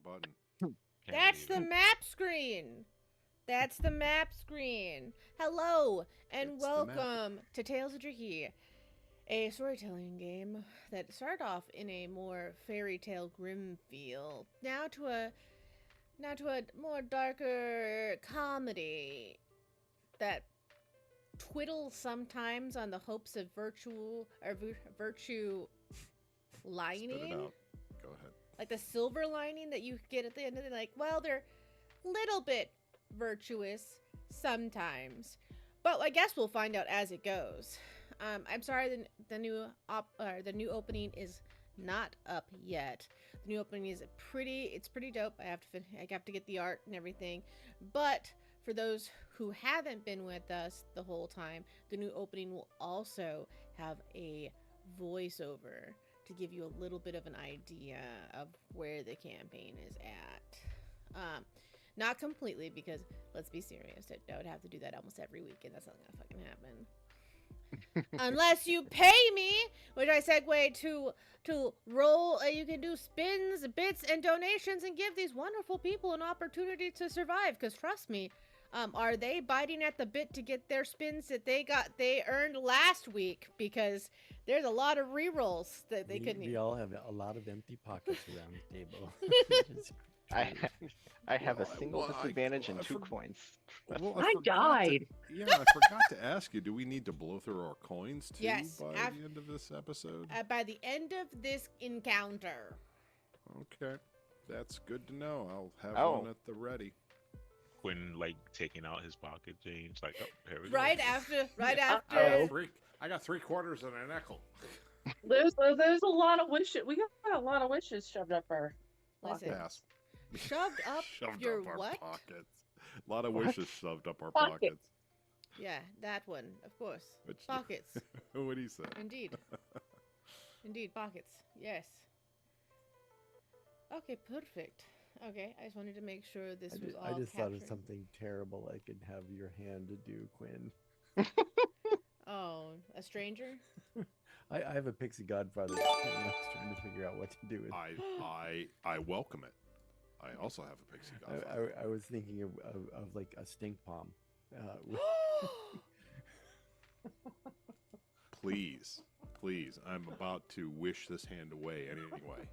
button. That's the map screen. That's the map screen. Hello and welcome to Tales of Dra'ih, a storytelling game that started off in a more fairy tale grim feel, now to a more darker comedy that twiddles sometimes on the hopes of virtue lining. Spit it out. Go ahead. Like the silver lining that you get at the end of the like, well, they're little bit virtuous sometimes, but I guess we'll find out as it goes. I'm sorry, the new opening is not up yet. The new opening is pretty dope. I have to get the art and everything, but for those who haven't been with us the whole time, the new opening will also have a voiceover to give you a little bit of an idea of where the campaign is at. Not completely, because let's be serious, I would have to do that almost every week, and that's not gonna fucking happen. Unless you pay me, which I segue to roll. You can do spins, bits, and donations, and give these wonderful people an opportunity to survive. Because trust me, are they biting at the bit to get their spins that they earned last week? Because there's a lot of rerolls that they couldn't. We all have a lot of empty pockets around the table. I have a single disadvantage and 2 coins. Well, I died. I forgot to ask you, do we need to blow through our coins too by the end of this episode? By the end of this encounter. Okay. That's good to know. I'll have one at the ready. Quinn, taking out his pocket change, here we go. Right after. I got 3 quarters and a nickel. There's a lot of wishes. We got a lot of wishes shoved up our Listen, Pass. Shoved up your up our what? Pockets. A lot of wishes shoved up our pockets. Yeah, that one, of course. Which, pockets. What do you say? Indeed. Indeed, pockets. Yes. Okay, perfect. Okay, I just wanted to make sure this was all I just captured. thought of something terrible I could have your hand to do, Quinn. Oh, a stranger? I have a pixie godfather. I was trying to figure out what to do with. I welcome it. I also have a pixie godfather. I was thinking of like a stink palm. Please, I'm about to wish this hand away anyway.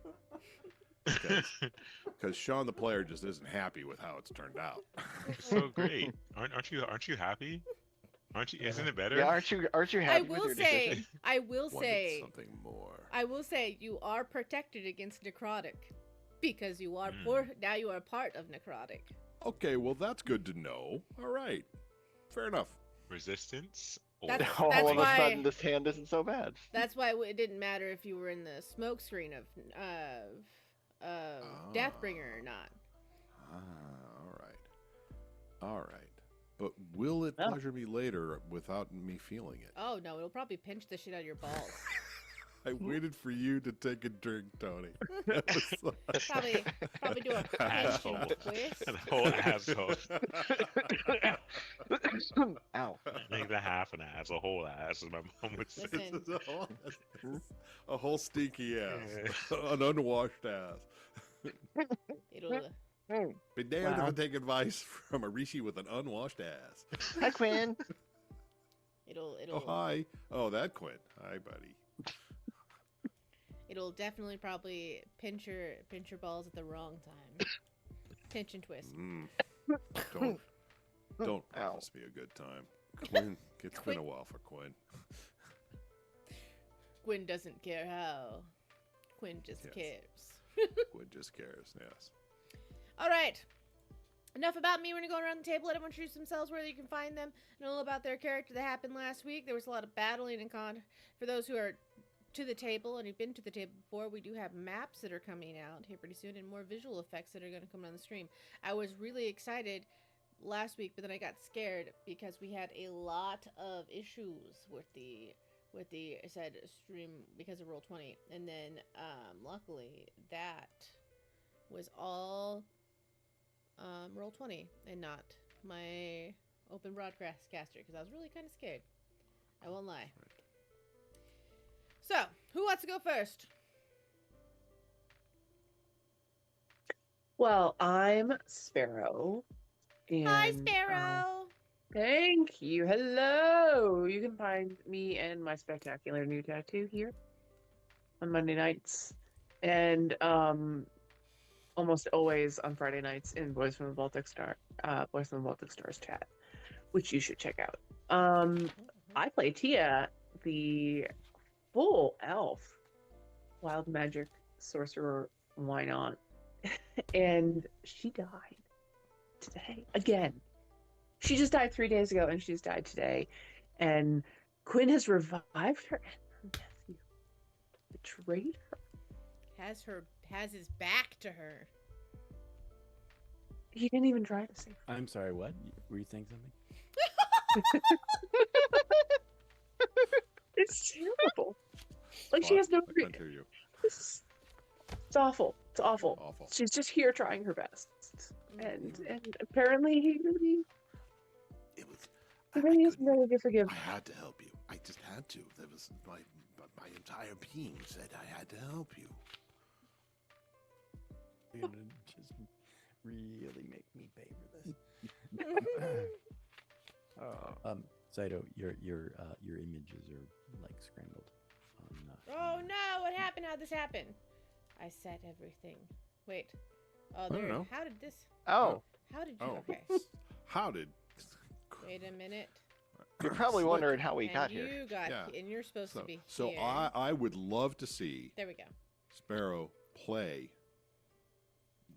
Because Sean the player just isn't happy with how it's turned out. It's so great. Aren't you happy? Aren't you? Isn't it better? Yeah, aren't you happy I with will your say, decision? I will say, something more. I will say, you are protected against necrotic, because you are poor. Now you are part of necrotic. Okay, well that's good to know. All right, fair enough. Resistance. That's All of why- a sudden, this hand isn't so bad. That's why it didn't matter if you were in the smoke screen of Deathbringer or not. All right. But will it pleasure me later without me feeling it? Oh no, it'll probably pinch the shit out of your balls. I waited for you to take a drink, Tony. Probably do a pinch and twist. The whole asshole. Ow. Make the half an ass, a whole ass, as my mom would say. Listen, a whole stinky ass. An unwashed ass. it'll Been damned if I take advice from a Rishi with an unwashed ass. Hi, Quinn. it'll Oh, hi. Oh, that Quinn. Hi, buddy. it'll definitely probably pinch your balls at the wrong time. Pinch and twist. Don't promise me a good time. Quinn, it's been a while for Quinn. Quinn doesn't care how. Quinn just cares. Quinn just cares, yes. All right. Enough about me. We're going to go around the table. Let everyone introduce themselves, where you can find them, and a little about their character that happened last week. There was a lot of battling and for those who are to the table and who've been to the table before, we do have maps that are coming out here pretty soon and more visual effects that are going to come on the stream. I was really excited last week, but then I got scared because we had a lot of issues with the said stream because of Roll20, and then luckily that was all Roll20 and not my open broadcaster, because I was really kind of scared. I won't lie. Right. So, who wants to go first? Well, I'm Sparrow. Hi, And Sparrow. thank you. Hello. You can find me and my spectacular new tattoo here on Monday nights, and almost always on Friday nights in Boys from the Baltic Stars chat, which you should check out. I play Tia, the full elf, wild magic sorcerer. Why not? And she died today again. She just died 3 days ago, and she's died today. And Quinn has revived her, and her nephew betrayed her. Has his back to her. He didn't even try to save her. I'm sorry, what? Were you saying something? It's terrible. Like, she has no I can't hear you. It's awful. It's awful. Awful. She's just here trying her best. And apparently he really isn't ready to forgive. I had to help you. I just had to. That was my entire being said I had to help you. You're gonna just really make me pay for this. Saito, your images are like scrambled. Oh no! What happened? How'd this happen? I set everything. Wait. Oh, don't there. know. How did this? Oh, How did you? Oh. Okay. How did? Wait a minute. you're probably Slick. wondering how we and got you here. got, Yeah. and you're supposed to be So here. I would love to see There we go. Sparrow play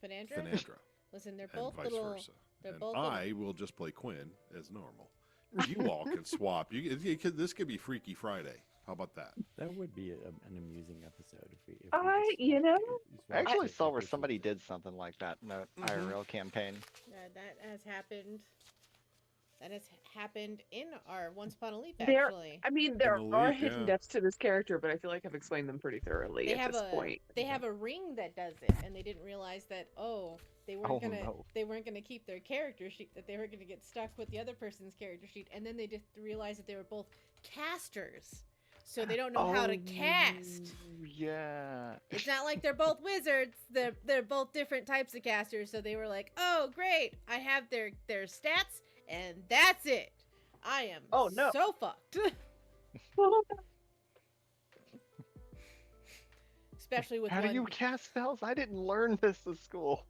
Finandra. Finandra Listen, they're and both vice little. versa. They're And both. I will just play Quinn as normal. You all can swap. This could be Freaky Friday. How about that? That would be an amusing episode if we just I actually switched saw where characters. somebody did something like that in an IRL campaign. That has happened. That has happened in our Once Upon a Leap, There- actually. I mean, there In the are leak, hidden yeah. depths to this character, but I feel like I've explained them pretty thoroughly They at have this a point. they have a ring that does it, and they didn't realize that they weren't Oh, gonna no. they weren't gonna keep their character sheet, that they were gonna get stuck with the other person's character sheet, and then they just realized that they were both casters, so they don't know how to cast. Yeah. It's not like they're both wizards. They're both different types of casters, so they were like, "Oh, great! I have their stats, and that's it. I am Oh, no. so fucked." Especially with How one. do you cast spells? I didn't learn this in school.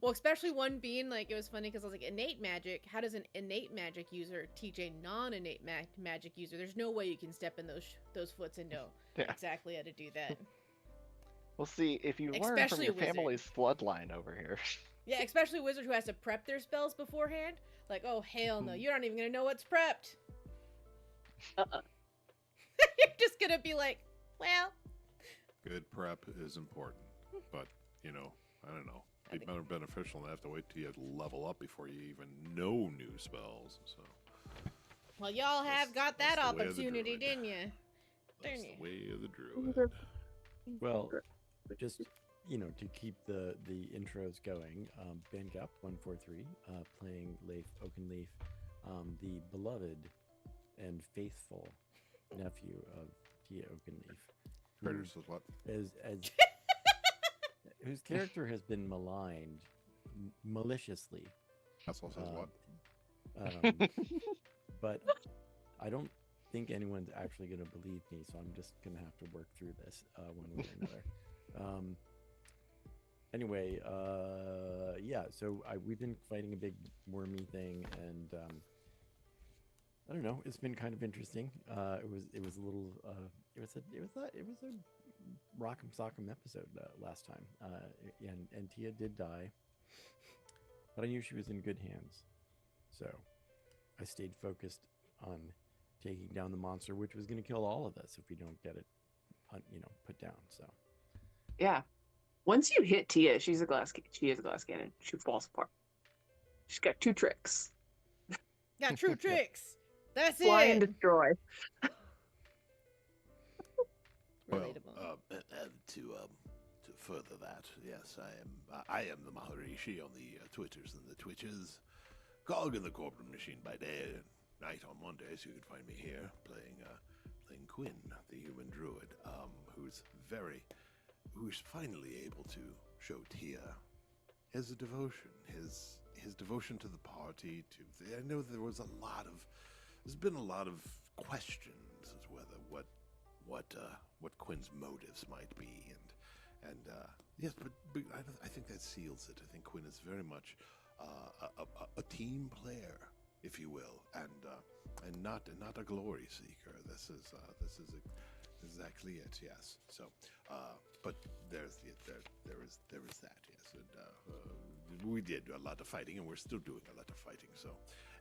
Well, especially one being like, it was funny because I was like, innate magic. How does an innate magic user teach a non-innate magic user? There's no way you can step in those foots and know Yeah. exactly how to do that. We'll see if you learn from Especially your a wizard. family's bloodline over here. Yeah, especially a wizard who has to prep their spells beforehand. Like, oh hell no, you're not even gonna know what's prepped. You're just gonna be like, well, Good prep is important, but I don't know. It'd be more beneficial than have to wait till you level up before you even know new spells. So well, y'all have got that that's the way of the opportunity, druid. didn't you? that's Dang the way of the druid. Well, just to keep the intros going, Ben Gap 143 playing Leif Oakenleaf, the beloved and faithful nephew of Tia Oakenleaf, who Critters is what? whose character has been maligned maliciously. That's what says what? But I don't think anyone's actually going to believe me, so I'm just going to have to work through this one way or another. Anyway, yeah, so we've been fighting a big wormy thing, and I don't know, it's been kind of interesting. It was a little it was a rock'em sock'em episode last time, and Tia did die, but I knew she was in good hands, so I stayed focused on taking down the monster, which was going to kill all of us if we don't get it, put down. So Yeah. Once you hit Tia, she is a glass cannon. She falls apart. She's got two tricks. Got true tricks. That's Fly and it. destroy. Relatable. And to further that, yes, I am the Maharishi on the Twitters and the Twitches, cog in the corporate machine by day and night on Mondays. You can find me here playing Quinn, the human druid, who's finally able to show Tia his devotion, his devotion to the party. I know there's been a lot of questions as to whether what Quinn's motives might be, and yes, but I think that seals it. I think Quinn is very much a team player, if you will, and not a glory seeker. This is exactly it. Yes. So, but there is that. Yes, and we did a lot of fighting, and we're still doing a lot of fighting. So,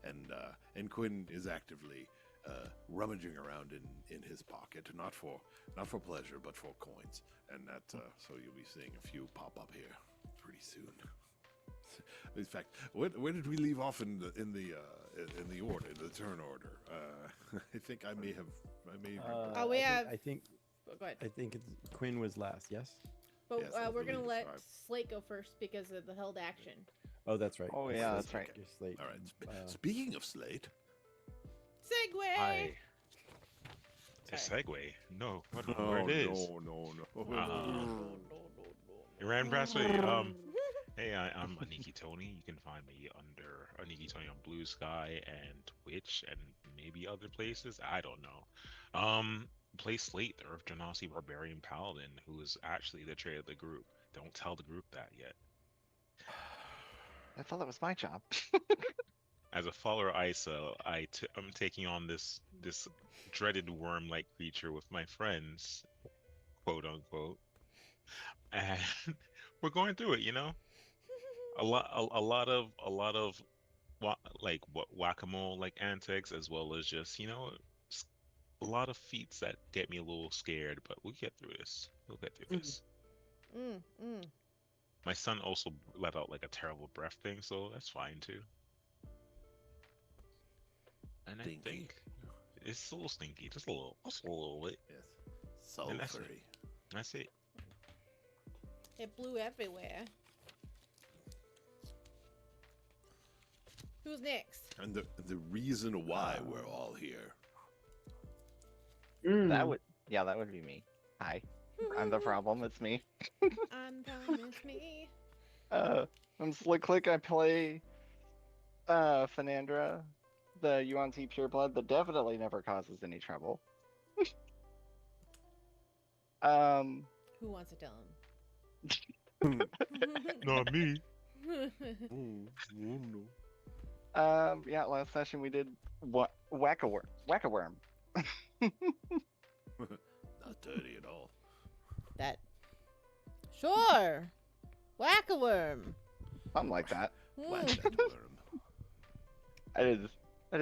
and Quinn is actively rummaging around in his pocket, not for pleasure, but for coins, and that so you'll be seeing a few pop up here pretty soon. In fact, where did we leave off in the order, the turn order? I think I may have. Oh, we have. I think. Go ahead. I think Quinn was last. Yes. But Yes, I we're gonna believe let so. Slate go first because of the held action. Oh, that's right. Oh, Your yeah, slate. that's right. Your slate. All right. Uh, Speaking of Slate, Segway. A Sorry. segue? No, I don't know where it is. no. You ran past me. Hey, I'm Aniki Tony. You can find me under Aniki Tony on Blue Sky and Twitch and maybe other places. I don't know. Play Slate, the Earth Genasi Barbarian Paladin, who is actually the traitor of the group. Don't tell the group that yet. I thought that was my job. As a follower ISO, I'm taking on this dreaded worm-like creature with my friends, quote unquote, and we're going through it. You know, a lot of whack-a-mole like antics, as well as just a lot of feats that get me a little scared. But we'll get through this. We'll get through this. My son also let out like a terrible breath thing, so that's fine too. And I Stinky. think it's a little stinky, just a little bit. yes, And that's sulfury. That's it. It blew everywhere. Who's next? And the reason why we're all here. That would be me. Hi, I'm the problem. It's me. I'm promise me. I'm Slick Click. I play Fenandra, the UNT pureblood that definitely never causes any trouble. Who wants to tell him? Not me. Yeah, last session we did whack-a-worm. Not dirty at all. That. Sure. Whack-a-worm. Something like that. Whack that worm. I didn't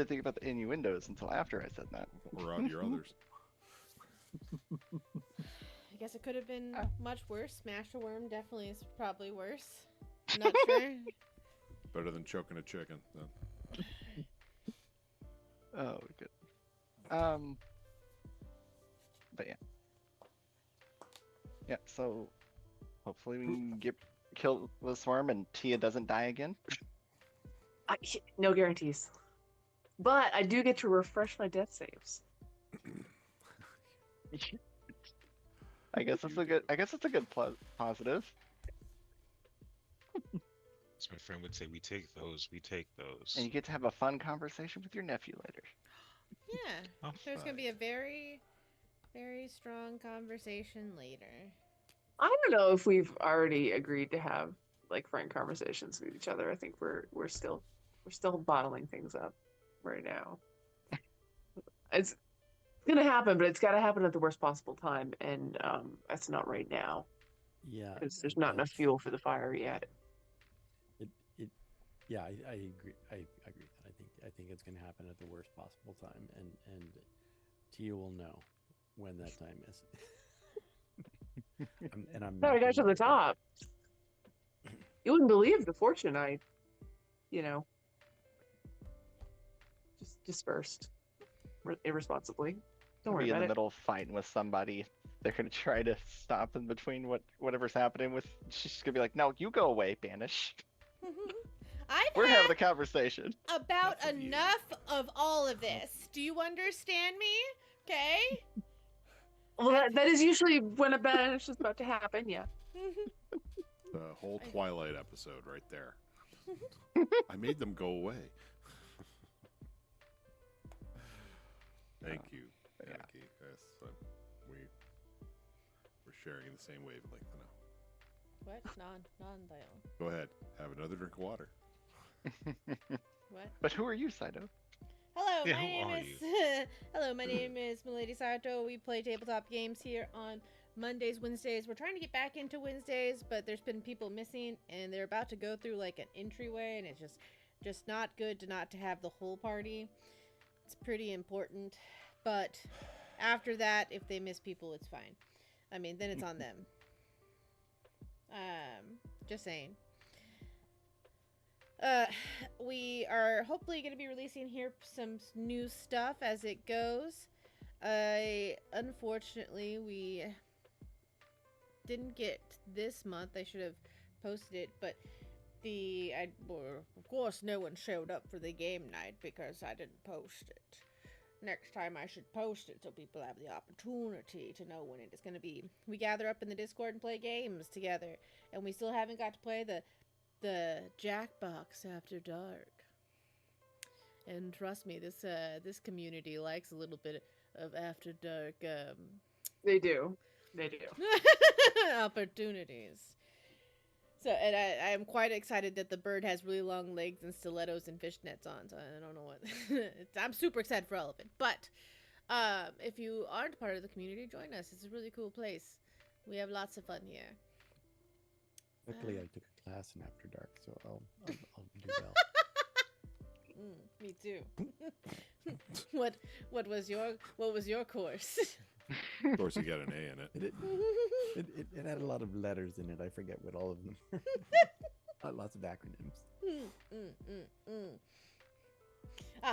think about the innuendos until after I said that. Or on your others. I guess it could have been much worse. Smash a worm definitely is probably worse. Not sure. Better than choking a chicken. Then. Oh, good. But yeah. Yeah, so hopefully we can kill the swarm and Tia doesn't die again. No guarantees. But I do get to refresh my death saves. I guess it's a good positive. As my friend would say, we take those. And you get to have a fun conversation with your nephew later. Yeah. Oh, There's fun. going to be a very, very strong conversation later. I don't know if we've already agreed to have like frank conversations with each other. I think we're still bottling things up right now. It's gonna happen, but it's got to happen at the worst possible time, and that's not right now yeah. because there's not enough fuel for the fire yet. Yeah, I agree. I agree that I think it's going to happen at the worst possible time, and Tia will know when that time is. I'm No, I got to the top. You wouldn't believe the fortune I, just dispersed irresponsibly. Don't worry Be in about the it. middle of fighting with somebody. They're gonna try to stop in between whatever's happening with. She's gonna be like, "No, you go away, banish. We're I've having a had conversation." about Enough of you. enough of all of this. Do you understand me? Okay? Well, that is usually when a banish is about to happen. Yeah. The whole Twilight episode right there. I made them go away. Thank you. Yeah. Thank you. Yes, we're sharing the same wavelength now. What? Non-dial. Go ahead. Have another drink of water. What? But who are you, Saito? Hello, Yeah, my who name are is Hello, my name is Milady Sato. We play tabletop games here on Mondays, Wednesdays. We're trying to get back into Wednesdays, but there's been people missing, and they're about to go through like an entryway, and it's just not good to not to have the whole party. It's pretty important, but after that, if they miss people, it's fine. I mean, then it's on them. Just saying. We are hopefully going to be releasing here some new stuff as it goes. Unfortunately, we didn't get this month. I should have posted it, but of course, no one showed up for the game night because I didn't post it. Next time I should post it so people have the opportunity to know when it is going to be. We gather up in the Discord and play games together, and we still haven't got to play the Jackbox After Dark. And trust me, this community likes a little bit of After Dark They do. opportunities. So, and I am quite excited that the bird has really long legs and stilettos and fishnets on. So I don't know what. I'm super excited for all of it. But if you aren't part of the community, join us. It's a really cool place. We have lots of fun here. Luckily, I took a class in After Dark, so I'll do well. Me too. What was your course? Of course, you got an A in it. It had a lot of letters in it. I forget what all of them were. Lots of acronyms.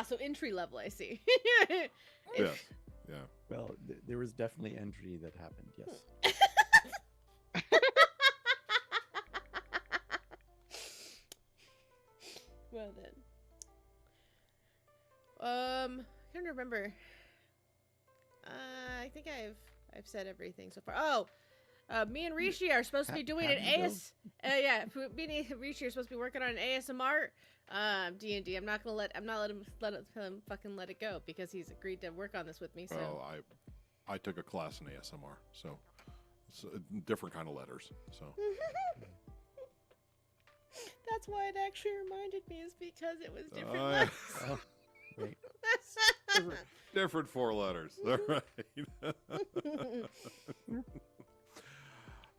So entry level, I see. Yes. Yeah. Well, there was definitely entry that happened, yes. Well then. I'm trying to remember. I think I've said everything so far. Oh, me and Rishi are supposed to be doing an AS. Yeah, me and Rishi are supposed to be working on an ASMR D&D. I'm not let him fucking let it go because he's agreed to work on this with me. So. Oh, I took a class in ASMR, so it's a different kind of letters. So that's why it actually reminded me, is because it was different yeah. letters. Oh, wait. different 4 letters. All right.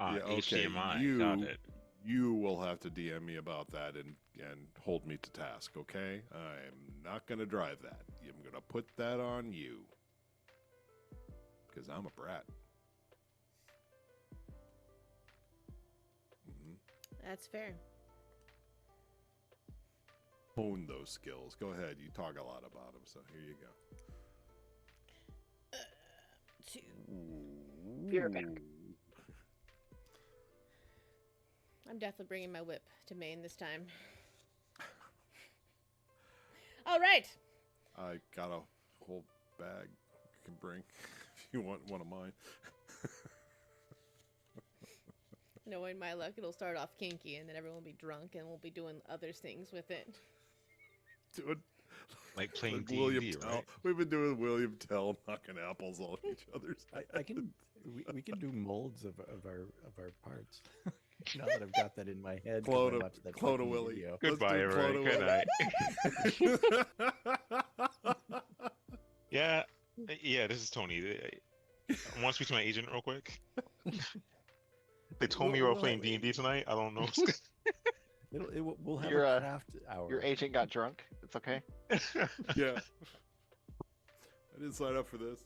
Yeah, okay. HDMI, got it. You will have to DM me about that and hold me to task, okay? I'm not going to drive that. I'm going to put that on you. Because I'm a brat. That's fair. Hone those skills. Go ahead. You talk a lot about them, so here you go. You're back. I'm definitely bringing my whip to Maine this time. All right. I got a whole bag you can bring if you want one of mine. Knowing my luck, it'll start off kinky, and then everyone will be drunk, and we'll be doing other things with it. Doing Like playing like D&D, William Tell. right? We've been doing William Tell knocking apples on each other's. I can. We can do molds of our parts. Now that I've got that in my head. 'cause Clone I a- watched that clone a fucking Willy. video. Let's Goodbye, do everyone. Clone Good night. Yeah, this is Tony. I want to speak to my agent real quick. They told me you were playing D&D tonight. I don't know. We'll have Your, a craft hour. Your agent got drunk. It's okay. Yeah. I didn't sign up for this.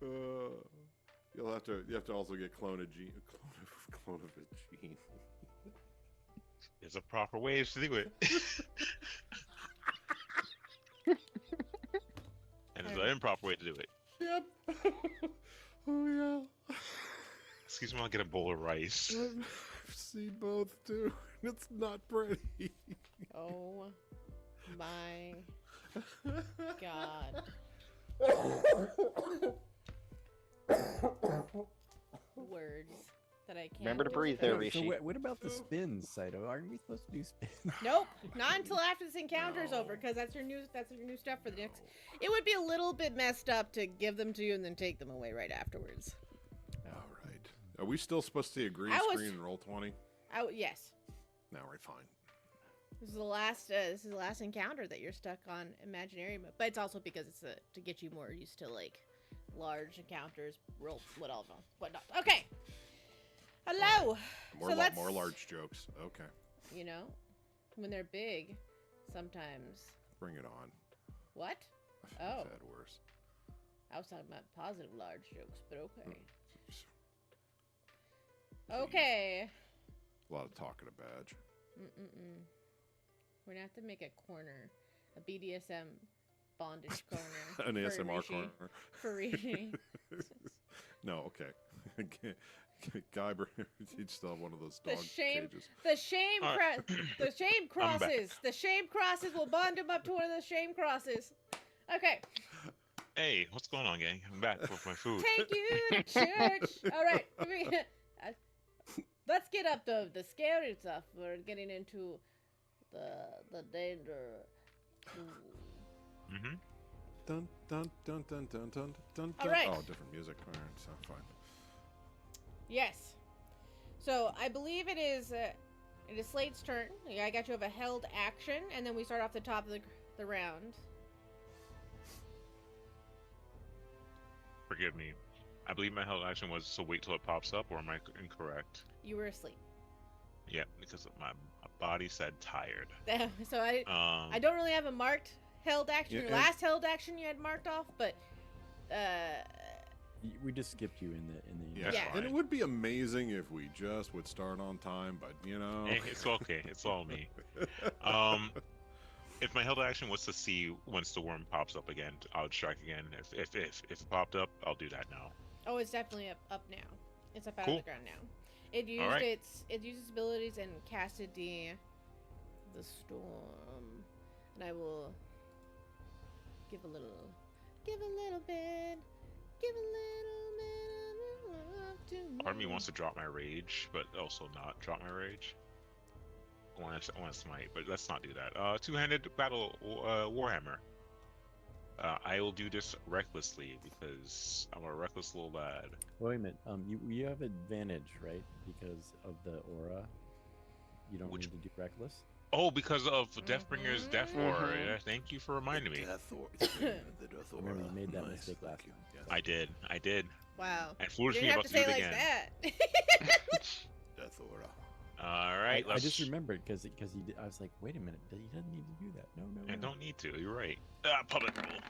You have to also get clone a gene. Clone of a gene. There's a proper way to do it. And there's an improper way to do it. Yep. Oh yeah. Excuse me, I'll get a bowl of rice. I've seen both too. It's not pretty. Oh my god. words that I can't. Remember to do breathe with there, it. Rishi. what about the spins, Saito? Aren't we supposed to do spins? Nope, not until after this encounter's No. over, because that's your new stuff for the next. It would be a little bit messed up to give them to you and then take them away right afterwards. All right. Are we still supposed to see a green I was- screen and roll 20? Yes, No, right, fine. this is the last. This is the last encounter that you're stuck on imaginary mode, but it's also because it's to get you more used to like large encounters, roll whatnot. Okay. Hello. More, So let's- more large jokes. Okay. You know, when they're big, sometimes. Bring it on. What? I've Oh. had worse. I was talking about positive large jokes, but okay. Please. Okay. A lot of talking a badge. We're gonna have to make a corner, a BDSM bondage corner. An for ASMR Rishi- corner. For Rishi. No, okay. Guyber, he'd still have one of those The dog shame- cages. The shame, All right. the shame I'm back. crosses. The shame crosses will bond him up to one of the shame crosses. Okay, Hey, what's going on, gang? I'm back with my food. take you to church. All right, let's get up the scary stuff. We're getting into the danger. Mm-hmm. Dun dun dun dun dun dun dun. All right. Oh, different music. All right, so fine. Yes. So I believe it is Slate's turn. I got you have a held action, and then we start off the top of the round. Forgive me. I believe my held action was to wait till it pops up, or am I incorrect? You were asleep. Yeah, because my body said tired. So I don't really have a marked held action. Yeah, Your and- last held action you had marked off, but We just skipped you in the Yeah. Yeah. And it would be amazing if we just would start on time, but you know. Hey, it's okay. It's all me. If my held action was to see once the worm pops up again, I would strike again. If it popped up, I'll do that now. oh, it's definitely up now. It's up out Cool. of the ground now. It used right. it used its abilities and casted the storm, and I will give a little bit of love to Part of me you. wants to drop my rage, but also not drop my rage. I want to smite, but let's not do that. Two-handed battle warhammer. I will do this recklessly because I'm a reckless little lad. Wait a minute. You have advantage, right? Because of the aura. You don't Which- need to do reckless. Oh, because of Deathbringer's death aura. Mhm. Yeah, thank you for reminding me. The death aura. Remember, you made that Nice, mistake thank last you. time. Yes. I did. Wow. And You foolishly didn't have about to to do say it it like again. that. Death aura. All right, I let's. just remembered because he did. I was like, wait a minute. He doesn't need to do that. No. I don't need to. You're right. Public roll.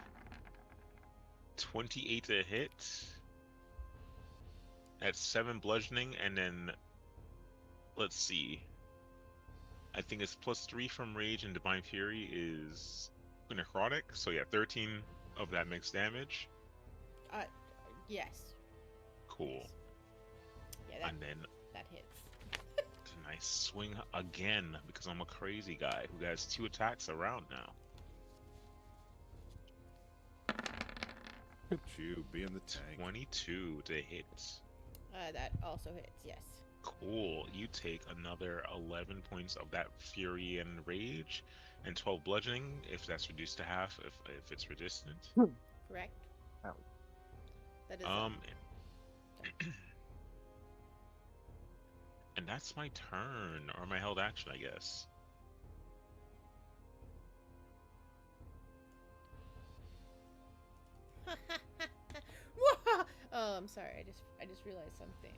28 to hit. That's 7 bludgeoning, and then let's see. I think it's +3 from rage and divine fury is necrotic. So yeah, 13 of that mixed damage. Yes. Cool. Yeah, And then that hits. can I swing again because I'm a crazy guy who has 2 attacks around now. Look at you being the tank. 22 to hit. That also hits. Yes. Cool. You take another 11 points of that fury and rage, and 12 bludgeoning if that's reduced to half if it's resistant. Correct. Ow. That is. And that's my turn or my held action, I guess. Whoa! Oh, I'm sorry. I just realized something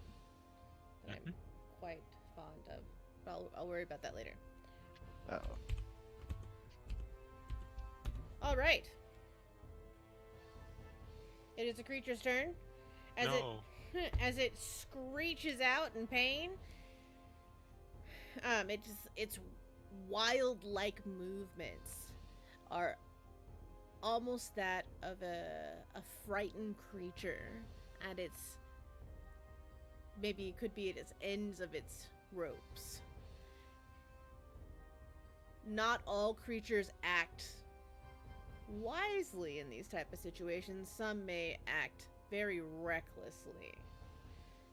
that I'm quite fond of. But I'll worry about that later. Uh-oh. All right. It is a creature's turn. As No. as it screeches out in pain. Its wild-like movements are almost that of a frightened creature, and it's maybe it could be at its ends of its ropes. Not all creatures act wisely in these type of situations. Some may act very recklessly.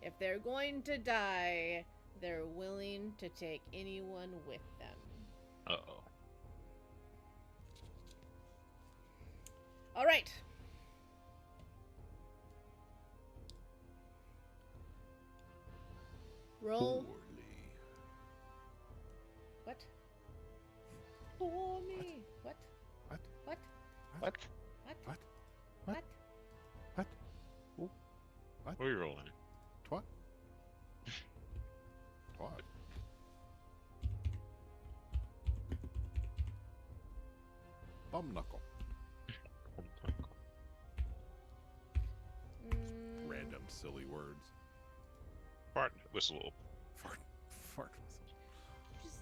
If they're going to die, they're willing to take anyone with them. Uh-oh. All right. Roll. Poorly. What? For me. What? What? What? What? What? What? What? What? Ooh. What? What are you rolling? Twat? Twat. Bum knuckle. Mm, Random silly words. Fart whistle. Fart. Fart whistle. just...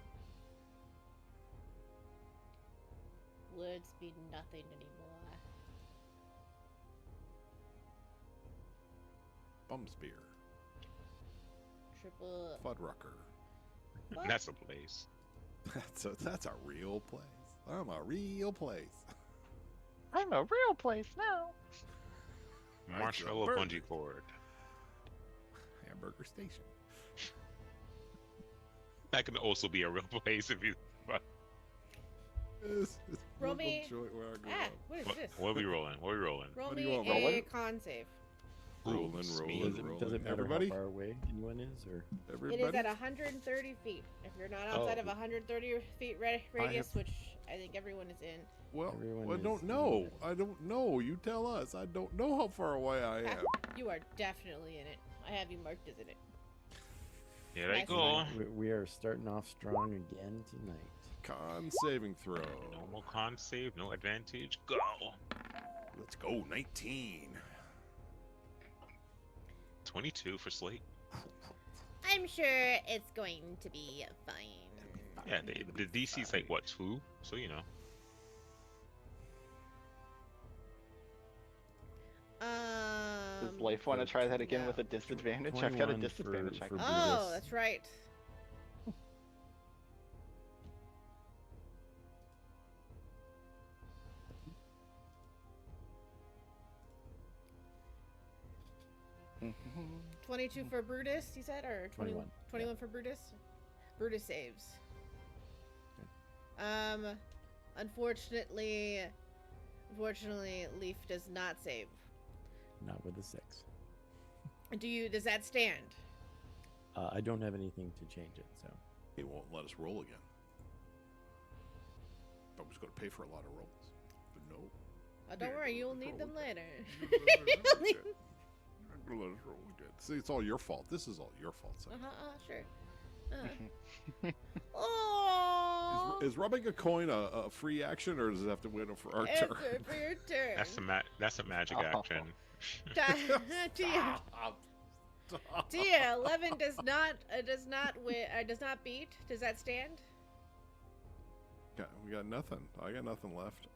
Words mean nothing anymore. Bum spear. Triple. Fuddrucker. What? That's a place. That's a real place. I'm a real place. I'm a real place now. Marshmallow burger. bungee cord. Hamburger station. That can also be a real place if you. It's Roll local me- joint where I grew Ah, up. what is What, this? what are we rolling? What are we rolling? Roll what me do you want, a rolling? con save. Rolling, Ooh, rolling, sweet. Does it matter Everybody? how far away anyone is, or Everybody? It is at 130 feet. If you're not outside Oh. of 130 feet radius, which I think everyone is in. Well, Everyone I is don't in know. the I don't know. You tell us. I don't know how far away I am. You are definitely in it. I have you marked as in it. Here I Nice. go. we are starting off strong again tonight. Con saving throw. Normal con save, no advantage. Go. Let's go. 19. 22 for Slate. I'm sure it's going to be fine. Yeah, the DC's like what, 2? So you know. Does Life want to try that again with a no. disadvantage? I've got a 21 disadvantage. I for can- Oh, Brutus. that's right. Mhm. 22 for Brutus, you said, or 21, 21 for Brutus. Brutus saves. Unfortunately, Leaf does not save. Not with a 6. Does that stand? I don't have anything to change it, so He won't let us roll again. I was going to pay for a lot of rolls. But no. Oh, don't Yeah, worry, go you'll roll need them again. later. You'll need- Not gonna let us roll again. See, it's all your fault. This is all your fault, son. Sure. Oh, Is rubbing a coin a free action, or does it have to win for our turn? for your turn. That's a magic Oh. action. Tia, Tia, 11 does not beat. Does that stand? We got nothing. I got nothing left.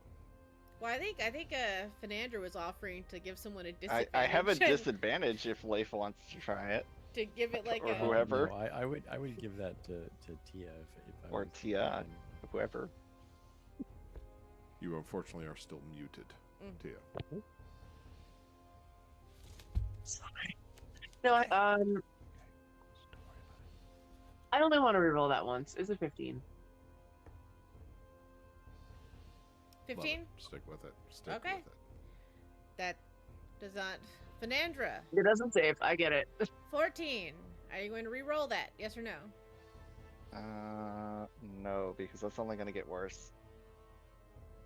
Well, I think Fernandra was offering to give someone a I disadvantage. have a disadvantage if Leif wants to try it. to give it like Or a whoever. No, I would give that to Tia if I Or was Tia. thinking- Whoever. You unfortunately are still muted, Mm. Tia. Sorry. No, I only want to reroll that once. It's a 15. 15. Love it. Stick with it. Stick Okay. with it. That does not. Fernandra, It doesn't save. I get it. 14. Are you going to re-roll that? Yes or no? No, because that's only going to get worse.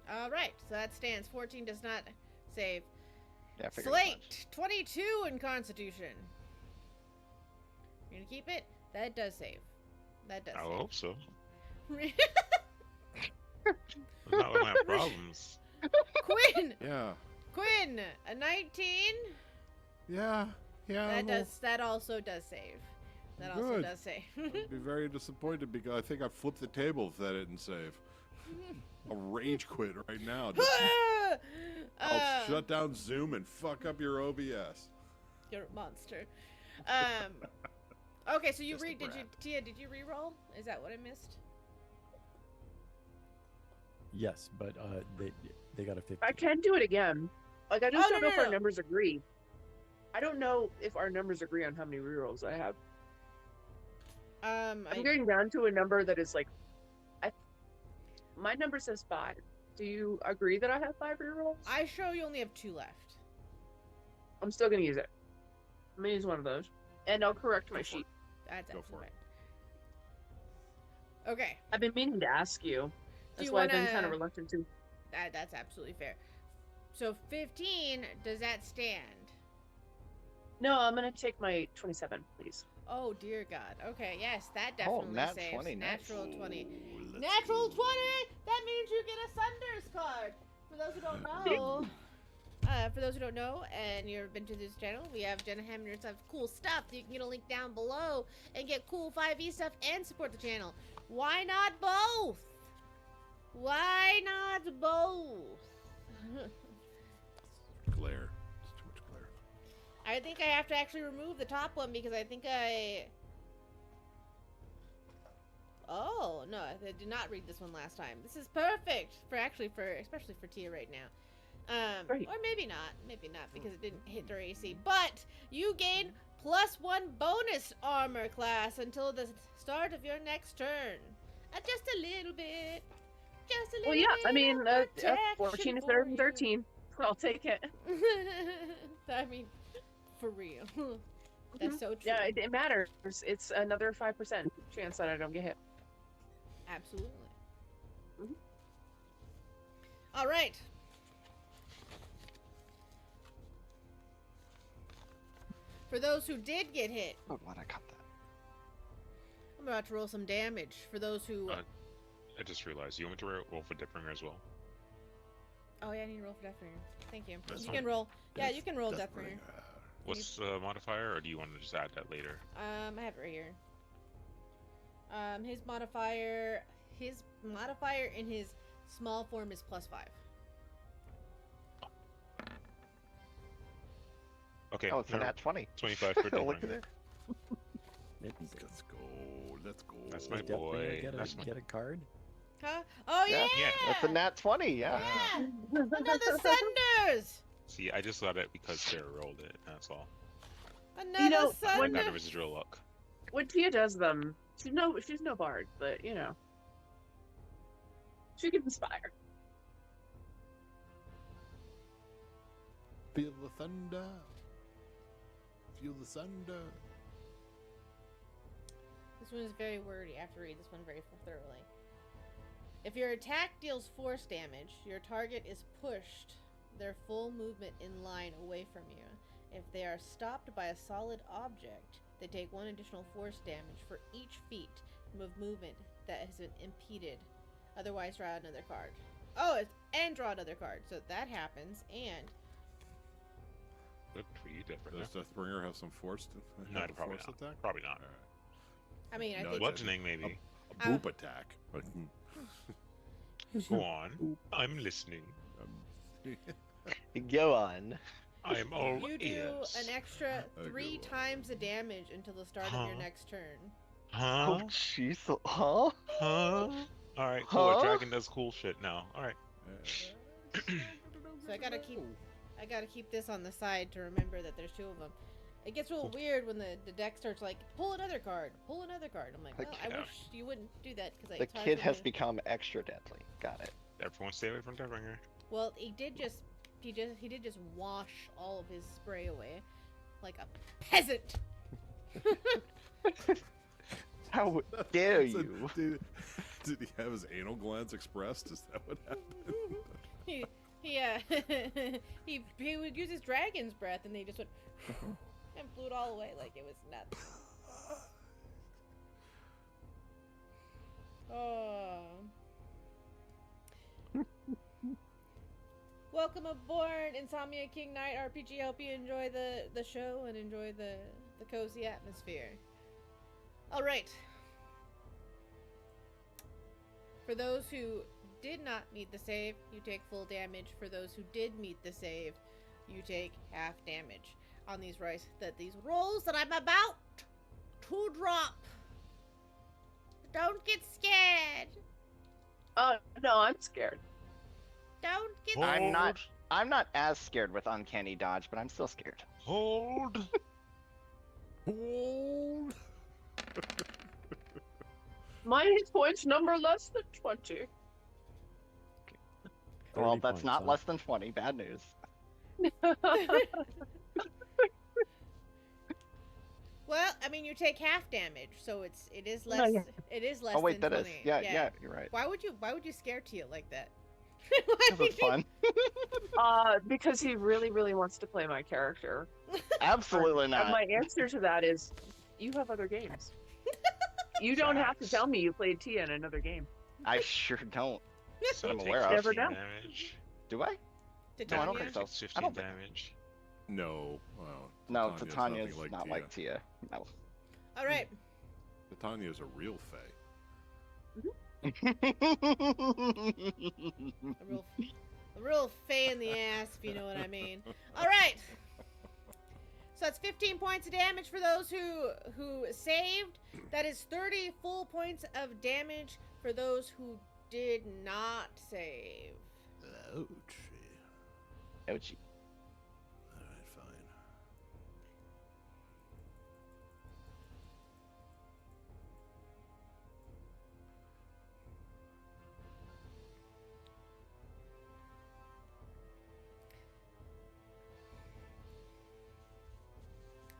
All right. So that stands. 14 does not save. Yeah, I figured as much. Slate, 22 in Constitution. You're gonna keep it? That does save. That does I save. hope so. Not with my problems. Quinn, Yeah. Quinn, a 19. Yeah. Yeah. That also does save. That also Good. does save. I'd be very disappointed because I think I flipped the table if that didn't save. I'll rage quit right now. I'll shut down Zoom and fuck up your OBS. You're a monster. Okay, so you Just a did you brat. Tia? Did you re-roll? Is that what I missed? Yes, but they got a 15. I can do it again. Like, I just Oh, don't no, know if no, our no. numbers agree. I don't know if our numbers agree on how many rerolls I have. I'm I getting down to a number that is like, my number says 5. Do you agree that I have 5 rerolls? I show you only have 2 left. I'm still gonna use it. I'm gonna use one of those, and I'll correct my Go for sheet. That's Go absolutely for it. fine. Okay. I've been meaning to ask you. That's you why I've been wanna- kind of reluctant to. That's absolutely fair. So 15, does that stand? No, I'm gonna take my 27, please. Oh dear God. Okay, yes, that Oh, definitely nat saves. 20, nice. Natural 20. Ooh, let's Natural go. 20. That means you get a Sunders card. For those who don't know, and you've been to this channel, we have Jenna Hamner stuff, cool stuff. You can get a link down below and get cool 5e stuff and support the channel. Why not both? Why not both? Glare. It's too much glare. I think I have to actually remove the top one because I think I... Oh, no, I did not read this one last time. This is perfect especially for Tia right now. Great. Or maybe not because it didn't hit her AC. But you gain +1 bonus armor class until the start of your next turn. Just a little bit. Just a little Well, yeah, bit I mean, of protection 14 is for better than you. 13. I'll take it. I mean, for real. That's so true. Yeah, it matters. It's another 5% chance that I don't get hit. Absolutely. Mhm. All right. For those who did get hit, Oh, glad I caught that. I'm about to roll some damage. For those who... I just realized you want me to roll for Deathbringer as well. Oh, yeah, I need to roll for Deathbringer. Thank you. That's You fine. can roll. Yeah, Yes, you can roll Deathbringer. Deathbringer. What's the modifier, or do you want to just add that later? I have it right here. His modifier in his small form is +5. Okay, Oh, it's a no, nat 20. 25 for Look at Deathbringer. it. Maybe Let's go. Let's go. That's my does Deathbringer boy. Get That's a, my- get a card? Huh? Oh, yeah! Yeah, that's a nat 20, yeah. Yeah! Another Sunders! See, I just got it because Sarah rolled it. That's all. Another know, I when- got the Sunders! residual luck. When Tia does them, she's no bard, but you know, she can inspire. Feel the thunder. Feel the thunder. This one is very wordy. I have to read this one very thoroughly. If your attack deals force damage, your target is pushed their full movement in line away from you. If they are stopped by a solid object, they take 1 additional force damage for each feet of movement that has been impeded. Otherwise, draw another card. Oh, and draw another card. So that happens, and Good for you, Deathbringer. Does Deathbringer have some force? No, have a probably force not. attack? Probably not. Alright. I mean, I No, think Bludgeoning, maybe. A boop attack. But, Go on. I'm listening. Go on. I'm all you do ears. an extra Okay, 3 well. times the damage until the start of your Huh? next turn. Huh? Oh, jeez. Huh? Huh? Alright, cool. Huh? A dragon does cool shit now. Alright. So I gotta keep this on the side to remember that there's 2 of them. It gets real weird when the deck starts like, pull another card. I'm like, well, I Yeah. wish you wouldn't do that because The kid has become extra deadly. Got it. Everyone stay away from Deathbringer. Well, he did just wash all of his spray away, like a peasant. How dare So, you? Did he have his anal glands expressed? Is that what happened? he he would use his dragon's breath, and they just went and blew it all away like it was nuts. Oh. Welcome aboard, Insomnia King Knight RPG. Hope you enjoy the show and enjoy the cozy atmosphere. Alright. For those who did not meet the save, you take full damage. For those who did meet the save, you take half damage on these rolls that I'm about to drop. Don't get scared. Oh no, I'm scared. Don't get I'm not I'm not as scared with uncanny dodge, but I'm still scared. Hold. Hold. My hit points number less than 20. Well, 30 that's points, not huh? less than 20. Bad news. Well, I mean, you take half damage, so it is less. No, yeah. It is less Oh wait, than that is. 20. Yeah, you're right. Why would you scare Tia like that? Because it's fun. Because he really, really wants to play my character. Absolutely And not. my answer to that is, you have other games. You don't have to Facts. tell me you played Tia in another game. I sure don't. So I'm take aware of. Never 15 know. damage. Do I? Titania? No, I don't think so. Takes I 15 don't think- damage. No. Well, No, Titania's Titania's nothing not Tia. like Tia. No. All right. Titania's a real fae. A real fay in the ass, if you know what I mean. All right. So that's 15 points of damage for those who saved. That is 30 full points of damage for those who did not save. Ouch. Ouchie. Alright, fine.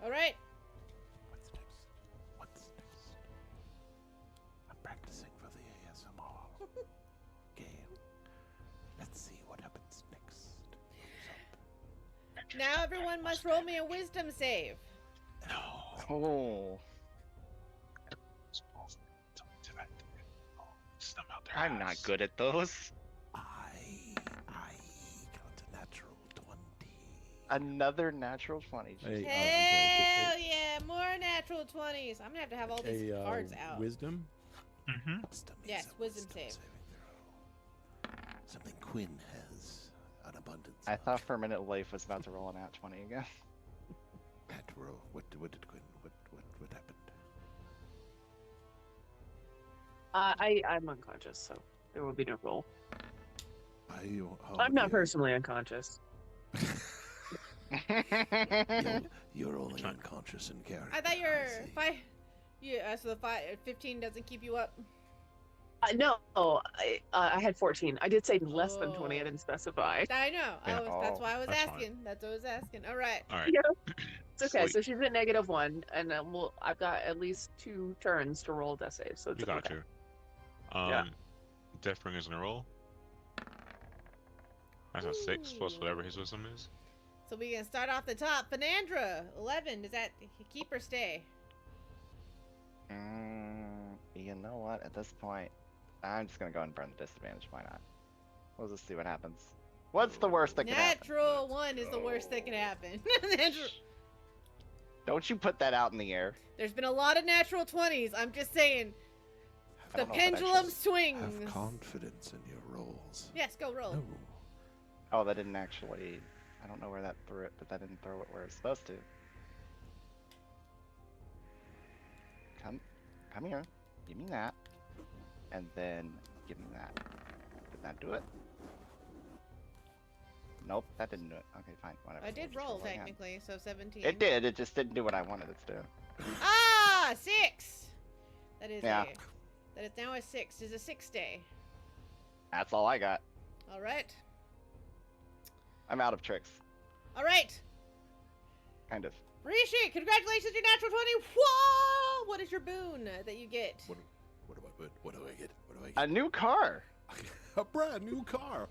All right. What's next? What's next? I'm practicing for the ASMR game. Let's see what happens next. Now everyone must roll me a wisdom save. No. Oh, I'm not good at those. I got a natural 20. Another natural 20. Hey, Hell yeah, more natural 20s. I'm gonna have all these cards out. Wisdom. Mm-hmm. Wisdom is Yes, a wisdom save. saving throw. Something Quinn has an abundance I of. thought for a minute Life was about to roll an at 20 again. Natural. What did Quinn? What happened? I'm unconscious, so there will be no roll. I'm not personally unconscious. You're only Trying- unconscious in character. I thought see. so the 15 doesn't keep you up. No, I had 14. I did say less than 20. I Oh. didn't specify. I know. Yeah. That's why I was That's fine. asking. That's what I was asking. All right. All right. Yeah, it's okay. Sweet. So she's at -1, and I've got at least 2 turns to roll death save. So it's You got okay. you. Yeah. Deathbringer's gonna roll. That's a 6 plus whatever his wisdom is. So we can start off the top. Fernandra, 11. Does that keep or stay? You know what? At this point, I'm just gonna go and burn the disadvantage. Why not? We'll just see what happens. What's the worst that can happen? Natural 1 is the worst that can happen. Natural- Don't you put that out in the air. There's been a lot of natural 20s. I'm just saying. I The don't know if that pendulum actually- swings. Have confidence in your rolls. Yes, go roll. No. Oh, that didn't actually. I don't know where that threw it, but that didn't throw it where it's supposed to. Come here. Give me that. And then give me that. Did that do it? Nope, that didn't do it. Okay, fine. Whatever. I We'll did just roll again. technically, so 17. It did. It just didn't do what I wanted it to do. Ah, 6. That is Yeah. that is now a 6. Is a 6 day. That's all I got. All right. I'm out of tricks. All right. Kind of. Rishi, congratulations, your natural 20. Whoa! What is your boon that you get? What do I get? What do I get? A new car! A brand new car.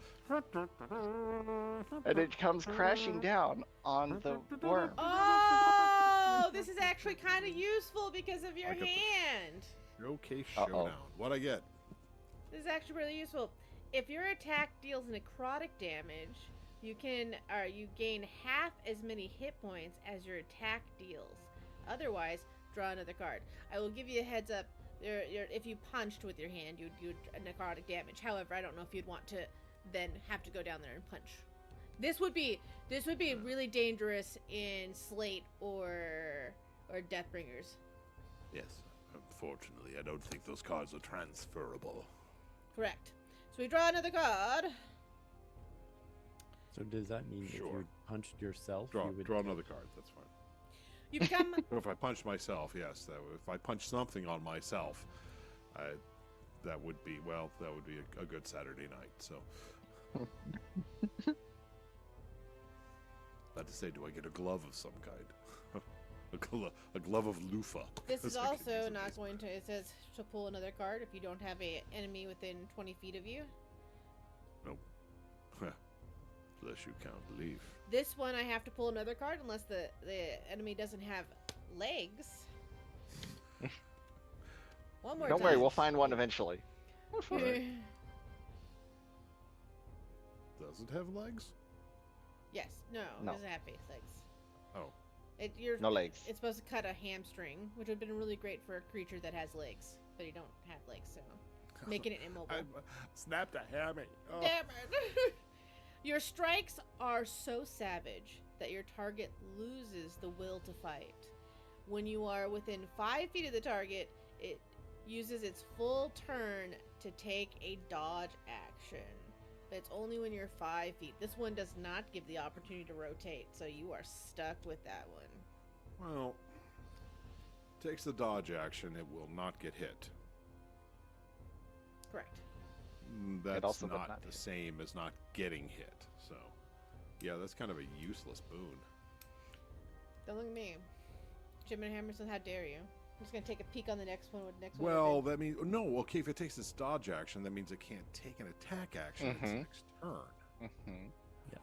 And it comes crashing down on the worm. Oh, this is actually kind of useful because of your I get the- hand. Showcase Uh-oh. showdown. What I get? This is actually really useful. If your attack deals necrotic damage, you gain half as many hit points as your attack deals. Otherwise, draw another card. I will give you a heads up. If you punched with your hand, you'd necrotic damage. However, I don't know if you'd want to then have to go down there and punch. This would be really dangerous in Slate or Deathbringers. Yes. Unfortunately, I don't think those cards are transferable. Correct. So we draw another card. So does that mean if Sure. you punched yourself, Draw, you would draw another card. That's fine. You become But if I punch myself, yes. If I punch something on myself, that would be a good Saturday night. So, about to say, do I get a glove of some kind? a glove of loofah. This is So I could also use it not as- going to. It says to pull another card if you don't have a enemy within 20 feet of you. Unless you count leaf. This one I have to pull another card unless the enemy doesn't have legs. One more Don't time. worry, we'll find one eventually. Right. Does it have legs? Yes. No. It No. doesn't have face legs. Oh. No legs. It's supposed to cut a hamstring, which would have been really great for a creature that has legs, but you don't have legs, so making it immobile. I snapped a hammy. Oh. Damn it! Your strikes are so savage that your target loses the will to fight. When you are within 5 feet of the target, it uses its full turn to take a dodge action. But it's only when you're 5 feet. This one does not give the opportunity to rotate, so you are stuck with that one. Well, takes the dodge action. It will not get hit. Correct. That's also would not not the hit. same as not getting hit. So, yeah, that's kind of a useless boon. Don't look at me. Jim and Hammerson, how dare you? I'm just gonna take a peek on the next one. With the next one. Well, that means no. Okay, if it takes its dodge action, that means it can't take an attack action its Mhm. next turn. Mhm. Yes.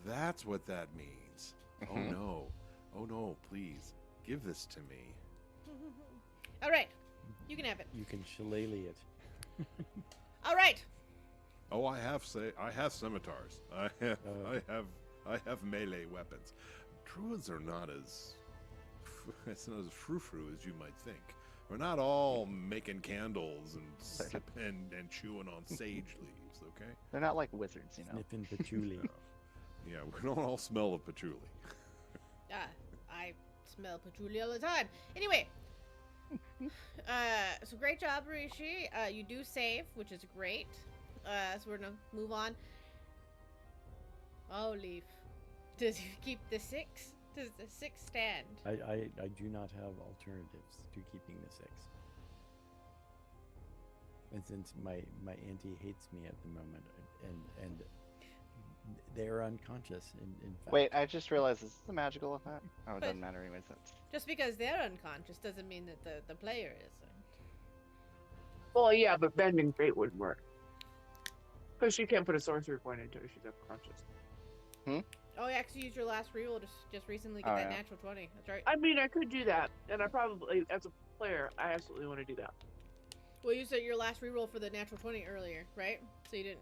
That's what that means. Oh Mhm. no! Oh no! Please give this to me. All right, you can have it. You can shillelagh it. All right. Oh, I have scimitars. I have melee weapons. Druids are not as it's not as frou-frou as you might think. We're not all making candles and sipping and chewing on sage leaves. Okay. They're not like wizards, you know. Sniffing patchouli. Yeah, we don't all smell of patchouli. I smell patchouli all the time. Anyway, so great job, Rishi. You do save, which is great. So we're gonna move on. Oh, Leaf, does you keep the 6? Does the 6 stand? I do not have alternatives to keeping the 6. And since my auntie hates me at the moment, and they're unconscious. In fact. Wait, I just realized this is a magical effect. Oh, it But- doesn't matter anyways. That's... Just because they're unconscious doesn't mean that the player isn't. Well, yeah, but bending fate wouldn't work. Because she can't put a sorcery point into her. She's unconscious. Oh, you actually used your last reroll to just recently get Oh, that yeah. natural 20. That's right. I mean, I could do that, and I probably, as a player, I absolutely want to do that. Well, you said your last reroll for the natural 20 earlier, right? So you didn't.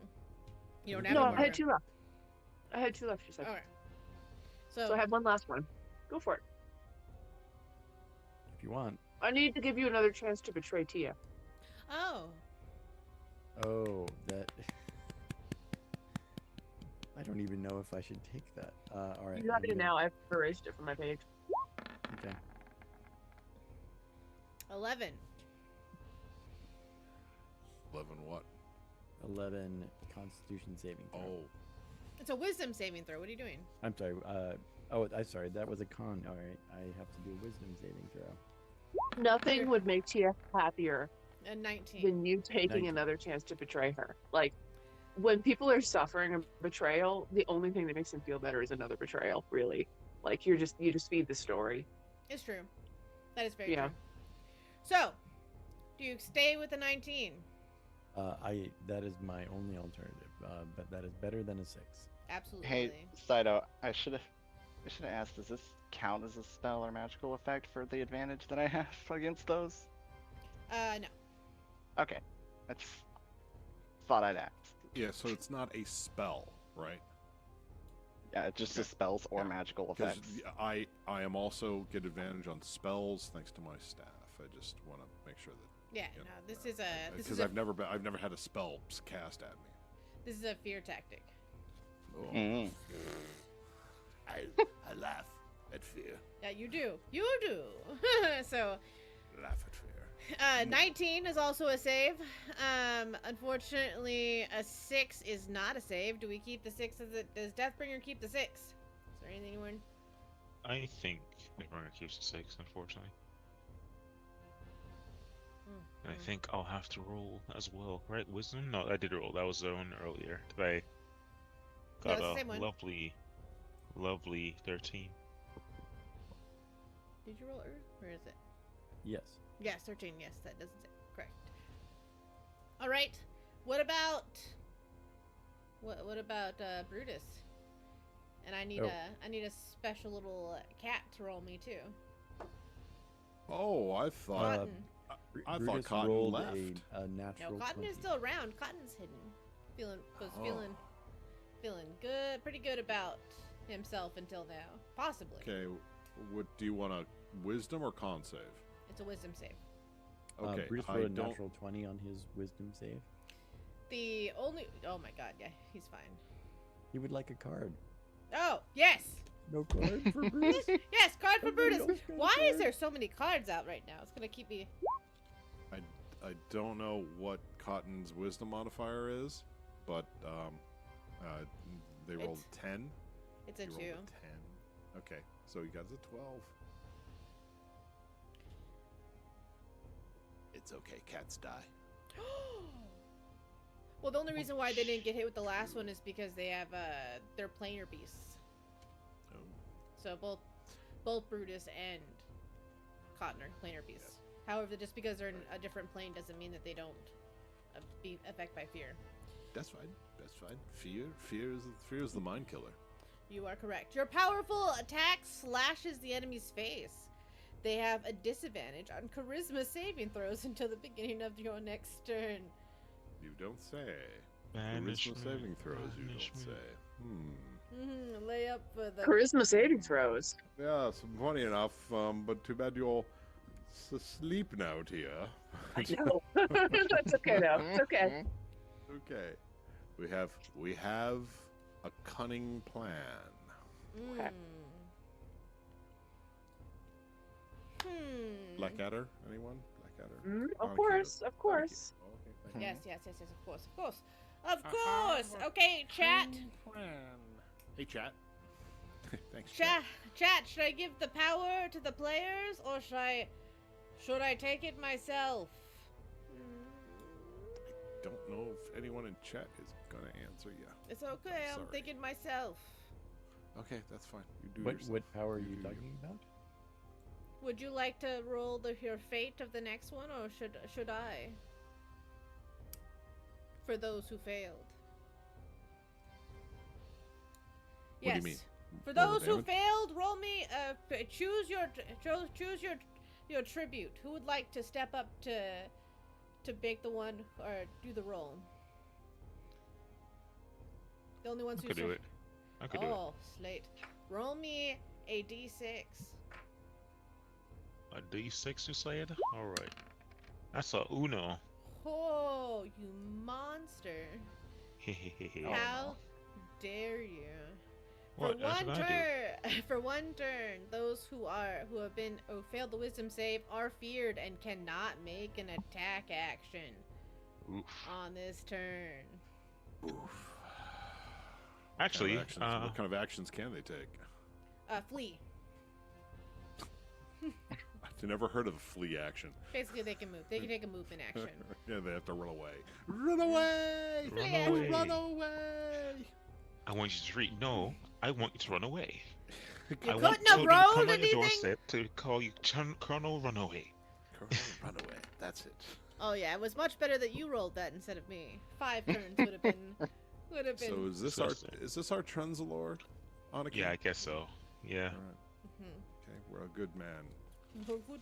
You don't have No, any I more. had 2 left. I had 2 left, she said. Okay. So I have one last one. Go for it. If you want. I need to give you another chance to betray Tia. Oh. Oh, that. I don't even know if I should take that. All right. You have I'm it gonna- now. I've erased it from my page. Okay. 11. 11 what? 11 Constitution saving throw. Oh, It's a wisdom saving throw. What are you doing? I'm sorry. I'm sorry. That was a con. All right. I have to do a wisdom saving throw. Nothing would make Tia happier A 19. than you taking 19. another chance to betray her. Like, when people are suffering a betrayal, the only thing that makes them feel better is another betrayal, really. Like, you just feed the story. It's true. That is very Yeah. true. So, do you stay with the 19? That is my only alternative. But that is better than a 6. Absolutely. Hey, Saito, I should have asked, does this count as a spell or magical effect for the advantage that I have against those? No. Okay. I just thought I'd ask. yeah. So it's not a spell, right? Yeah, it just Okay. says spells or Yeah, magical Because effects. I am also get advantage on spells thanks to my staff. I just want to make sure that Yeah, Yeah, no. This is a because I've never had a spell cast at me. this is a fear tactic. Oh. Mm. I laugh at fear. Yeah, you do. You do. So, Laugh at fear. 19 is also a save. Unfortunately, a 6 is not a save. Do we keep the 6 as it? Does Deathbringer keep the 6? Is there anything you want? I think Deathbringer keeps the 6, unfortunately. And I think I'll have to roll as well, right? Wisdom? No, I did roll. That was the one earlier. Did I No, got it's the a same one. lovely 13. Did you roll Earth? Where is it? Yes. Yes, 13. Yes, that doesn't say. Correct. All right. What about Brutus? And I need a special little cat to roll me too. Oh, I thought Cotton. I thought Brutus Cotton rolled left. a natural No, Cotton 20. is still around. Cotton's hidden. Feeling Oh. feeling good, pretty good about himself until now. Possibly. Okay, what do you want, a wisdom or con save? It's a wisdom save. Okay, Brutus I rolled a don't. natural 20 on his wisdom save. Oh my god, yeah, he's fine. He would like a card. Oh, yes! No card for Brutus? Yes, card for Everybody Brutus! else got a Why is card. there so many cards out right now? It's gonna keep me... I don't know what Cotton's wisdom modifier is, but they rolled It's- a 10. It's a You 2. rolled a 10. Okay, so he got a 12. It's okay, cats die. Well, the only reason why they didn't get hit with the last one is because they have, they're planar beasts. Oh. So both Brutus and Cotton are planar beasts. However, just because they're in a different plane doesn't mean that they don't be affected by fear. That's fine. That's fine. Fear is the mind killer. You are correct. Your powerful attack slashes the enemy's face. They have a disadvantage on charisma saving throws until the beginning of your next turn. You don't say. Banishment, Charisma saving throws. You don't banishment. say. Lay up for the... Charisma saving throws. Yeah, so funny enough, but too bad you'll sleep now, Tia. No. That's okay though. It's okay. Okay. We have a cunning plan. Mm. Blackadder? Anyone? Blackadder? Of Thank course, you. of course. Okay, thank Yes, yes, yes, yes, of course, of course. Of course! Okay, chat. Hey, chat. Thanks, Chat, should I give the power to the players or should I take it myself? Don't know if anyone in chat is gonna answer you. It's okay, I'm sorry. thinking myself. Okay, that's fine. You do What, yourself. what power are you do talking about? Would you like to roll your fate of the next one, or should I? For those who failed. What do you mean? For Roll the those who damage? failed, roll me. Choose your tribute. Who would like to step up to make the one or do the roll? The only ones I who could do it. I could do it. Oh, Slate. Roll me a d6. A D6 you said? Alright. That's a Uno. Oh, you monster! Hehehehe. How dare you? What? That's For one what I do. turn, for one turn, those who failed the wisdom save are feared and cannot make an attack action Oof. on this turn. Oof. Actually, what kind of actions can they take? Flee. I've never heard of a flee action. Basically, they can move. They can take a movement action. Yeah, they have to run away. Run away! Run Yeah. away. Run away! I want you to read. No, I want you to run away. You I want couldn't have children to rolled come on your anything? doorstep to call you Colonel Runaway. Run away. That's it. Oh yeah, it was much better that you rolled that instead of me. 5 turns would have been. So is this our Trenzalore? Anarchy? Yeah, I guess so. Yeah. All right. Okay, we're a good man. We're good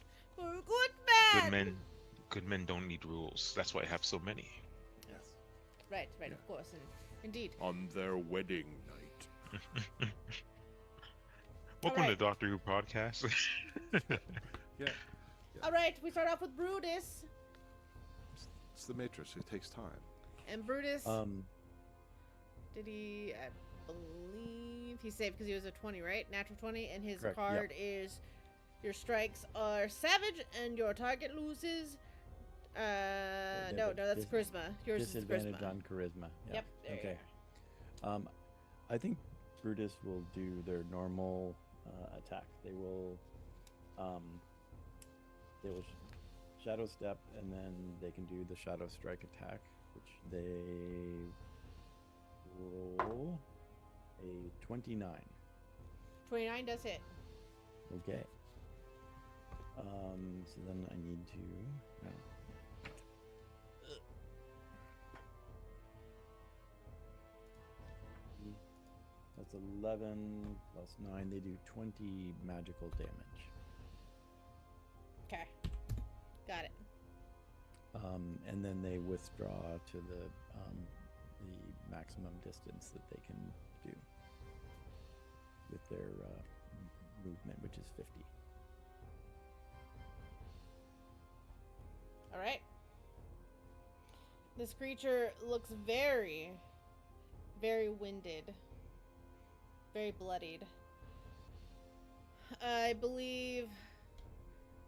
man. Good men don't need rules. That's why I have so many. Yes. Right, Yeah. of course, and indeed. On their wedding night. Welcome Alright. to Doctor Who podcast. Yeah. All right, we start off with Brutus, It's the Matrix. It takes time. and Brutus. Um, Did he? I believe he saved because he was a 20, right? Natural 20, and his Correct, card is your strikes are savage, and your target loses No, that's charisma. Yours is Disadvantage charisma. on charisma. Yeah. Yep. There you Okay. I think Brutus will do their normal attack. They will shadow step, and then they can do the shadow strike attack, which they roll a 29. 29 does hit. Okay. So then I need to. No. That's 11 plus 9. They do 20 magical damage. Okay. Got it. And then they withdraw to the maximum distance that they can do with their movement, which is 50. All right. This creature looks very, very winded, very bloodied. I believe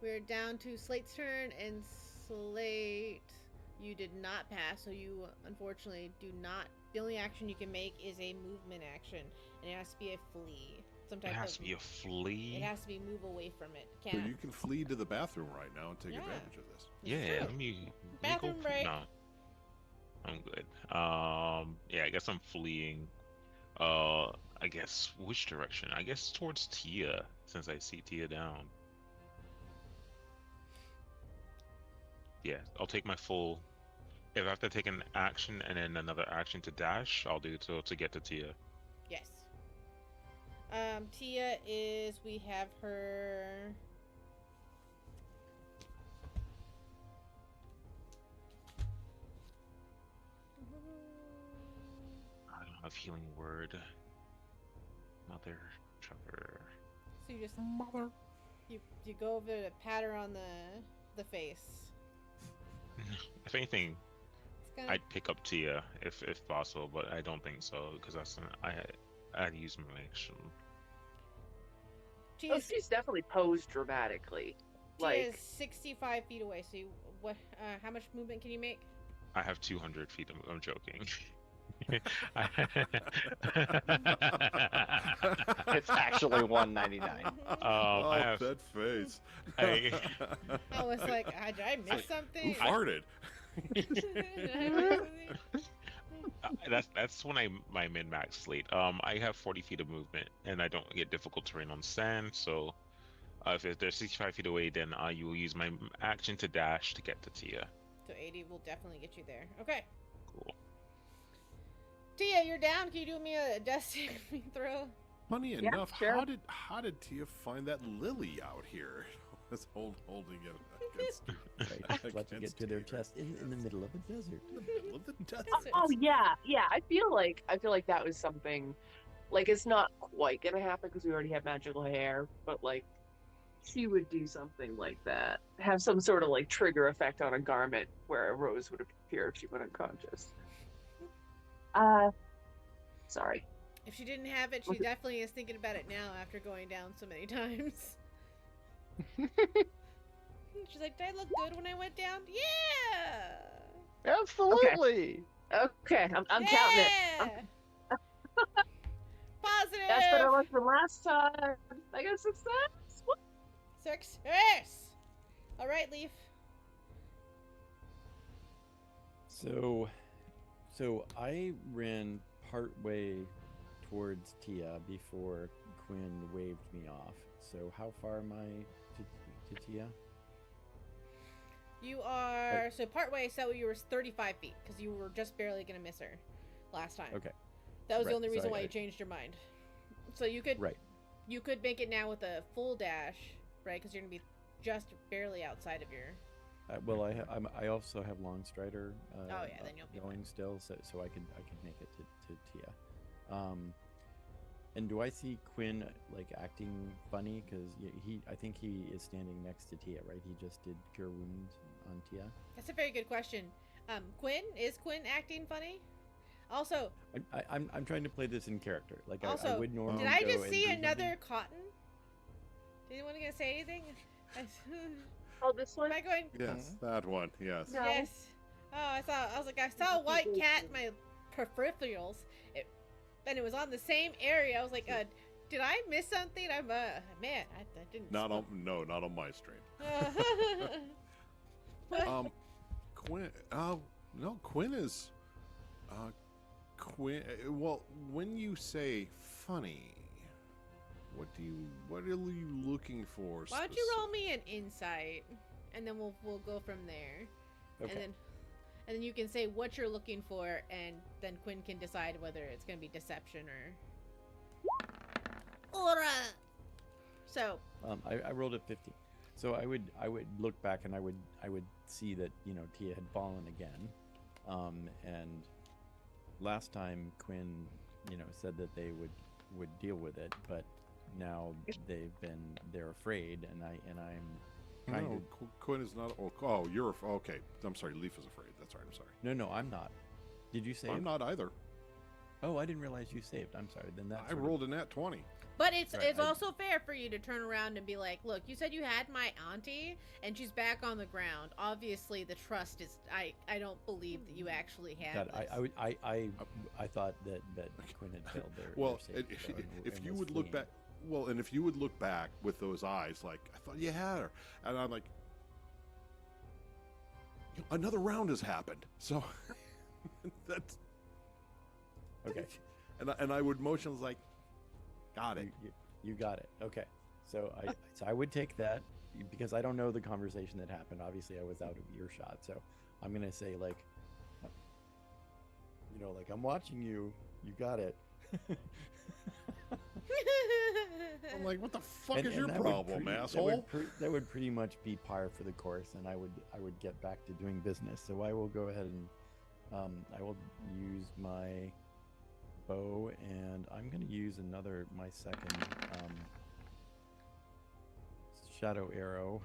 we're down to Slate's turn, and Slate, you did not pass, so you unfortunately do not. The only action you can make is a movement action, and it has to be a flee. It has to be a flee. It has to be move away from it. So Can't. you can flee to the bathroom right now and take Yeah. advantage of this. Yeah, true. let me Bathroom break. No, I'm good. Yeah, I guess I'm fleeing. I guess which direction? I guess towards Tia, since I see Tia down. Yeah, I'll take my full. If I have to take an action and then another action to dash, I'll do so to get to Tia. Yes. Tia is, we have her. I don't have healing word. Mother trucker. So you just you go over to pat her on the face. If anything, It's kind of I'd pick up Tia if possible, but I don't think so because that's I'd use my action. Oh, she's definitely posed dramatically. Tia Like, is 65 feet away. So you, what? How much movement can you make? I have 200 feet. I'm joking. It's actually 199. Oh, I have. that face. I, I was like, did I miss Who something? farted? Did I miss something? that's when my min max Slate. I have 40 feet of movement, and I don't get difficult terrain on sand. So, if they're 65 feet away, then I will use my action to dash to get to Tia. So 80 will definitely get you there. Okay. Cool. Tia, you're down. Can you do me a death saving throw? Funny Yeah, enough, sure. how did Tia find that lily out here? Was holding it against, Right. Let you get against to their Tia. chest in the middle of a desert. In the middle of the desert. oh yeah. I feel like that was something. Like, it's not quite gonna happen because we already have magical hair, but like, she would do something like that. Have some sort of like trigger effect on a garment where a rose would appear if she went unconscious. Sorry. If she didn't have it, she definitely is thinking about it now after going down so many times. She's like, did I look good when I went down? Yeah! Absolutely. Okay, I'm counting it. Yeah! Positive! That's better luck than last time. I got success. Woo! Success! Alright, Leaf. So I ran partway towards Tia before Quinn waved me off. So how far am I to Tia? You are, so partway, so you were 35 feet, because you were just barely going to miss her last time. Okay. That was the Right, only so reason I- why you changed your mind. So you could Right. you could make it now with a full dash, right? Because you're going to be just barely outside of your... Well, I also have Long Strider. Oh, yeah, then you'll be going still, so I could make it to Tia. And do I see Quinn like acting funny? Because I think he is standing next to Tia, right? He just did Cure Wounds on Tia. That's a very good question. Is Quinn acting funny? Also, I'm trying to play this in character. Like I also, would normally. did I go just and see do another something. cotton? Did anyone gonna say anything? I Oh, this one? Am I going? Yes, that one. Yes. No. Yes. Oh, I saw a white cat in my peripherals, and it was on the same area. I was like, did I miss something? I'm man, I didn't. Not on my stream. Quinn. No, Quinn is. Quinn. Well, when you say funny, what are you looking for? Why don't you roll me an insight, and then we'll go from there, Okay. and then you can say what you're looking for, and then Quinn can decide whether it's gonna be deception or. Ora. So. I rolled a 50. So I would look back and I would see that Tia had fallen again, and last time Quinn said that they would deal with it, but now they're afraid, and I'm kind of. Quinn is not. Oh, you're okay. I'm sorry. Leaf is afraid. That's right. I'm sorry. No, I'm not. Did you save? I'm not either. Oh, I didn't realize you saved. I'm sorry. Then I rolled a nat 20. But it's Right, also fair for you to turn around and be like, look, you said you had my auntie and she's back on the ground. Obviously the trust is I don't believe that you actually have that this. I thought that Quinn had failed their. Well, their save, so, if and you was would look fleeing. back, well, and if you would look back with those eyes, like I thought you had her, and I'm like, another round has happened, so that's Okay. And I would motion like, got it. You got it. Okay. So I would take that because I don't know the conversation that happened. Obviously, I was out of earshot. So I'm gonna say like I'm watching you. You got it. I'm like, what the fuck And- is your and that would problem, pre- asshole? That would pretty much be par for the course, and I would get back to doing business. So I will go ahead and I will use my bow, and I'm going to use my second shadow arrow.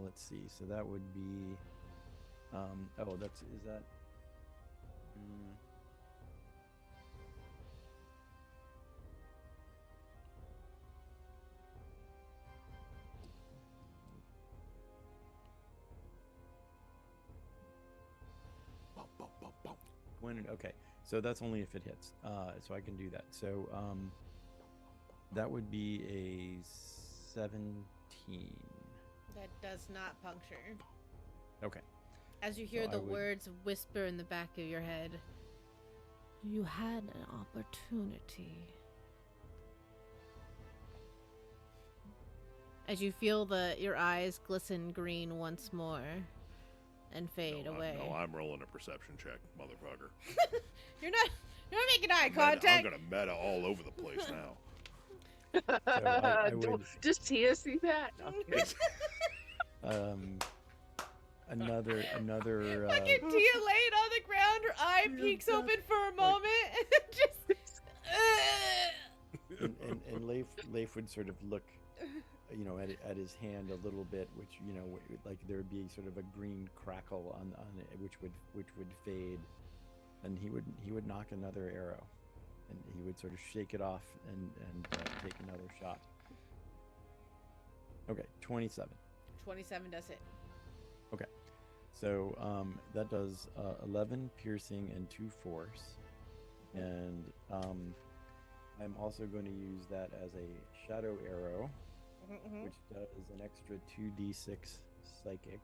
Let's see. So that would be is that Bump, bump, bump, bump. okay, so that's only if it hits. So I can do that. So that would be a 17. That does not puncture. Okay. As you hear So I the would- words whisper in the back of your head, you had an opportunity. As you feel your eyes glisten green once more and fade away. No, I'm rolling a perception check, motherfucker. You're not making eye I'm contact. gonna meta all over the place now. So I would Does Tia see that? No, I'm kidding. another Fucking Tia laid on the ground, her eye peeks open for a moment, and just. and Leif would sort of look at his hand a little bit, which like there would be sort of a green crackle on it, which would fade, and he would knock another arrow, and he would sort of shake it off and take another shot. Okay, 27. 27 does it. Okay, so that does 11 piercing and 2 force, and I'm also going to use that as a shadow arrow, which does an extra 2d6 psychic.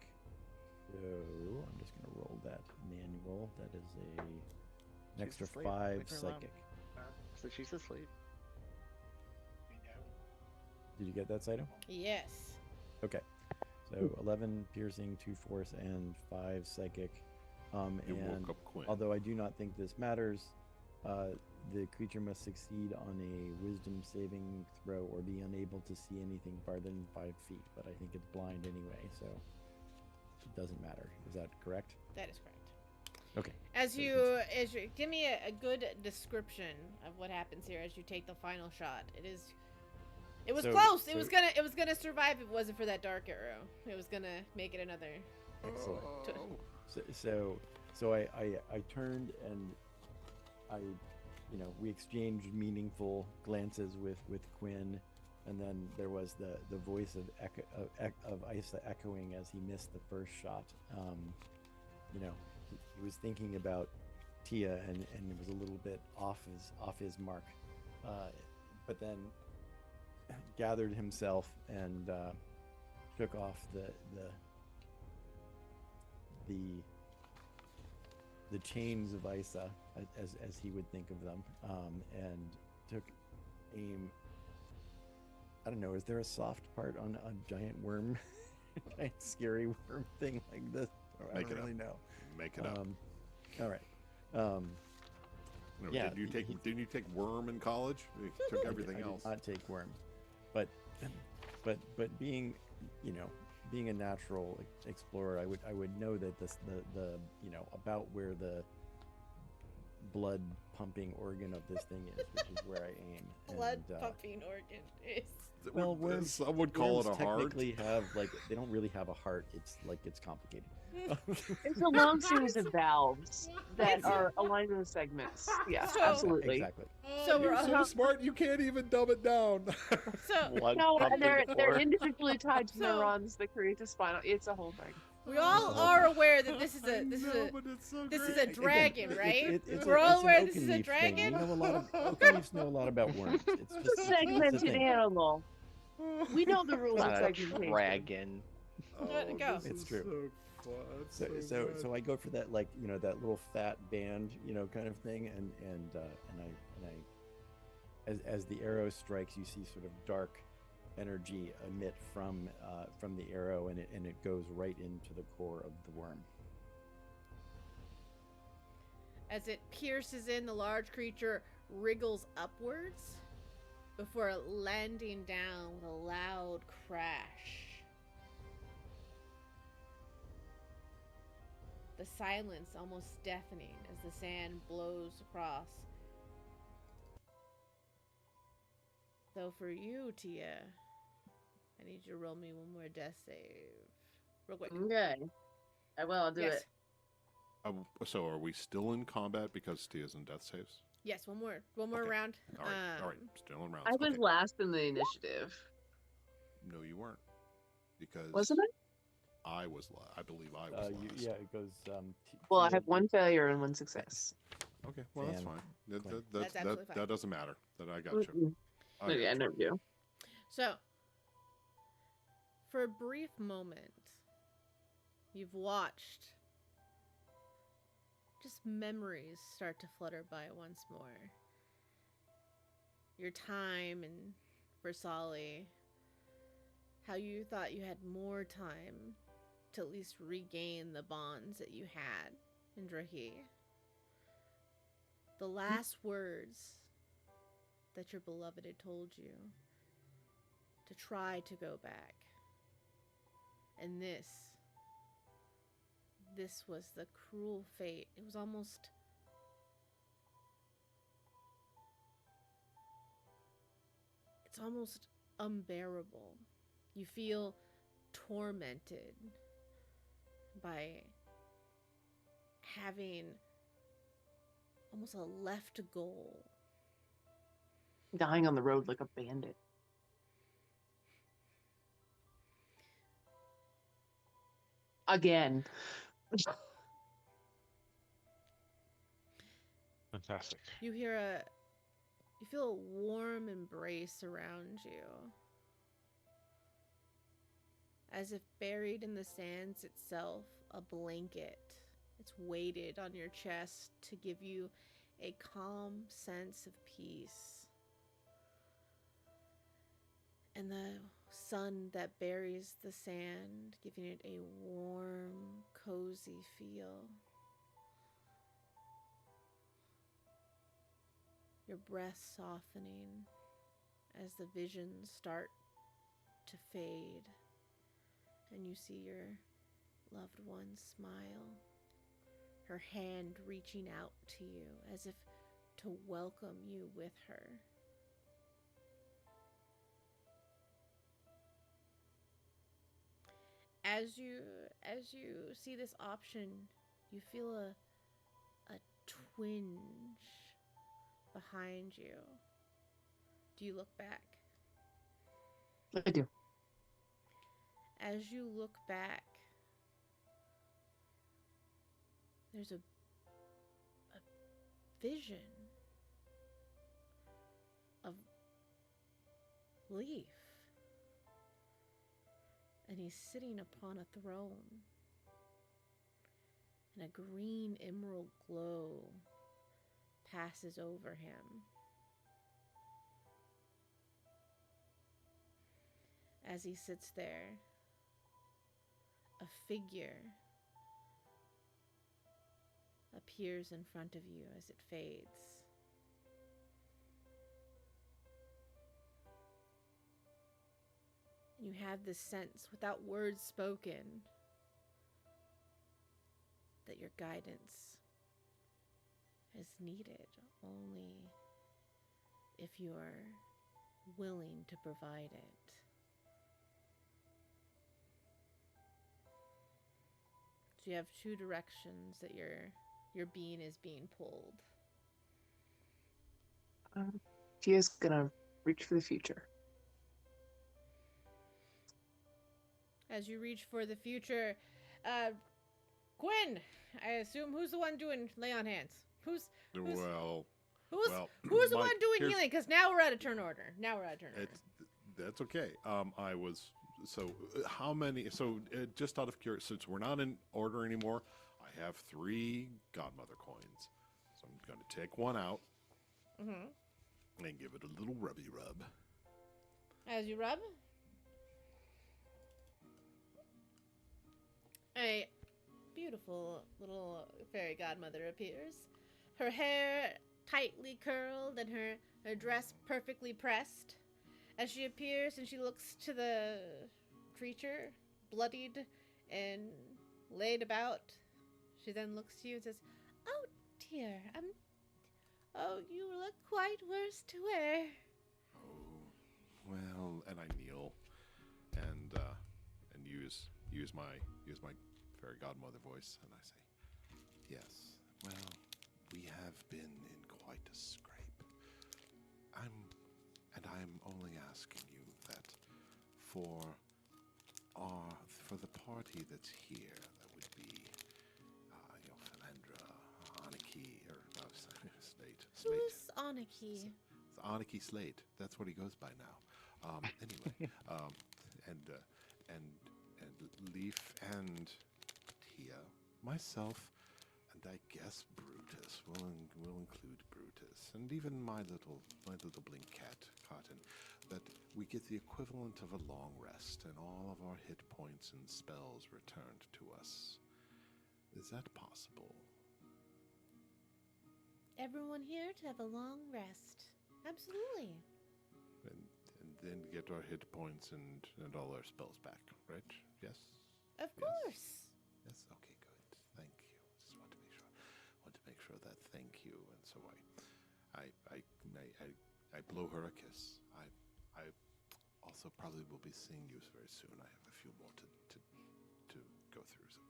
So I'm just going to roll that manual. That is an She's extra asleep. 5 Leave her alone. psychic. So she's asleep. Did you get that, Saito? Yes. Okay. So 11 piercing, 2 force, and 5 psychic. You And woke up Quinn. although I do not think this matters, the creature must succeed on a wisdom saving throw or be unable to see anything farther than 5 feet. But I think it's blind anyway, so it doesn't matter. Is that correct? That is correct. Okay. As you give me a good description of what happens here as you take the final shot. It was So- close. so- It was gonna survive if it wasn't for that dark arrow. It was gonna make it another. Excellent. Oh. So I turned and we exchanged meaningful glances with Quinn, And then there was the voice of Isa echoing as he missed the first shot. You know, he was thinking about Tia and it was a little bit off his mark, but then gathered himself and took off the chains of Isa as he would think of them, and took aim. I don't know. Is there a soft part on a giant worm, giant scary worm thing like this? I Make don't it up. really know. Make it up. All right. No, yeah, didn't you take worm in college? You took everything I did else. not take worm, but being, you know, being a natural explorer, I would know that the you know, about where the blood pumping organ of this thing is, which is where I aim. Blood And, pumping organ is. well, worms, some would call it worms a heart. technically have, like, they don't really have a heart. It's like, it's complicated. It's a long series of valves that are aligned with segments. Yeah, So- absolutely. Exactly. So You're we're so smart, you can't even dumb it down. So Blood No, pumping they're for- individually tied to So- neurons that create the spinal. It's a whole thing. we all are aware that this is a but it's so this is great. a dragon, right? It's We're all it's an aware this is a Oakenleaf thing. dragon. We know a lot of Oakenleafs know a lot about worms. It's just It's a segmented thing. animal. We know the rules of Not a segmentation. dragon. Let it go. this It's is true. So fun. It's So good. I go for that, like, you know, that little fat band, you know, kind of thing, and I as the arrow strikes, you see sort of dark energy emit from the arrow, and it goes right into the core of the worm. As it pierces in, the large creature wriggles upwards before landing down with a loud crash. The silence almost deafening as the sand blows across. Though for you, Tia, I need you to roll me one more death save. Real quick. Okay. I will. I'll do Yes. it. So are we still in combat because Tia's in death saves? Yes, one more Okay. round. All right, Um, still in rounds. I was Okay. last in the initiative. No, you weren't, because Wasn't I? I was. I believe I was last. Yeah, it goes. Well, I Tia- have one failure and one success. Okay, well that's Sam, fine. Quinn. That's absolutely fine. That doesn't matter. That I got you. Mm-mm. I got Okay, I you. know you. So, for a brief moment, you've watched just memories start to flutter by once more. Your time in Versailles, how you thought you had more time to at least regain the bonds that you had in Dra'ih. The last words that your beloved had told you to try to go back. And this was the cruel fate. It was almost it's almost unbearable. You feel tormented by having almost a left goal. Dying on the road like a bandit. Again. Fantastic. You feel a warm embrace around you. As if buried in the sands itself, a blanket. It's weighted on your chest to give you a calm sense of peace. And the sun that buries the sand, giving it a warm, cozy feel. Your breath softening as the visions start to fade and you see your loved one smile, her hand reaching out to you as if to welcome you with her. As you see this option, you feel a twinge behind you. Do you look back? I do. As you look back, there's a vision of Leaf. And he's sitting upon a throne. And a green emerald glow passes over him. As he sits there, a figure appears in front of you as it fades. You have this sense, without words spoken, that your guidance is needed only if you're willing to provide it. So you have two directions that your being is being pulled. Tia's gonna reach for the future. As you reach for the future, Gwen, I assume, who's the one doing lay on hands? Who's Well, who's well, who's the Mike, one doing here's- healing? Because now we're at a turn order. that's okay. I was so how many? So just out of curiosity, since we're not in order anymore, I have 3 Godmother coins. So I'm going to take one out Mm-hmm. and give it a little rubby rub. As you rub, a beautiful little fairy godmother appears. Her hair tightly curled and her dress perfectly pressed. As she appears and she looks to the creature, bloodied and laid about, she then looks to you and says, "Oh dear, oh, you look quite worse to wear." Oh, well, and I kneel and use my fairy godmother voice, and I say, "Yes, well, we have been in quite a scrape. I'm only asking you that for the party that's here, that would be, Philandra, Aniki, or no, Slate. Who's Aniki? It's Aniki Slate. That's what he goes by now. Anyway, and Leaf and Tia, myself, and I guess Brutus. We'll include Brutus, and even my little blink cat, Cotton. That we get the equivalent of a long rest, and all of our hit points and spells returned to us. Is that possible? Everyone here to have a long rest. Absolutely. And then get our hit points and all our spells back, right? Yes? Of course. Yes, okay, good. Thank you. Just want to make sure that thank you. And so I blow her a kiss. I also probably will be seeing you very soon. I have a few more to go through. So.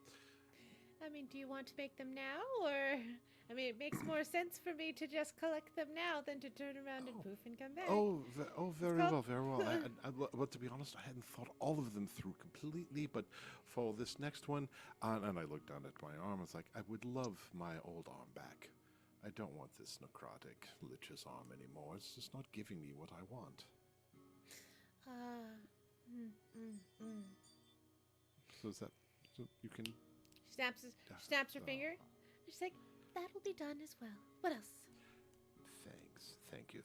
I mean, do you want to make them now, or it makes more sense for me to just collect them now than to turn around and poof and come back. Very well. But to be honest, I hadn't thought all of them through completely. But for this next one, and I looked down at my arm, I was like, I would love my old arm back. I don't want this necrotic lich's arm anymore. It's just not giving me what I want. So is that so you can? She snaps her finger. She's like, "That'll be done as well. What else?" Thanks. Thank you.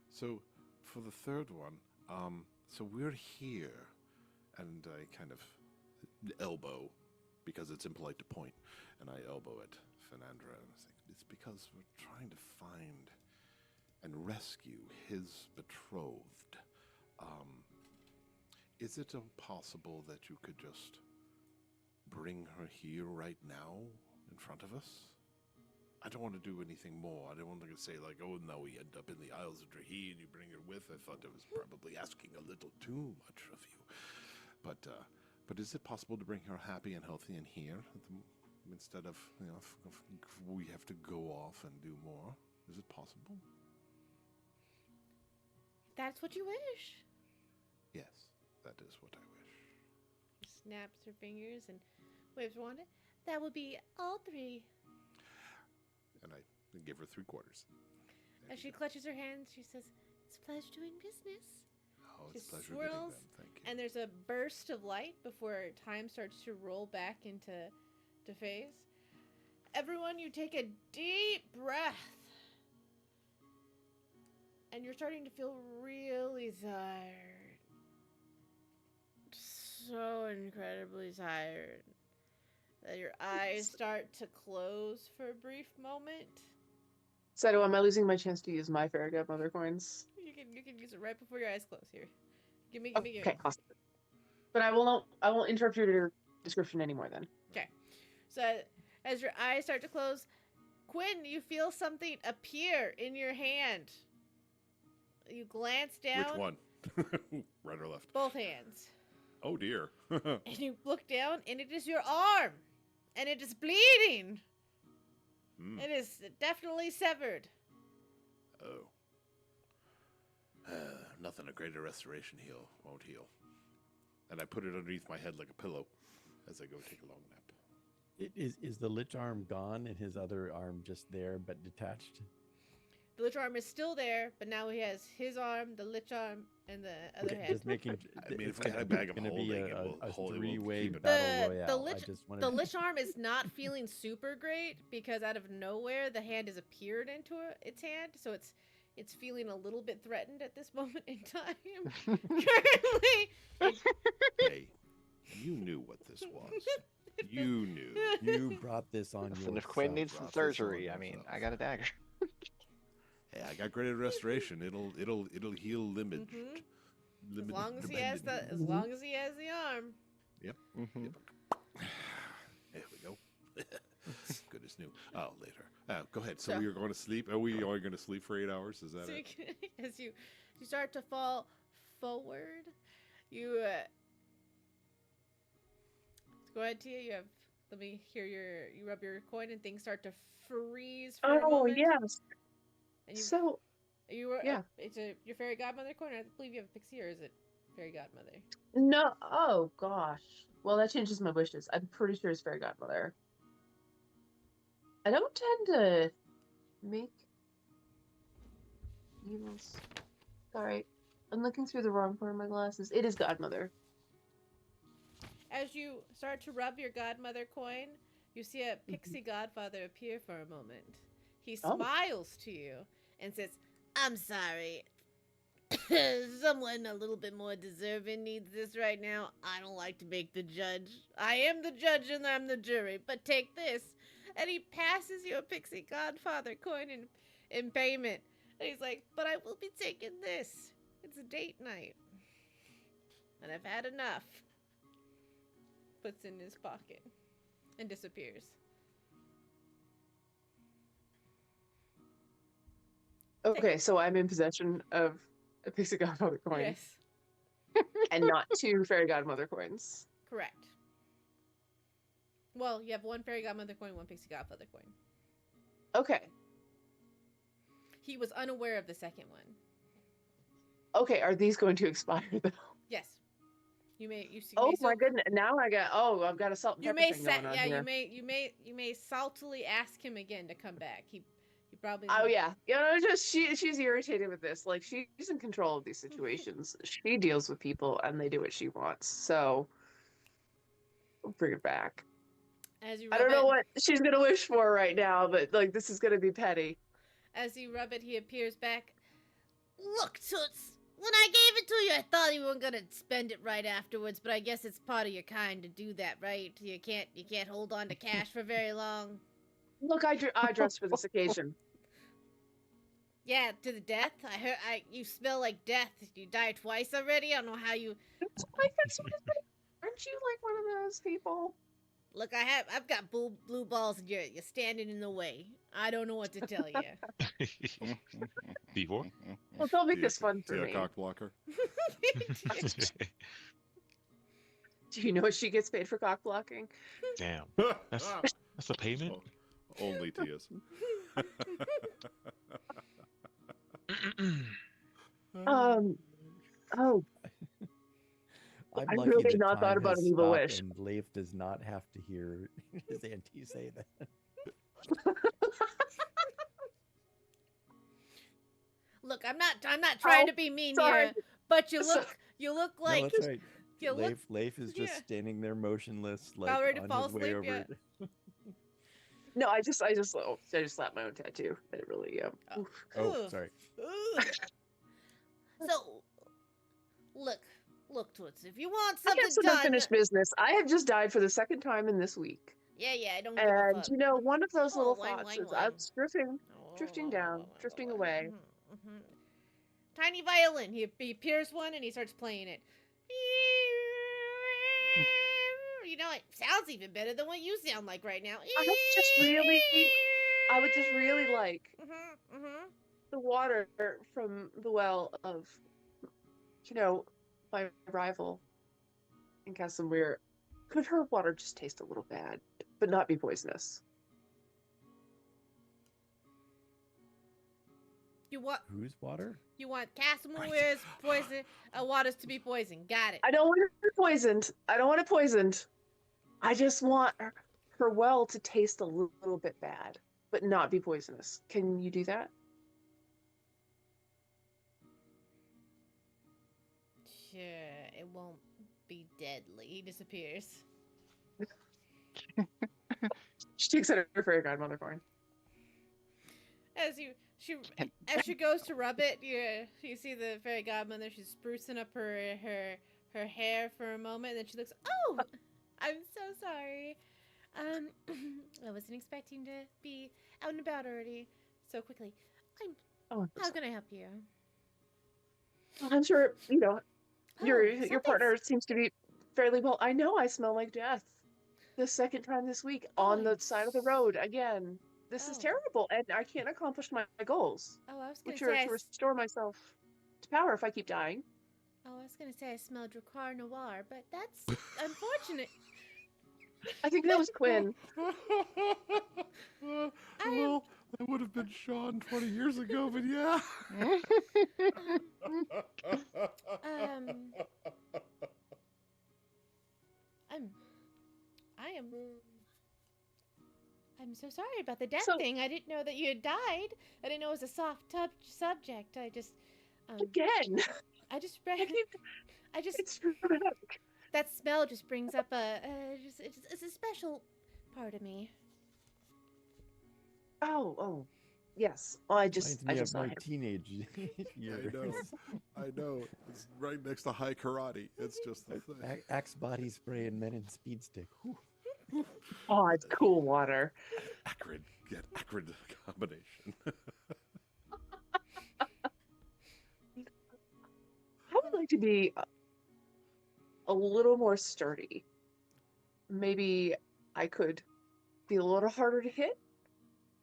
So for the third one, so we're here, and I kind of elbow, because it's impolite to point, and I elbow at Fernandra, and I say, it's because we're trying to find and rescue his betrothed. Is it possible that you could just bring her here right now in front of us? I don't want to do anything more. I don't want to say like, oh, no, we end up in the Isles of Dra'ih and you bring her with. I thought it was probably asking a little too much of you. But is it possible to bring her happy and healthy in here instead of, if we have to go off and do more? Is it possible? That's what you wish. Yes, that is what I wish. She snaps her fingers and waves her wand. That would be all 3. And I give her 3/4. There As you she go. clutches her hands, she says, "It's a pleasure doing business." Oh, She it's a pleasure meeting swirls, them. Thank you. and there's a burst of light before time starts to roll back into phase. Everyone, you take a deep breath. And you're starting to feel really tired. So incredibly tired that your eyes start to close for a brief moment. So, am I losing my chance to use my fairy godmother coins? You can use it right before your eyes close. Here, give me. Okay, awesome. But I won't interrupt your description anymore then. Okay, so as your eyes start to close, Quinn, you feel something appear in your hand. You glance down. Which one? Right or left? Both hands. Oh dear. And you look down, and it is your arm, and it is bleeding. Mm. It is definitely severed. Oh. Nothing a greater restoration won't heal. And I put it underneath my head like a pillow as I go take a long nap. Is the lich arm gone and his other arm just there but detached? The lich arm is still there, but now he has his arm, the lich arm, and the other hand. Just making. I mean, if it's we had a bag of gonna be holding, we'll a hold it, we'll three-way keep it. battle royale. The lich, I just wanted the lich arm is not feeling super great because out of nowhere the hand has appeared into its hand, so it's feeling a little bit threatened at this moment in time. Currently, Hey, you knew what this was. You knew. You brought this on Listen, yourself. if Quinn needs some Rough, it's on surgery, I mean, yourself. I got a dagger. Hey, I got greater restoration. It'll heal limage. as long as he has the arm. Yep. Mhm. Yep. There we go. Good as new. Oh, later. Go ahead. So So- we are going to sleep. Are we only going to sleep for 8 hours? Is that So it? as you start to fall forward, you go ahead, Tia. You have. Let me hear you rub your coin and things start to freeze for a Oh moment. yes. And you So you were yeah. It's your fairy godmother coin. I believe you have a pixie, or is it fairy godmother? no. Oh gosh. Well, that changes my wishes. I'm pretty sure it's fairy godmother. I don't tend to make evils. Sorry, I'm looking through the wrong part of my glasses. It is godmother. As you start to rub your godmother coin, you see a pixie godfather appear for a moment. He Oh. smiles to you and says, "I'm sorry. Someone a little bit more deserving needs this right now. I don't like to make the judge. I am the judge and I'm the jury, but take this." And he passes you a pixie godfather coin in payment. And he's like, "But I will be taking this. It's a date night. And I've had enough." Puts in his pocket and disappears. Okay, so I'm in possession of a pixie godmother coin Yes, and not 2 fairy godmother coins. correct. Well, you have one fairy godmother coin, one pixie godfather coin. Okay. He was unaware of the second one. Okay, are these going to expire though? Yes, you may. You see. Oh my goodness! Now I've got a salt and You pepper may thing going on yeah. here. You may saltily ask him again to come back. He probably. Oh yeah, she's irritated with this. Like she's in control of these situations. She deals with people, and they do what she wants. So we'll bring it back. As you I rub don't know it, what she's gonna wish for right now, but like this is gonna be petty. As you rub it, he appears back. "Look, Toots. When I gave it to you, I thought you weren't gonna spend it right afterwards, but I guess it's part of your kind to do that, right? You can't hold on to cash for very long." Look, I dressed for this occasion. Yeah, to the death. You smell like death. You died twice already. I don't know how you. Aren't you like one of those people? Look, I've got blue balls, and you're standing in the way. I don't know what to tell you. Before? Well, don't make this fun for See a me. cock blocker? Do you know what she gets paid for cock blocking? Damn. That's a payment? Only Tia's. Oh, I'm I lucky really that not thought time about has an evil stopped wish. and Leif does not have to hear his auntie say that. Look, I'm not trying to be mean sorry. here, but So- you look No, like that's right. you look Leif is just yeah. standing there motionless, like About ready to on fall his way asleep, over. yeah. No, I just slapped my own tattoo. It really, oof. Oh, Ooh. sorry. Ooh. So, look, Toots, if you want I have something some done, unfinished business. I have just died for the second time in this week. yeah, I don't give a And fuck. you know, one of those Oh, little wang, thoughts wang, is I wang. was drifting down, drifting away. Mm-hmm. Tiny violin. He peers one and he starts playing it. You know, it sounds even better than what you sound like right now. I would just really like Mm-hmm. the water from the well of, you know, my rival in Casimir. Could her water just taste a little bad, but not be poisonous? Whose water? You want Casimir's poison, waters to be poisoned. Got it. I don't want it poisoned. I don't want it poisoned. I just want her well to taste a little bit bad, but not be poisonous. Can you do that? Sure, it won't be deadly. He disappears. She takes out her fairy godmother coin. As she goes to rub it, you see the fairy godmother. She's sprucing up her hair for a moment, and then she looks. Oh, I'm so sorry. I wasn't expecting to be out and about already so quickly. How can I help you? I'm sure your something's- partner seems to be fairly well. I know I smell like death. The second time this week on the side of the road again. This is terrible, and I can't accomplish my goals. Oh, I was gonna Which are say. to restore myself to power if I keep dying. Oh, I was gonna say I smell Dracar Noir, but that's unfortunate. I think that was Quinn. Well, that would have been Sean 20 years ago, but yeah. I'm so sorry about the death So- thing. I didn't know that you had died. I didn't know it was a soft subject. I just Again, I just read. it's dramatic. That smell just brings up it's a special part of me. Oh, yes. Well, I just Reminds me of saw my him. teenage years. I know. It's right next to high karate. It's just the thing. Axe body spray and men in speed stick. Whew. Oh, it's cool water. Acrid combination. I would like to be a little more sturdy. Maybe I could be a little harder to hit,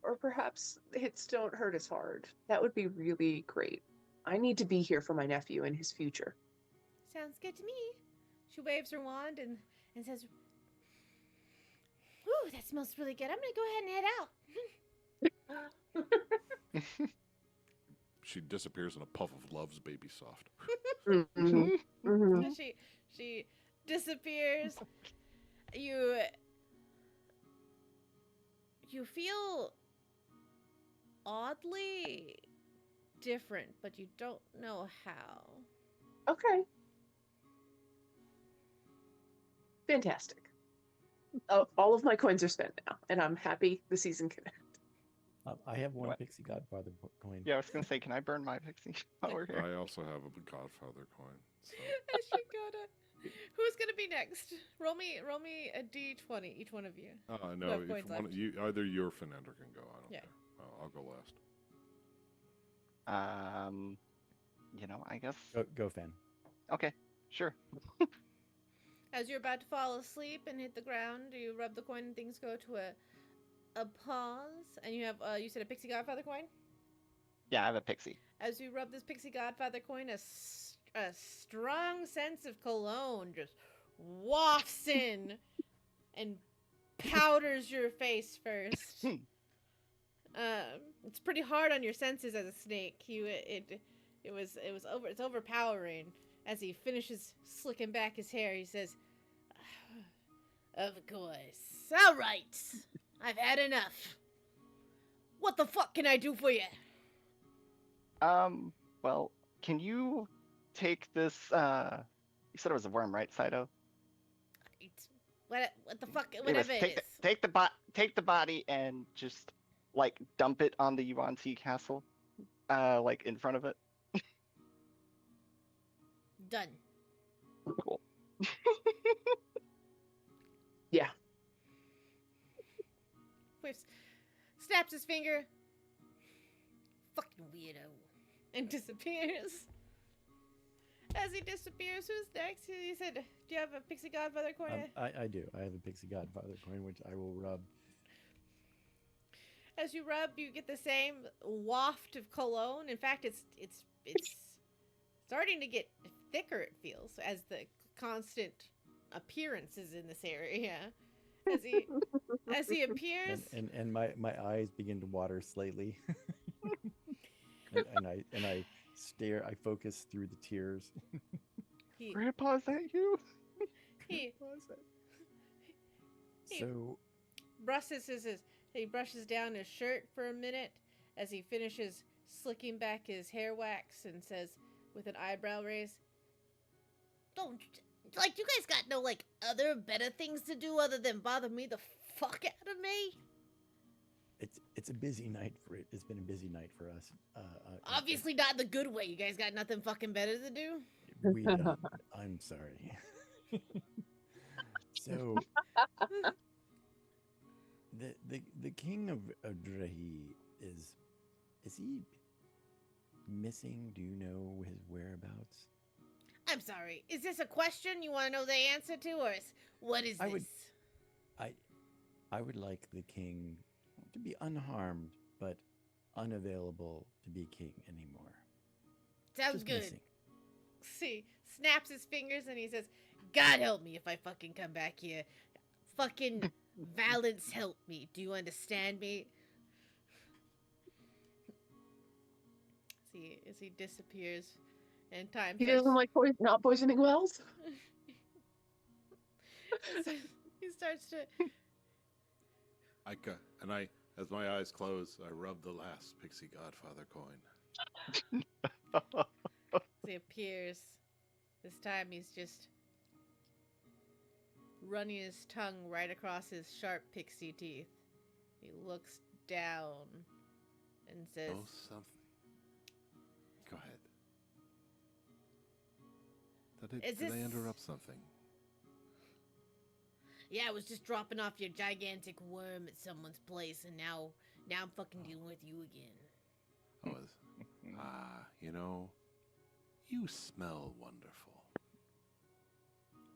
or perhaps the hits don't hurt as hard. That would be really great. I need to be here for my nephew and his future. Sounds good to me. She waves her wand and says, "Ooh, that smells really good. I'm gonna go ahead and head out." She disappears in a puff of Love's Baby Soft. Mm-hmm. Mm-hmm. She disappears. You feel oddly different, but you don't know how. Okay. Fantastic. Oh, all of my coins are spent now, and I'm happy the season can end. I have one What? pixie godfather coin. Yeah, I was gonna say, can I burn my pixie power here? I also have a Godfather coin. So. I should go to. Who's gonna be next? Roll me a d20, each one of you. No, have if coins one, left. either you or Fernando can go. I don't Yeah. care. I'll go last. I guess. Go fan. Okay, sure. As you're about to fall asleep and hit the ground, you rub the coin and things go to a pause. And you have you said a pixie godfather coin? Yeah, I have a pixie. As you rub this pixie godfather coin, a strong sense of cologne just wafts in and powders your face first. It's pretty hard on your senses as a snake. It's overpowering. As he finishes slicking back his hair, he says, "Of course. All right. I've had enough. What the fuck can I do for you?" Well, can you take this, you said it was a worm, right, Saito? What the fuck? Anyways, Whatever it is. take the body and just, like, dump it on the Yuan-Ti castle, like, in front of it. Done. Cool. Yeah. Whips, snaps his finger. Fucking weirdo. And disappears. As he disappears, who's next? He said, "Do you have a Pixie Godfather coin?" I do. I have a Pixie Godfather coin, which I will rub. As you rub, you get the same waft of cologne. In fact, it's starting to get thicker. It feels as the constant appearances in this area. As he appears, And my eyes begin to water slightly. and I stare. I focus through the tears. he Grandpa, is that you? he So he brushes down his shirt for a minute as he finishes slicking back his hair wax and says with an eyebrow raise, "Don't, like, you guys got no, like, other better things to do other than bother me the fuck out of me?" it's a busy night for it. It's been a busy night for us. Obviously not in the good way. You guys got nothing fucking better to do? We don't. I'm sorry. So the king of Dra'ih is he missing? Do you know his whereabouts? I'm sorry. Is this a question you want to know the answer to, or what is this? I would like the king to be unharmed, but unavailable to be king anymore. Sounds Just good. missing. See, snaps his fingers and he says, "God help me if I fucking come back here. Fucking Valence help me. Do you understand me?" See, as he disappears and time He doesn't like not poisoning wells. So he starts to As my eyes close, I rub the last Pixie Godfather coin. he appears. This time he's just running his tongue right across his sharp pixie teeth. He looks down and says, Oh, something. Go ahead. Did I interrupt something? "Yeah, I was just dropping off your gigantic worm at someone's place, and now I'm fucking dealing with you again." You know, you smell wonderful.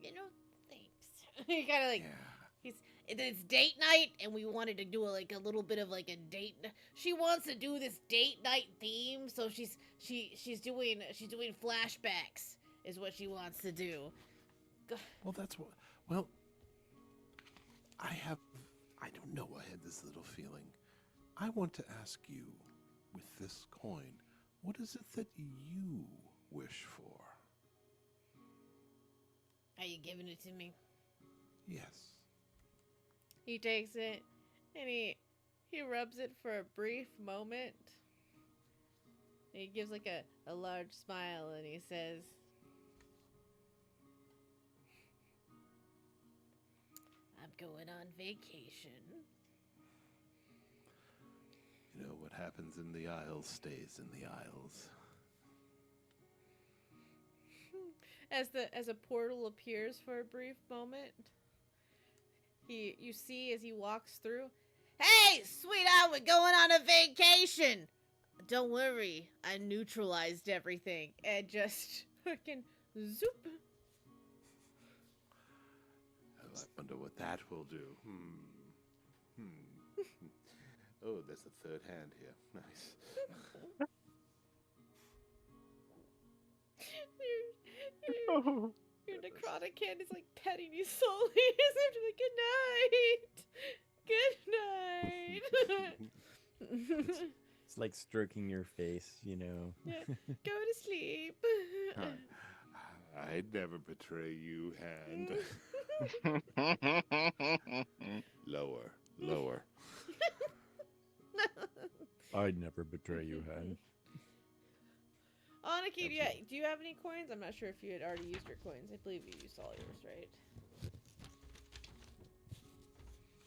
Thanks. He kind of like Yeah. it's date night, and we wanted to do a little bit of like a date. She wants to do this date night theme, so she's doing flashbacks is what she wants to do. Well, that's what. Well, I don't know. I had this little feeling. I want to ask you, with this coin, what is it that you wish for? Are you giving it to me? Yes. He takes it and he rubs it for a brief moment. He gives like a large smile and he says, "I'm going on vacation." You know, what happens in the Isles stays in the Isles. As a portal appears for a brief moment, you see as he walks through, "Hey, sweetheart, we're going on a vacation. Don't worry, I neutralized everything." And just fucking zoop. I wonder what that will do. Oh, there's a third hand here. Nice. Your necrotic hand is like petting you slowly. It's like, "Good night. Good night." It's like stroking your face, you know. Yeah. Go to sleep. I'd never betray you, hand. Lower, lower. I'd never betray you, Hen. Aniki, do you have any coins? I'm not sure if you had already used your coins. I believe you used all yours, right?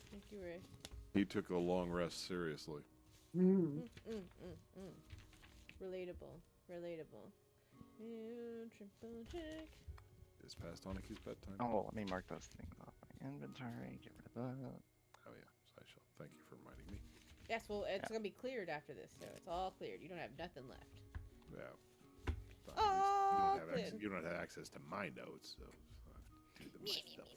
Thank you, Ray. He took a long rest seriously. Relatable. Triple check. It's past Oniki's bedtime. Oh, let me mark those things off my inventory. Get rid of that. Oh yeah, I shall. Thank you for reminding me. Yes, well, it's gonna be cleared after this, so it's all cleared. You don't have nothing left. Yeah. Oh, You don't have access to my notes, so I have to do them myself.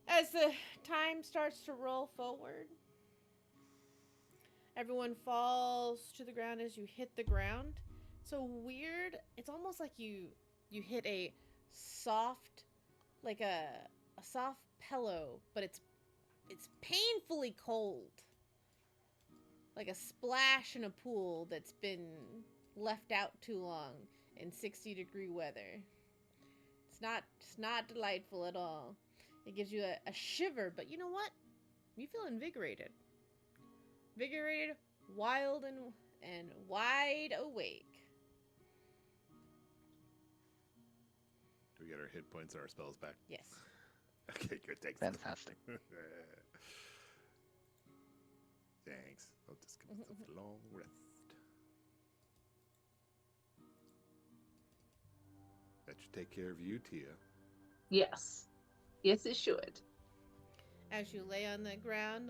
As the time starts to roll forward, everyone falls to the ground as you hit the ground. So weird. It's almost like you hit a soft, like a soft pillow, but it's painfully cold. Like a splash in a pool that's been left out too long in 60-degree weather. It's not delightful at all. It gives you a shiver, but you know what? You feel invigorated. Invigorated, wild, and wide awake. Do we get our hit points and our spells back? Yes. Okay, good. Thanks. Fantastic. Thanks. I'll just give myself a long rest. That should take care of you, Tia. Yes. Yes, it should. As you lay on the ground,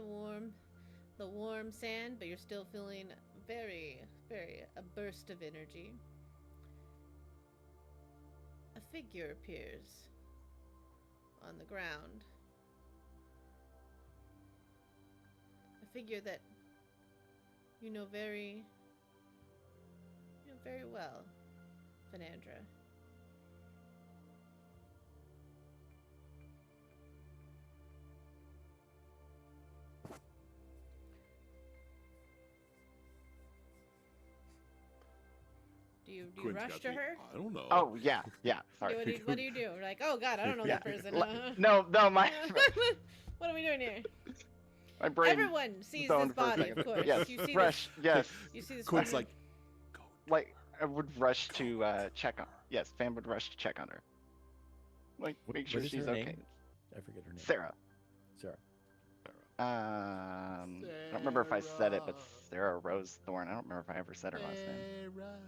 the warm sand, but you're still feeling very, very a burst of energy. A figure appears on the ground. A figure that you know very well, Fenandra. Do you Quinn's rush got to the- her? I don't know. Oh yeah, yeah. Sorry. What do you do? We're like, oh god, I don't know Yeah. that person. No, my What are we doing here? my brain. Everyone sees zoned this for a body, second. of course. Yes. You see Rush. Yes. this. You see this. Quinn's woman- like, go. Like I would rush to check on. Yes, Fan would rush to check on her. Like make sure What is she's her okay. name? I forget her name. Sarah. Sarah. I don't remember if I said it, but Sarah Rose Thorne. I don't remember if I ever said her last name. Sarah,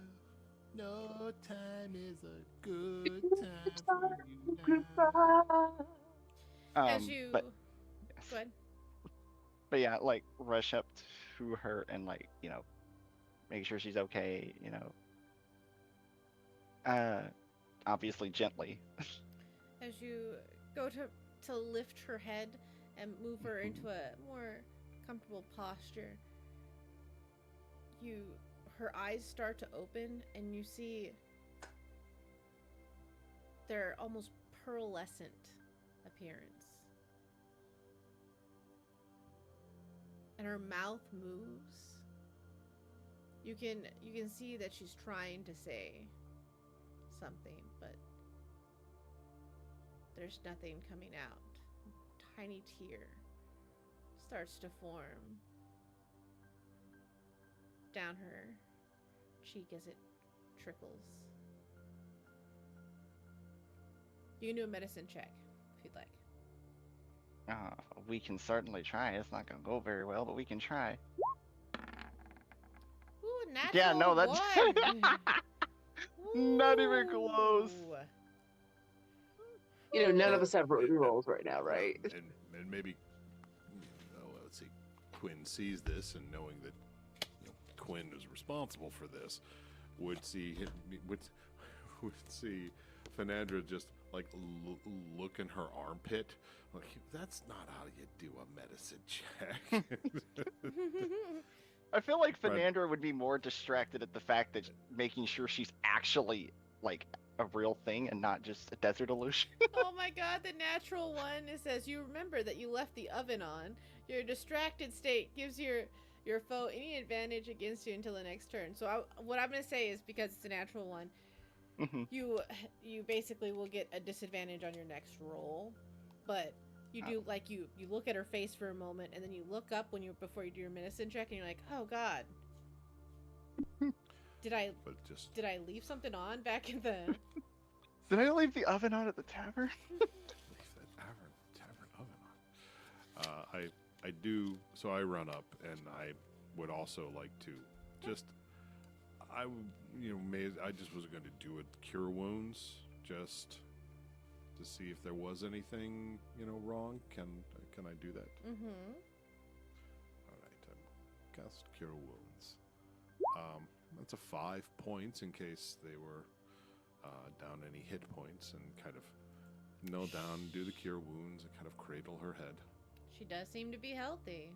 no time is a good time for you now. As you But go ahead. But yeah, like rush up to her and like, make sure she's okay, obviously gently. As you go to lift her head and move her into a more comfortable posture, her eyes start to open and you see their almost pearlescent appearance. And her mouth moves. You can see that she's trying to say something, but there's nothing coming out. A tiny tear starts to form down her cheek as it trickles. You can do a medicine check if you'd like. We can certainly try. It's not gonna go very well, but we can try. Ooh, natural Yeah, no, that's one. not even close. Ooh. None of us have rolls right now, right? And maybe, let's see, Quinn sees this, and knowing that Quinn is responsible for this, would see Fenandra just like look in her armpit, like that's not how you do a medicine check. I feel like Right. Fernandra would be more distracted at the fact that making sure she's actually like a real thing and not just a desert illusion. Oh my god, the natural one. It says you remember that you left the oven on. Your distracted state gives your foe any advantage against you until the next turn. So what I'm gonna say is because it's a natural one, Mhm. you basically will get a disadvantage on your next roll, but you do like you look at her face for a moment and then you look up before you do your medicine check and you're like, oh god, did I But just leave something on back in the Did I leave the oven on at the tavern? leave that tavern oven on. I do. So I run up, and I would also like to just. I just was going to do it. Cure wounds, just to see if there was anything wrong. Can I do that? Mm-hmm. All right. I cast cure wounds. That's a 5 points in case they were down any hit points, and kind of kneel down, do the cure wounds, and kind of cradle her head. She does seem to be healthy.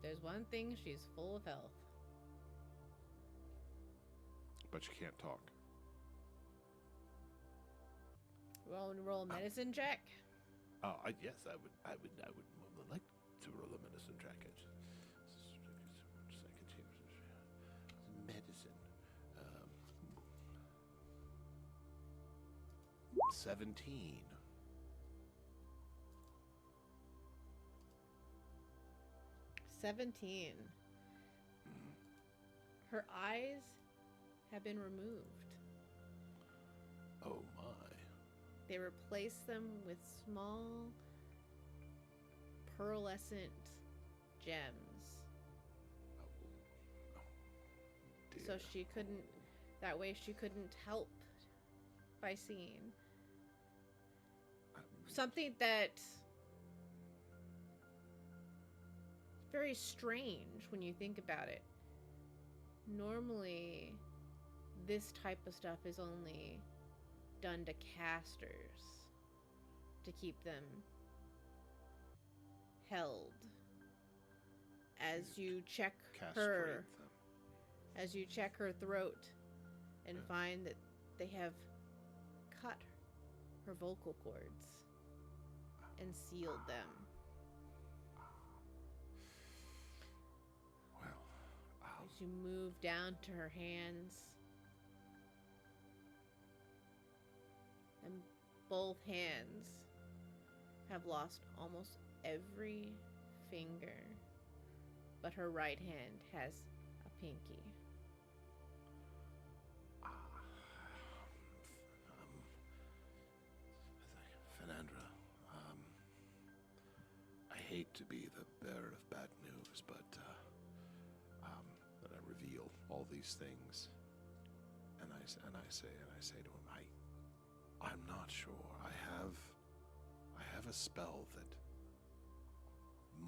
There's one thing, she's full of health. But she can't talk. Roll a medicine check. Yes, I would like to roll a medicine check. Medicine. 17. 17. Her eyes have been removed. Oh my. They replace them with small pearlescent gems. Dear. So she couldn't, that way she couldn't help by seeing. Something that very strange when you think about it. Normally, this type of stuff is only done to casters to keep them held. As you check her, as you check her throat and find that they have cut her vocal cords and sealed them. As you move down to her hands, and both hands have lost almost every finger, but her right hand has a pinky. Fernandra, I hate to be the bearer of bad news, but that I reveal all these things, and I say to him, I'm not sure. I have a spell that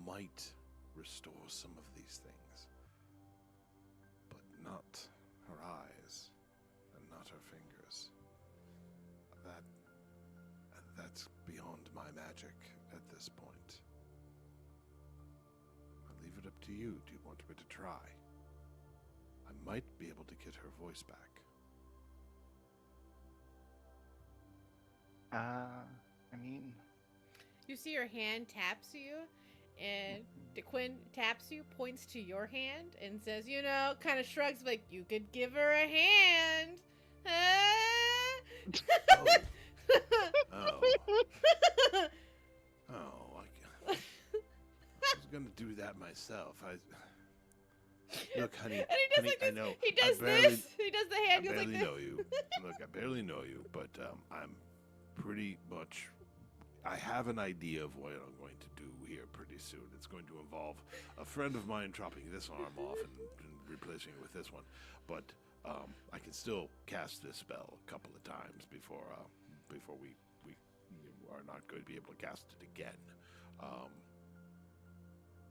might restore some of these things, but not her eyes and not her fingers. That's beyond my magic at this point. I'll leave it up to you. Do you want me to try? I might be able to get her voice back. I mean, You see her hand taps you, and DeQuinn taps you, points to your hand, and says, kind of shrugs, like, you could give her a hand. Oh. I was gonna do that myself. Look, honey. And he does honey, like this. I know. He does barely, this. He does the hand. I Goes like barely this. know you. Look, I barely know you, but I'm pretty much. I have an idea of what I'm going to do here pretty soon. It's going to involve a friend of mine chopping this arm off and replacing it with this one. But I can still cast this spell a couple of times before we are not going to be able to cast it again.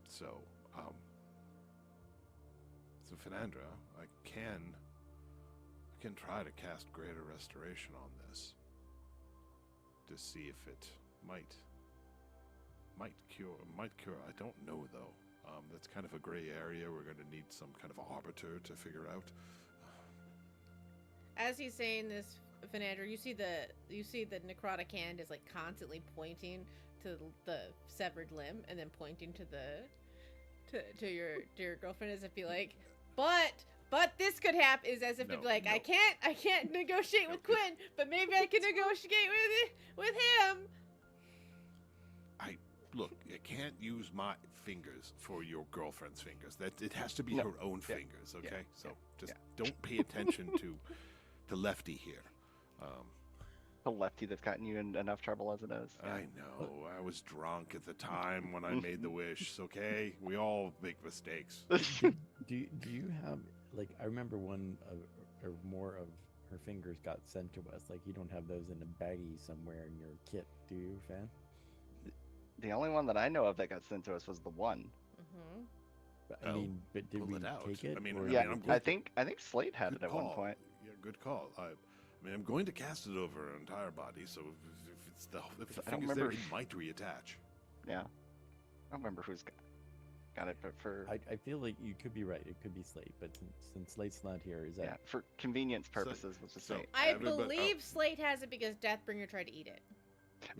So Fernandra, I can try to cast Greater Restoration on this to see if it might cure. I don't know though. That's kind of a gray area. We're going to need some kind of arbiter to figure out. As he's saying this, Fernandra, you see the necrotic hand is like constantly pointing to the severed limb and then pointing to your girlfriend as if be like, but this could happen, is as if to be like, I can't negotiate with Quinn, but maybe I can negotiate with him. Look, you can't use my fingers for your girlfriend's fingers. That it has to be her own fingers, okay? So just don't pay attention to Lefty here. The Lefty that's gotten you in enough trouble as it is. I know. I was drunk at the time when I made the wish. Okay, we all make mistakes. Do you have, like, I remember one of, or more of her fingers got sent to us. Like, you don't have those in a baggie somewhere in your kit, do you, Fan? The only one that I know of that got sent to us was the one. Mm-hmm. I mean, but did we take it? I mean, or- I think Slate had it at one point. Yeah, good call. I mean, I'm going to cast it over her entire body, so if the I don't finger's there, remember it might reattach. Yeah. I don't remember who's got it, but for I feel like you could be right. It could be Slate, but since Slate's not here, is that for convenience purposes, let's just say. I Everybody- believe Slate has it because Deathbringer tried to eat it.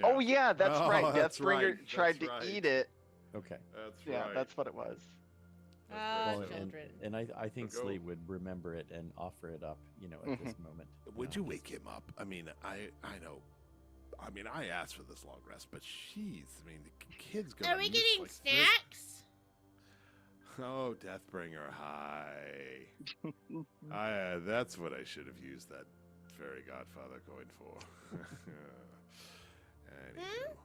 Oh yeah, that's Oh, right. that's Deathbringer right, tried that's to right. eat it. okay? That's Yeah, right. that's what it was. Ah, Well, children. and I think Go. Slate would remember it and offer it up, at this moment. Would you wake him up? I mean, I know. I mean, I asked for this long rest, but she's. I mean, the kid's gonna. Are we miss getting like this. snacks? Oh, Deathbringer, hi. That's what I should have used that fairy godfather coin for. Anywho.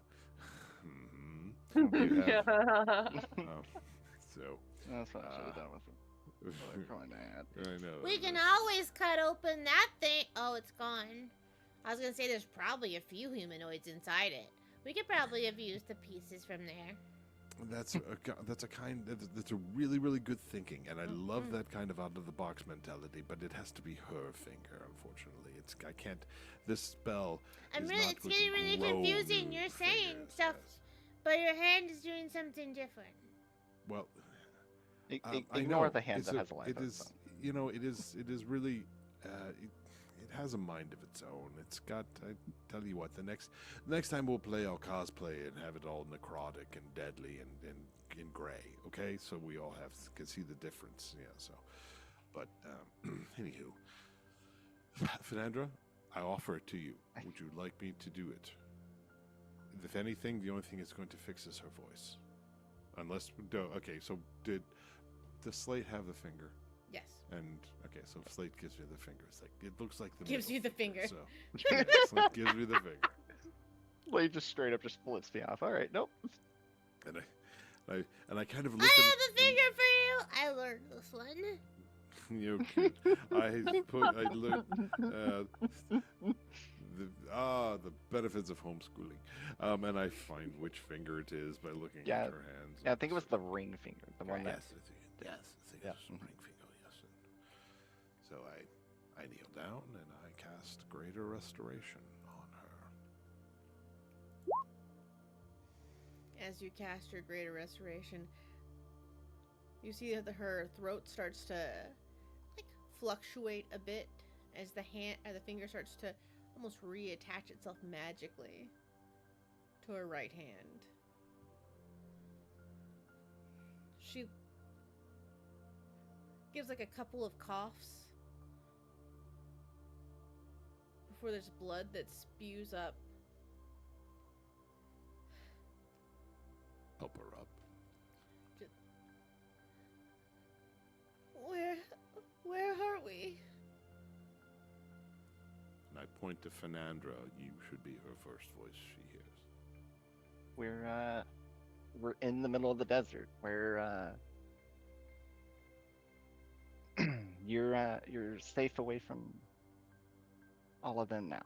You have- oh, so, That's what I should have done with the coin I had. I know. We can always cut open that thing. Oh, it's gone. I was gonna say there's probably a few humanoids inside it. We could probably have used the pieces from there. That's a really, really good thinking, and I love that kind of out of the box mentality. But it has to be her finger, unfortunately. I can't. This spell. Is not It's going to getting really grow confusing. new You're saying fingers, stuff, yes. but your hand is doing something different. Well, I Ignore know. the hand It's that a- has a life. It is, it is really. It has a mind of its own. It's got. I tell you what. The next time we'll play, I'll cosplay and have it all necrotic and deadly and in gray. Okay, so we all can see the difference. Yeah. So, but anywho, Fernandra, I offer it to you. Would you like me to do it? If anything, the only thing it's going to fix is her voice. Unless, okay. So did the Slate have the finger? Yes. And okay, so Slate gives me the finger. It's like it looks like the Gives middle you the finger. So Slate gives me the finger, Slade just straight up just flips me off. All right, nope. and I kind of look. I have a finger for you. I learned this one. You I learned the benefits of homeschooling, and I find which finger it is by looking Yeah. at her hands. Yeah, I think it was the ring finger, the one that. Yes, I think it's ring finger. Yes. And so I kneel down and I cast Greater Restoration on her. As you cast your greater restoration, you see that her throat starts to like fluctuate a bit as the finger starts to almost reattach itself magically to her right hand. She gives like a couple of coughs before there's blood that spews up. Help her up. Where are we? And I point to Fernandra. You should be her first voice she hears. We're in the middle of the desert. You're safe away from all of them now.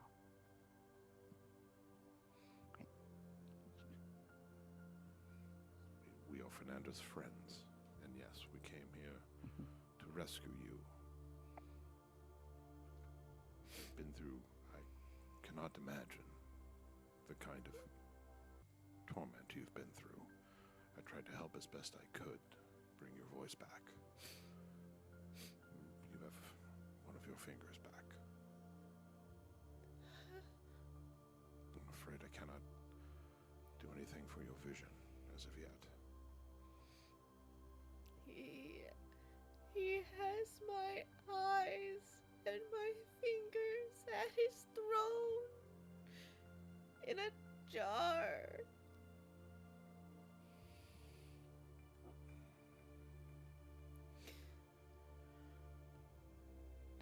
We are Fernanda's friends, and yes, we came here to rescue you. Been through, I cannot imagine the kind of torment you've been through. I tried to help as best I could, bring your voice back. You have one of your fingers back. anything for your vision as of yet. He has my eyes and my fingers at his throne in a jar.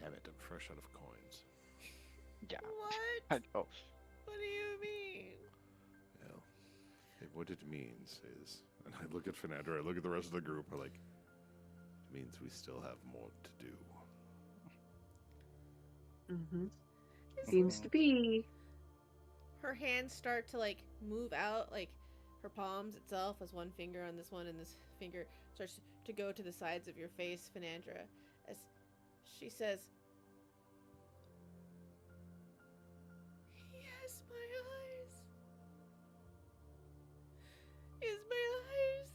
Damn it, I'm fresh out of coins. Yeah. What? Oh, What do you mean? Well, what it means is, and I look at Fernandra, I look at the rest of the group, we're like, it means we still have more to do. Mm-hmm. Seems to be. Her hands start to like move out, like her palms itself as one finger on this one, and this finger starts to go to the sides of your face, Fernandra, as she says, "He has my eyes. He has my eyes.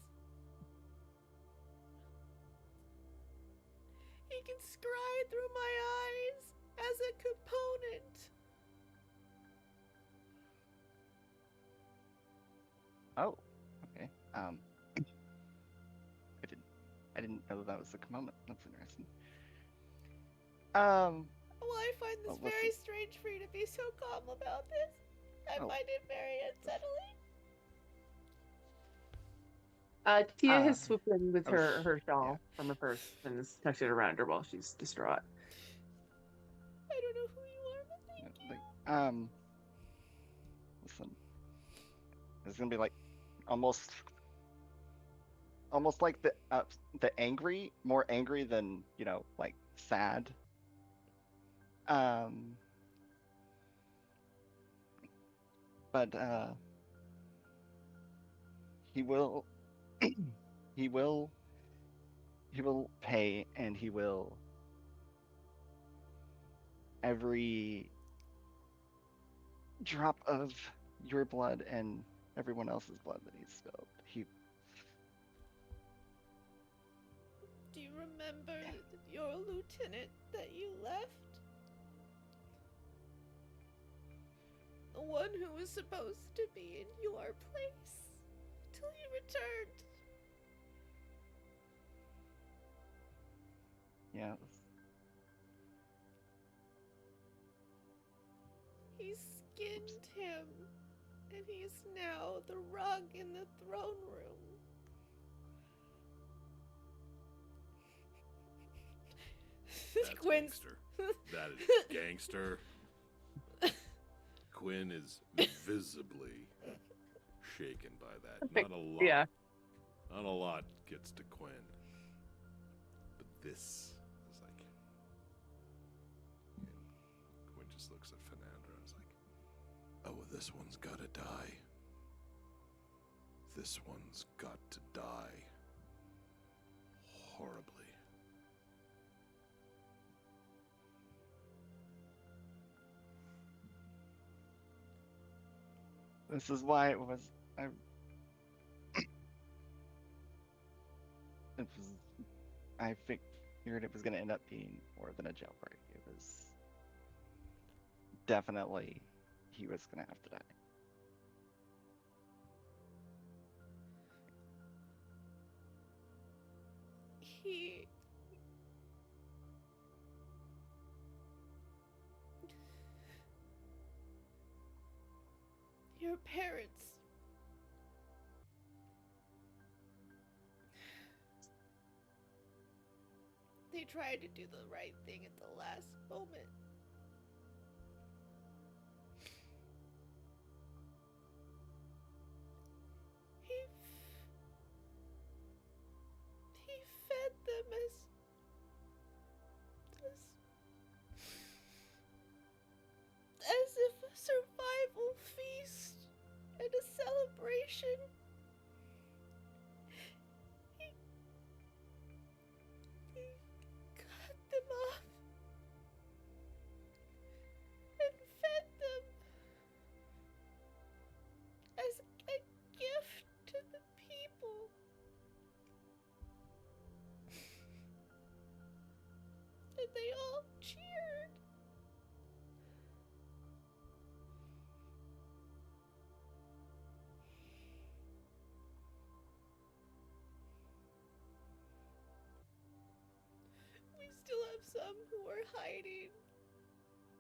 He can scry through my eyes as a component." oh, okay. I didn't know that was the component. That's interesting. Well, I find this Well, very listen. strange for you to be so calm about this. I Oh. find it very unsettling. Tia Um, has swooped in with oh, her shawl yeah. from her purse and is tucked it around her while she's distraught. I don't know who you are, but thank you. Like, listen. It's gonna be like almost like the angry, more angry than, like sad. But he will he will pay, and he will every drop of your blood and everyone else's blood that he's spilled. Do you remember your lieutenant that you left? The one who was supposed to be in your place till you returned. Yeah. He skinned him, and he's now the rug in the throne room. That's Quinn's gangster. That is gangster. Quinn is visibly shaken by that. Not a lot. Yeah. Not a lot gets to Quinn. But this is like... And Quinn just looks at Fernandra and is like, oh, this one's gotta die. This one's got to die. Horribly. This is why it was. I figured it was going to end up being more than a jailbreak. It was definitely he was going to have to die. Your parents. They tried to do the right thing at the last moment. He fed them as if a survival feast and a celebration. He cut them off and fed them as a gift to the people. And they all cheered. some who are hiding,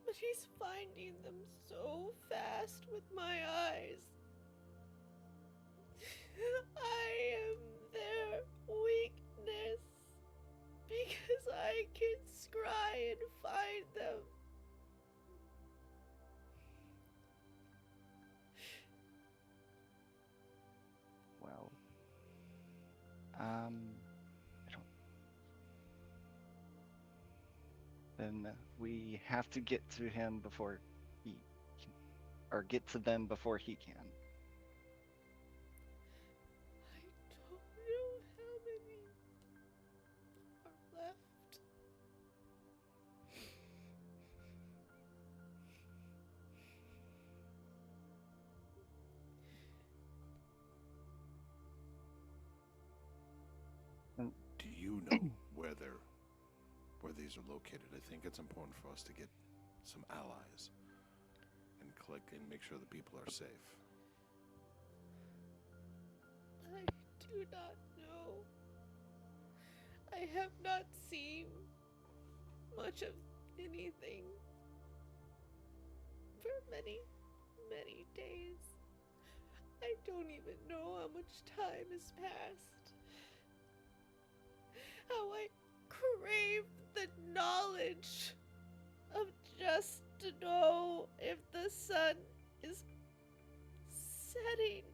but he's finding them so fast with my eyes. I am their weakness because I can scry and find them. Well, I don't. Then we have to get to him before he can, or get to them before he can. I don't know how many are left. Do you know where these are located? I think it's important for us to get some allies and click and make sure the people are safe. I do not know. I have not seen much of anything for many, many days. I don't even know how much time has passed. How I crave the knowledge of just to know if the sun is setting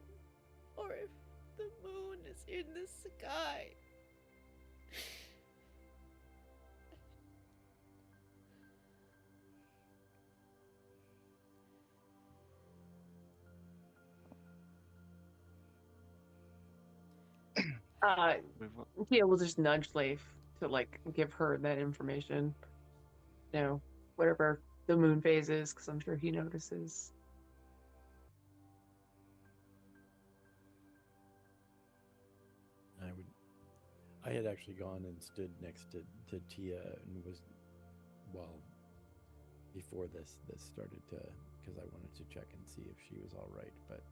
or if the moon is in the sky. Tia will just nudge Leif to like give her that information. You know, whatever the moon phase is, because I'm sure he notices. I had actually gone and stood next to Tia and was, well, before this started to, because I wanted to check and see if she was all right. But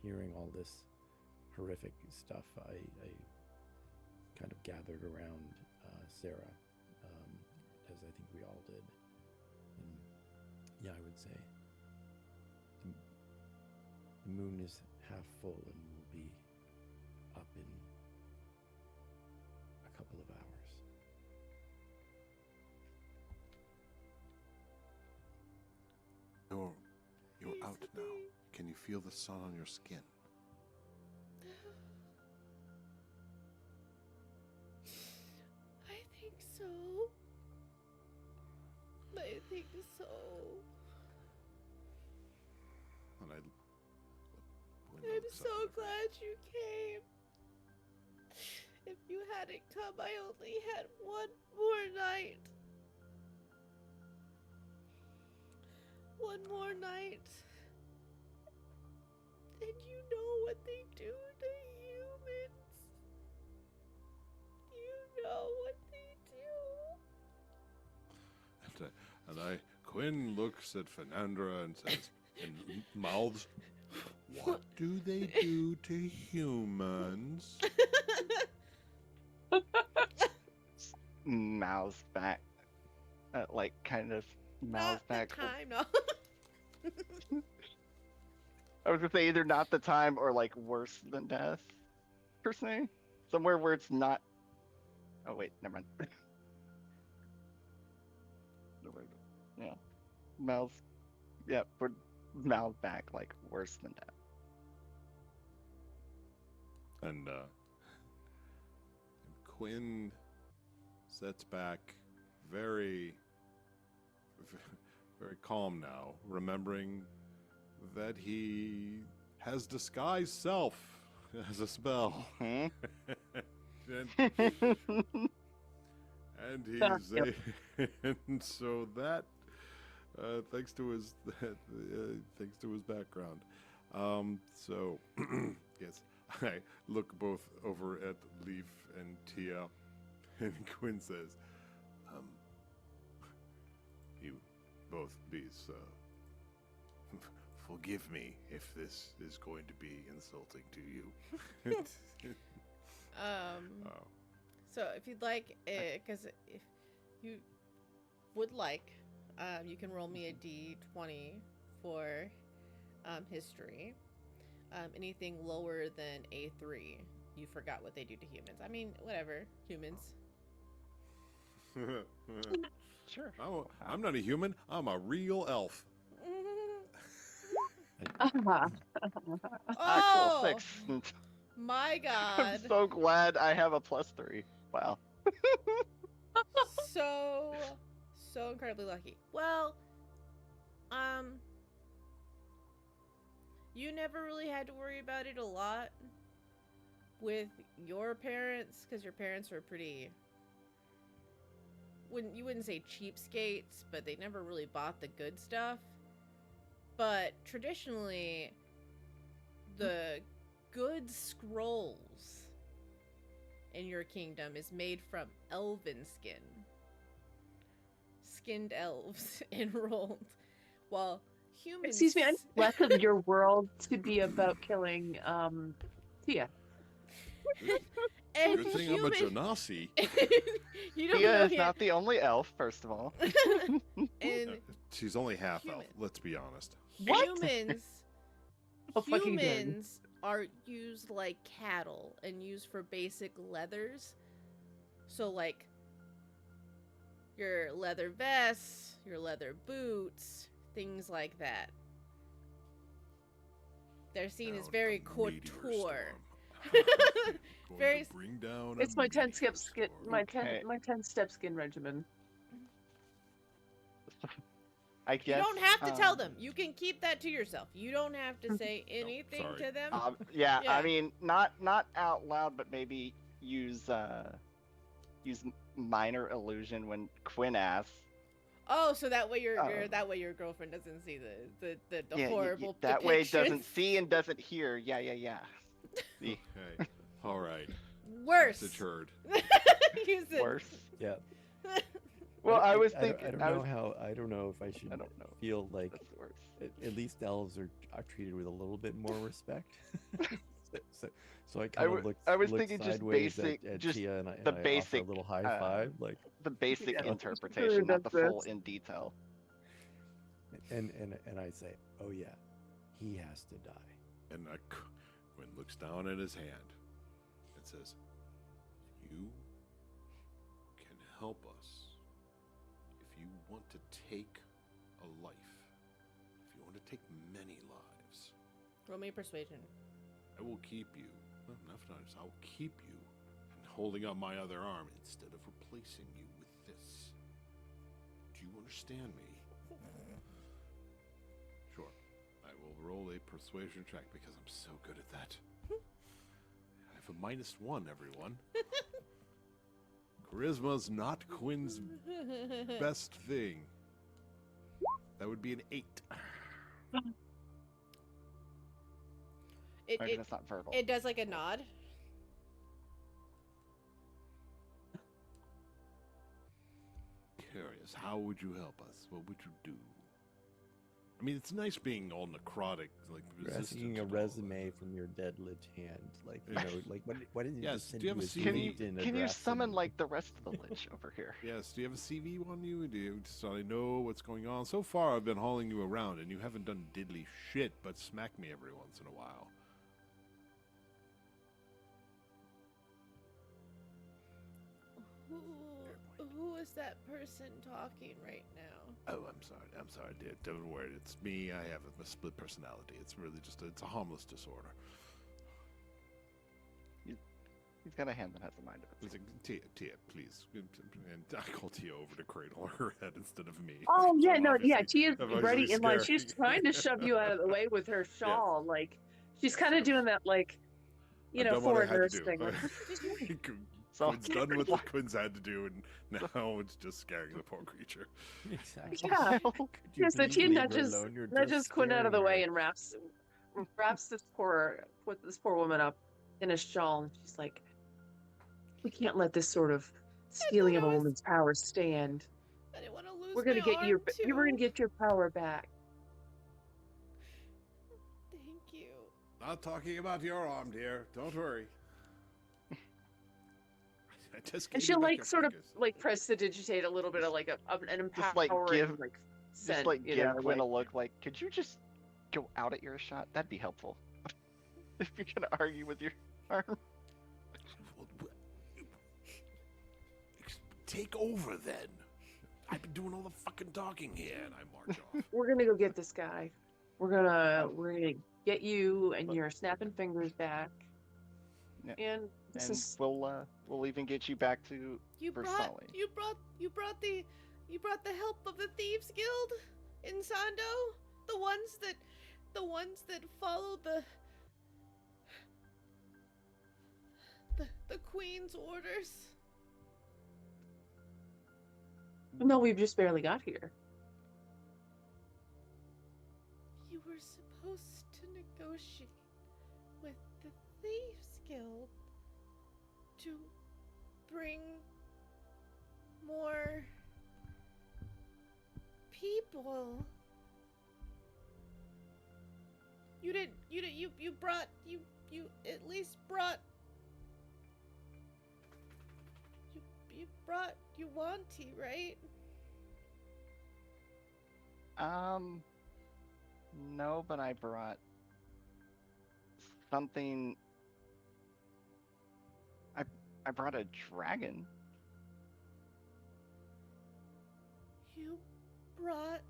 hearing all this horrific stuff, I kind of gathered around Sarah, as I think we all did. And yeah, I would say the moon is half full and will be up in a couple of hours. You're out now. Can you feel the sun on your skin? I think so. I think so. And I'm so glad you came. If you hadn't come, I only had one more night. One more night. And you know what they do to humans. You know what they do. And Quinn looks at Fernandra and says, and mouths, "What do they do to humans?" Mouths back, like kind of mouths Not back. the time, no. I was gonna say either not the time or like worse than death, per se. Somewhere where it's not. Oh wait, never mind. Yeah, mouths. Yeah, for mouth back like worse than death. And Quinn sits back very calm now, remembering that he has disguised self as a spell. Hmm? and he's and so that thanks to his background. So yes, I look both over at Leaf and Tia, and Quinn says, "You both please forgive me if this is going to be insulting to you." So if you'd like, because you would like, you can roll me a d20 for history. Anything lower than a 3, you forgot what they do to humans. I mean, whatever, humans. Sure. I'm not a human. I'm a real elf. Uh-huh. Actual Oh 6. my I'm god. so glad I have a +3. Wow. so incredibly lucky. Well, you never really had to worry about it a lot with your parents, because your parents were pretty, you wouldn't say cheapskates, but they never really bought the good stuff. But traditionally, the good scrolls in your kingdom is made from elven skin. Skinned elves enrolled. While humans... Excuse me, I left of your world to be about killing Tia. And Good thing I'm a Genasi. You don't Tia know is yet. not the only elf, first of all. And She's only half elf. Human. Let's be honest. What? humans Oh, fucking good. humans are used like cattle and used for basic leathers. So like your leather vests, your leather boots, things like that. They're seen as Down very a meteor couture. storm. Going Very- to bring down It's a my 10 meteor skip skin, storm. Okay. my 10 step skin regimen. I guess. You don't have to tell them. You can keep that to yourself. You don't have to say No, anything sorry. to them. Yeah, Yeah. I mean, not out loud, but maybe use minor illusion when Quinn asks. Oh, so that way your Oh. that way your girlfriend doesn't see the Yeah, horrible that way it depiction. doesn't see and doesn't hear. Yeah. See, Okay. All right. Worse. Message heard. Use it. worse. Yeah. Well, I was don't- thinking. I don't know how. I don't know if I should I don't know. feel like That's worse. at least elves are treated with a little bit more respect. so I I kind w- of looked. I was looked thinking just sideways basic- at just Tia and I the offer basic, a little high uh, five, like, The basic Yeah. interpretation, not the That's full this. in detail. and I say, oh yeah, he has to die. And Quinn looks down at his hand and says, "You can help us if you want to take a life. If you want to take many lives, Roll me persuasion. I will keep you. Well, enough times. I'll keep you and holding up my other arm instead of replacing you with this. Do you understand me?" Sure. I will roll a persuasion check because I'm so good at that. I have a -1, everyone. Charisma's not Quinn's best thing. That would be an 8. Maybe that's not verbal. It does like a nod. Curious, how would you help us? What would you do? I mean, it's nice being all necrotic, like You're resistant asking a and all resume that. from your dead lich hand, like Yeah. like what did you Yes, just send do you have a his CV? Can you LinkedIn can you address summon and- like the rest of the lich over here? Yes, do you have a CV on you? Do you, so I know what's going on? So far, I've been hauling you around, and you haven't done diddly shit but smack me every once in a while. Who is that person talking right now? Oh, I'm sorry, dear. Don't worry, it's me. I have a split personality. It's really just it's a harmless disorder. He's got a hand that has a mind of It's its like, Tia, please. And I call Tia over to cradle her head instead of me. Oh So yeah, no, yeah, obviously- she is obviously ready in line. She's scary. trying to shove you out of the way with her shawl. Like she's kind of doing that, like I've done what I had foreigner's to do. thing. Like, So- Quinn's done with what Quinn's had to do, and now it's just scaring the poor creature. Exactly. yeah, Could you yeah. So please Tia leave her nudges alone? You're nudges just Quinn out of the scaring way her. and wraps this poor woman up in a shawl, and she's like, "We can't let this sort of stealing of a I was- woman's power stand. I didn't want to lose We're gonna my get arm your too. you were gonna get your power back." Thank you. Not talking about your arm, dear. Don't worry. Just And gave she'll you back like your sort of fingers. like prestidigitate a little bit of like an Just, like, empowering give- like Just scent, like you give know, Quinn like, a look like, could you just go out at your shot? That'd be helpful. If you're gonna argue with your arm. Well, take over then. I've been doing all the fucking talking here, and I march off. we're gonna go get this guy. We're gonna get you and your snapping fingers back. Yeah. And this And is we'll even get you back to You brought Versailles. you brought the help of the Thieves Guild in Sando? The ones that follow the Queen's orders? no, we've just barely got here. You were supposed to negotiate with the Thieves Guild to bring more people. You at least brought you brought Yuanti, right? No, but I brought something. I brought a dragon. You brought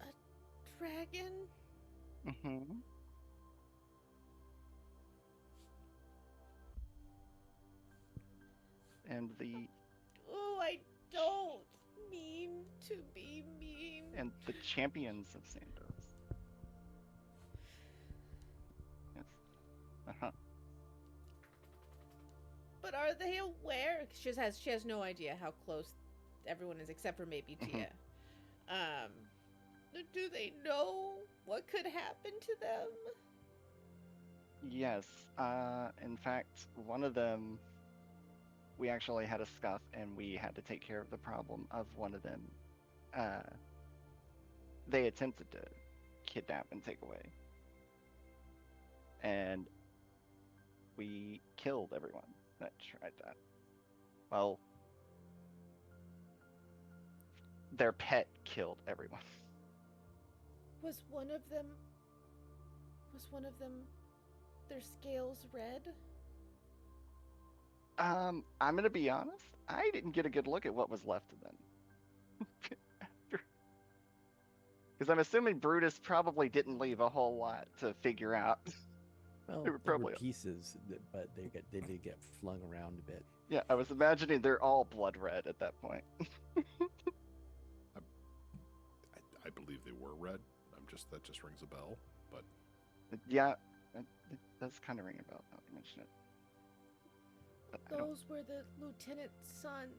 a dragon? Mm-hmm. And Oh, I don't mean to be mean. the champions of Sandos. Yes. Uh-huh. But are they aware? She has no idea how close everyone is, except for maybe Tia. Do they know what could happen to them? Yes. In fact, one of them, we actually had a scuff, and we had to take care of the problem of one of them. They attempted to kidnap and take away, and we killed everyone that tried that. Well, their pet killed everyone. Was one of them their scales red? I'm gonna be honest. I didn't get a good look at what was left of them. Because I'm assuming Brutus probably didn't leave a whole lot to figure out. Well, They were there probably- were pieces, but they did get flung around a bit. Yeah, I was imagining they're all blood red at that point. I believe they were red. That just rings a bell. But Yeah, it does kind of ring a bell now that you mention it. But I don't. Those were the lieutenant's sons.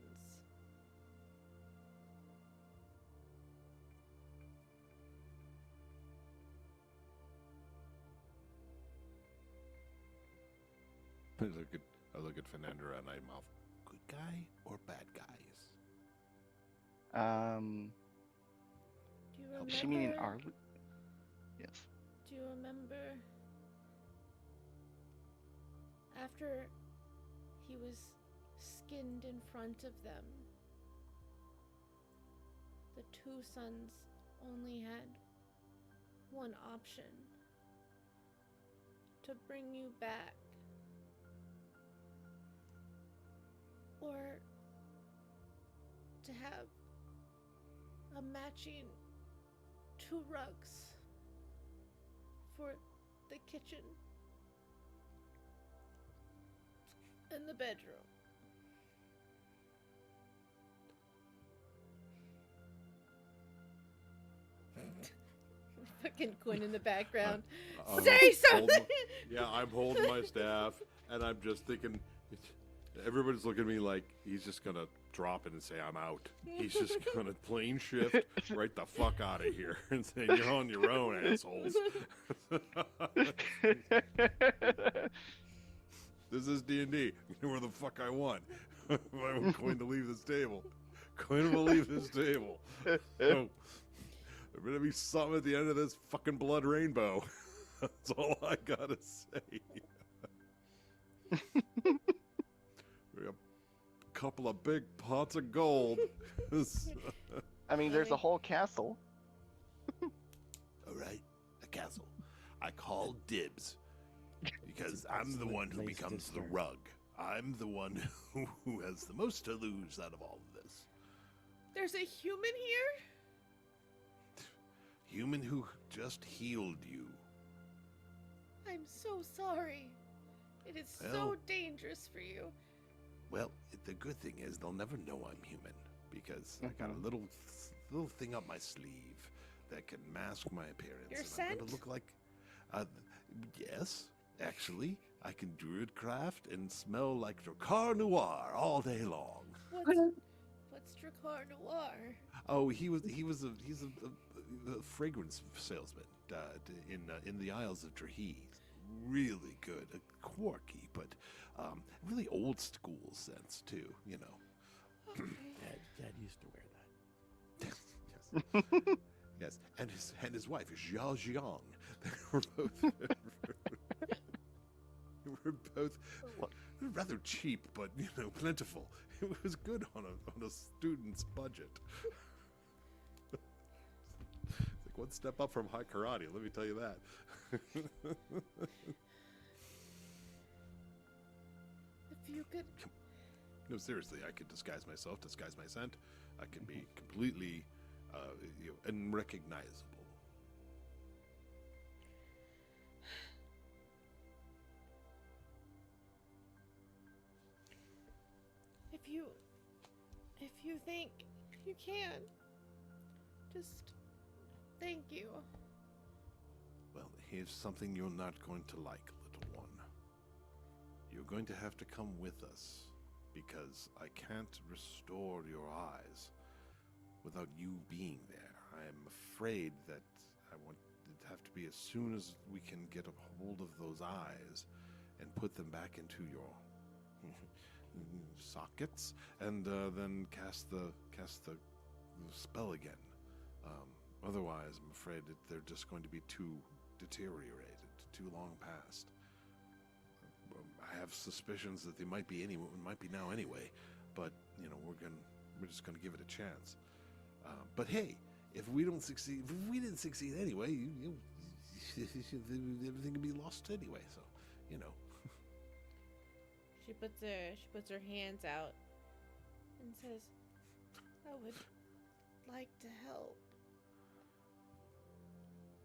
I look at Fernanda and I mouth, good guy or bad guys? Do you remember? She meaning our? Yes. Do you remember after he was skinned in front of them? The two sons only had one option: to bring you back, or to have a matching 2 rugs for the kitchen and the bedroom. Fucking Quinn in the background. I'm Say holding something! Yeah, I'm holding my staff, and I'm just thinking. Everybody's looking at me like he's just gonna drop it and say I'm out. He's just gonna plane shift right the fuck out of here and say you're on your own, assholes. This is D&D. You know where the fuck I want. I want Quinn to leave this table. Quinn will leave this table. So, there better be something at the end of this fucking blood rainbow. That's all I gotta say. couple of big pots of gold. I mean, there's a Really? whole castle. All right, a castle. I call dibs because an I'm the excellent one who place to becomes the start. rug. I'm the one who has the most to lose out of all of this. There's a human here? Human who just healed you. I'm so sorry. It is so Well- dangerous for you. Well, the good thing is they'll never know I'm human because I got a Mhm. little thing up my sleeve that can mask my appearance. Your and I'm scent? gonna look like, yes, actually, I can druidcraft and smell like Dracar Noir all day long. What's Dracar Noir? Oh, he's a fragrance salesman in the Isles of Dra'ih. Really good, quirky, but really old school sense too. You know. Okay. Dad used to wear that. Yes. Yes, and his wife is Zhao Jiang. We're both rather cheap, but plentiful. It was good on a student's budget. It's like one step up from high karate. Let me tell you that. If you could. No, seriously, I could disguise myself, disguise my scent. I can be completely unrecognizable. If you think you can, just thank you. Well, here's something you're not going to like, little one. You're going to have to come with us, because I can't restore your eyes without you being there. I am afraid that I want it to have to be as soon as we can get a hold of those eyes and put them back into your sockets, and then cast the spell again. Otherwise, I'm afraid that they're just going to be too deteriorated, too long past. I have suspicions that they might be now anyway, but we're just gonna give it a chance. But hey, if we don't succeed, if we didn't succeed anyway, everything can be lost anyway. So, She puts her hands out and says, "I would like to help,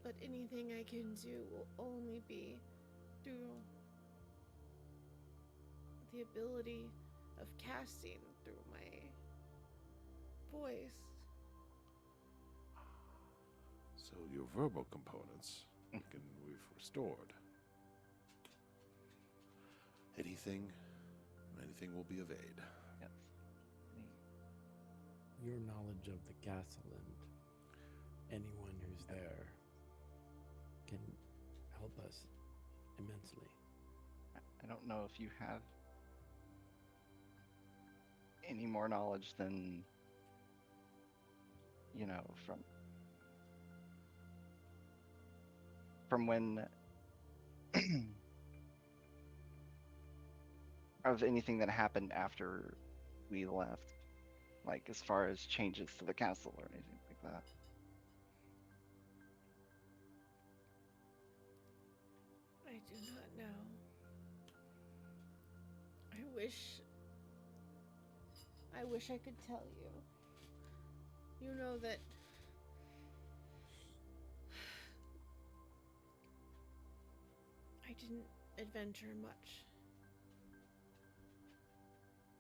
but anything I can do will only be through the ability of casting through my voice." So your verbal components we've restored. Anything will be of aid. Yes. Your knowledge of the castle and anyone who's there can help us immensely. I don't know if you have any more knowledge than, from when of anything that happened after we left, like as far as changes to the castle or anything like that. I do not know. I wish I could tell you. You know that I didn't adventure much.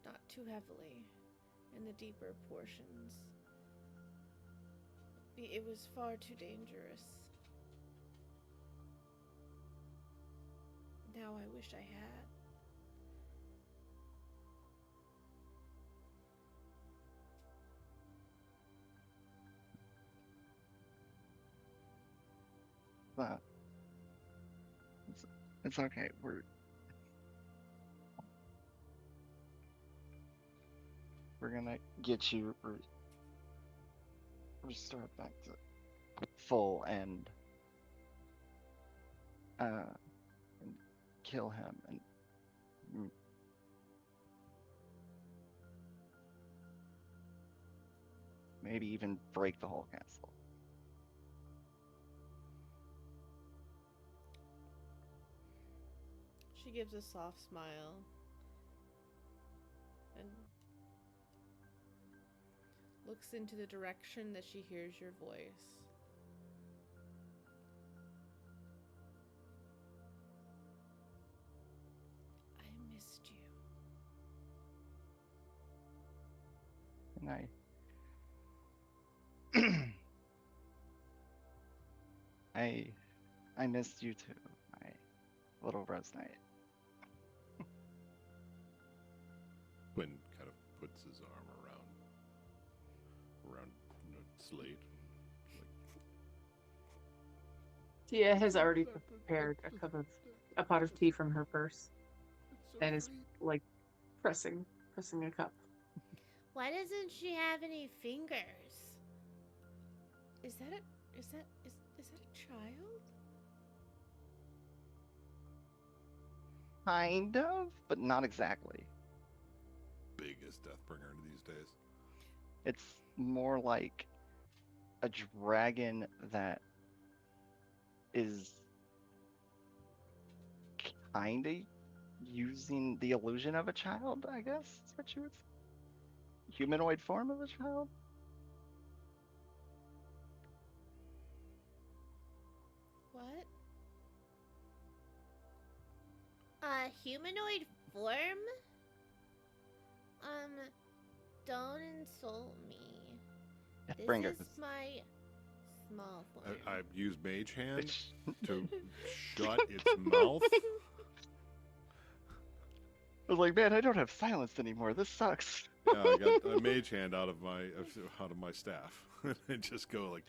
Not too heavily in the deeper portions. It was far too dangerous. Now I wish I had. But it's okay. We're gonna get you restored back to full and kill him and maybe even break the whole castle. She gives a soft smile and looks into the direction that she hears your voice. I missed you. And I missed you too, my little Rose Knight. Quinn kind of puts his arm around Slate. Like, Tia has already prepared a pot of tea from her purse, and is like pressing a cup. Why doesn't she have any fingers? Is that a child? Kind of, but not exactly. biggest Deathbringer these days. It's more like a dragon that is kind of using the illusion of a child, I guess is what you would say. Humanoid form of a child? What? A humanoid form? Don't insult me. Deathbringer. This is my small form. I've used Mage Hand to shut its mouth. I was like, man, I don't have silenced anymore. This sucks. Yeah, I got a Mage Hand out of my staff and just go like.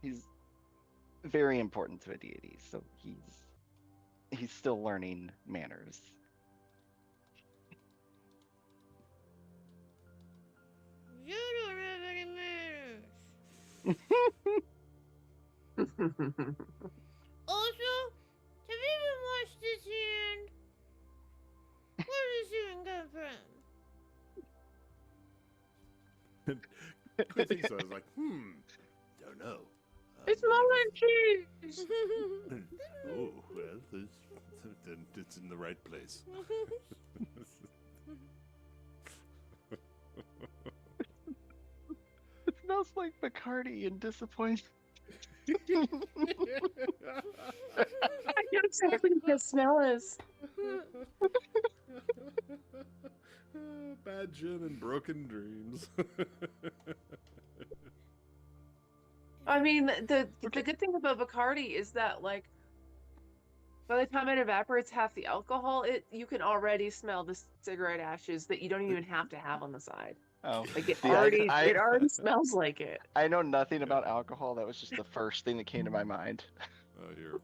He's very important to a deity, so he's still learning manners. You don't have any manners. Also, have you even watched this hand? Where does this even come from? Quincy says like, don't know. It's melon cheese. Oh well, it's in the right place. It smells like Bacardi and disappointment. I know exactly what the smell is. Bad gin and broken dreams. I mean, the good thing about Bacardi is that, like, by the time it evaporates half the alcohol, you can already smell the cigarette ashes that you don't even have to have on the side. Oh, Like it see, already smells like it. I know nothing about alcohol. That was just the first thing that came to my mind. You're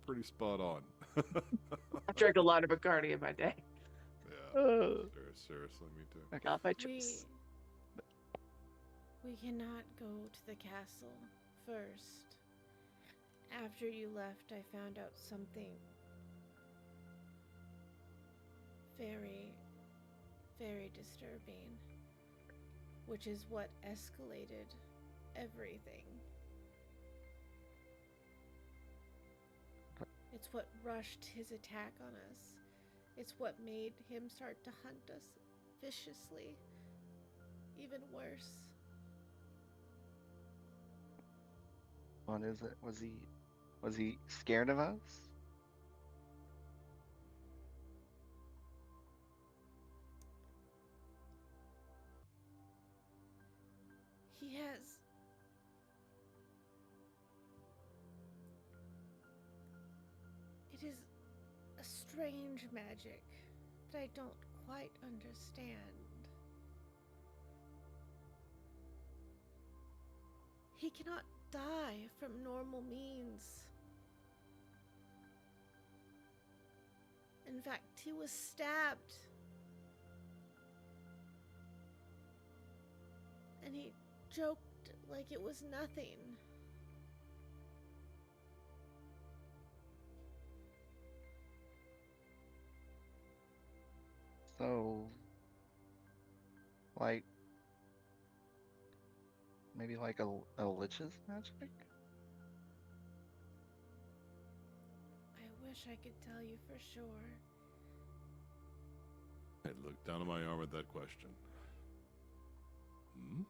pretty spot on. I've drank a lot of Bacardi in my day. Yeah, seriously, me too. Okay. Not by choice. We cannot go to the castle first. After you left, I found out something very, very disturbing, which is what escalated everything. It's what rushed his attack on us. It's what made him start to hunt us viciously. Even worse. What is it? Was he scared of us? He has it is a strange magic that I don't quite understand. He cannot die from normal means. In fact, he was stabbed. And he joked like it was nothing. So, like, maybe like a lich's magic? I wish I could tell you for sure. I looked down at my arm at that question. Hmm?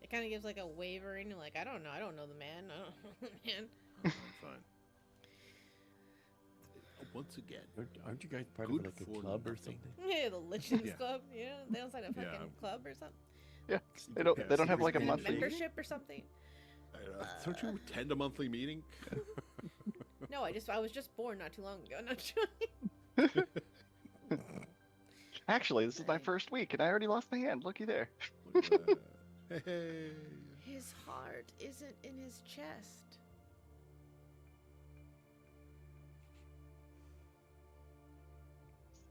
It kind of gives like a wavering, like, I don't know the man. I don't know the man. I'm fine. Once again, Aren't you guys part Good of like a for club or nothing. something? Yeah, the Lichens Yeah. Club. You know, they don't sign a fucking Yeah. club or something. Yeah, they Yeah, don't have like a And monthly. membership or something. Don't you attend a monthly meeting? No, I was just born not too long ago. Not sure. Actually, this is my first week, and I already lost my hand. Looky there. Look at that. Hey. His heart isn't in his chest.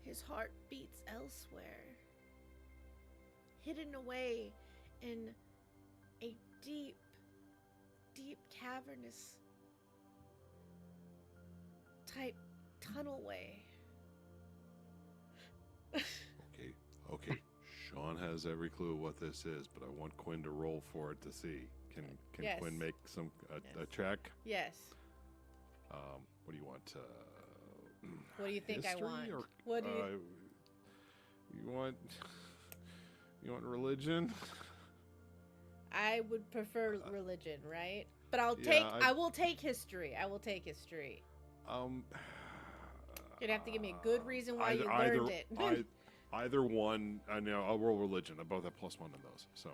His heart beats elsewhere, hidden away in a deep, deep cavernous type tunnelway. Okay. Sean has every clue what this is, but I want Quinn to roll for it to see. Can Yes. Quinn make a Yes. check? Yes. What do you want? What do you think I history want? Or, What do you? you want? You want religion? I would prefer religion, right? But I'll yeah, take. I- I will take history. I will take history. You'd have to give me a good reason why you learned it. Either one. I know. I'll roll religion. I both have +1 on those. So.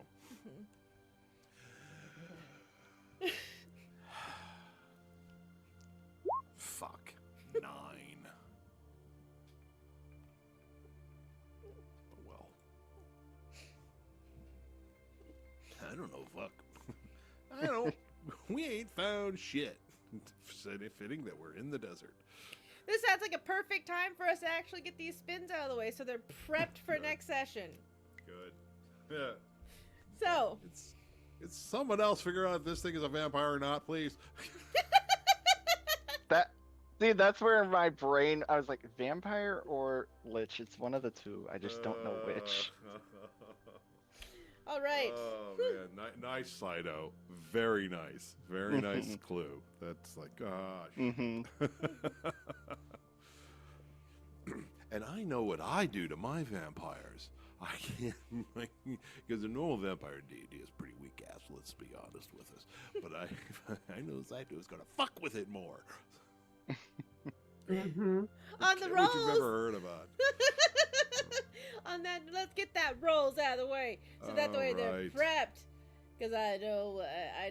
Fuck. 9. Oh well. I don't know. Fuck. I don't. We ain't found shit. Fitting that we're in the desert. This sounds like a perfect time for us to actually get these spins out of the way, so they're prepped for Good. next session. Good. Yeah. So, It's someone else figure out if this thing is a vampire or not, please. That's where in my brain I was like, vampire or lich. It's one of the two. I just don't know which. all right. Oh man, nice Sido. Very nice. Very nice clue. That's like, gosh. Mm-hmm. And I know what I do to my vampires. I can't, because a normal vampire deity is pretty weak ass. Let's be honest with us. But I know what I do is gonna fuck with it more. Mm-hmm. On the What rolls. you've ever heard about? On that, let's get that rolls out of the way, so that the way they're Alright. prepped. Because I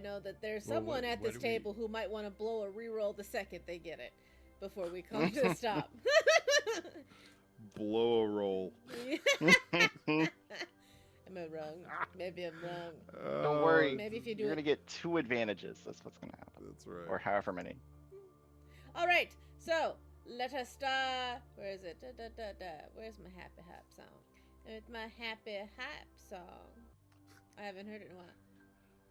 know that there's Well, someone at what this do we- table who might want to blow a reroll the second they get it, before we come to a stop. Blow a roll. Am I wrong? Maybe I'm wrong. Don't worry. Maybe if you do You're it. gonna get 2 advantages. That's what's gonna happen. That's right. Or however many. All right, so let us start. Where is it? Where's my happy hype song? It's my happy hype song. I haven't heard it in a while.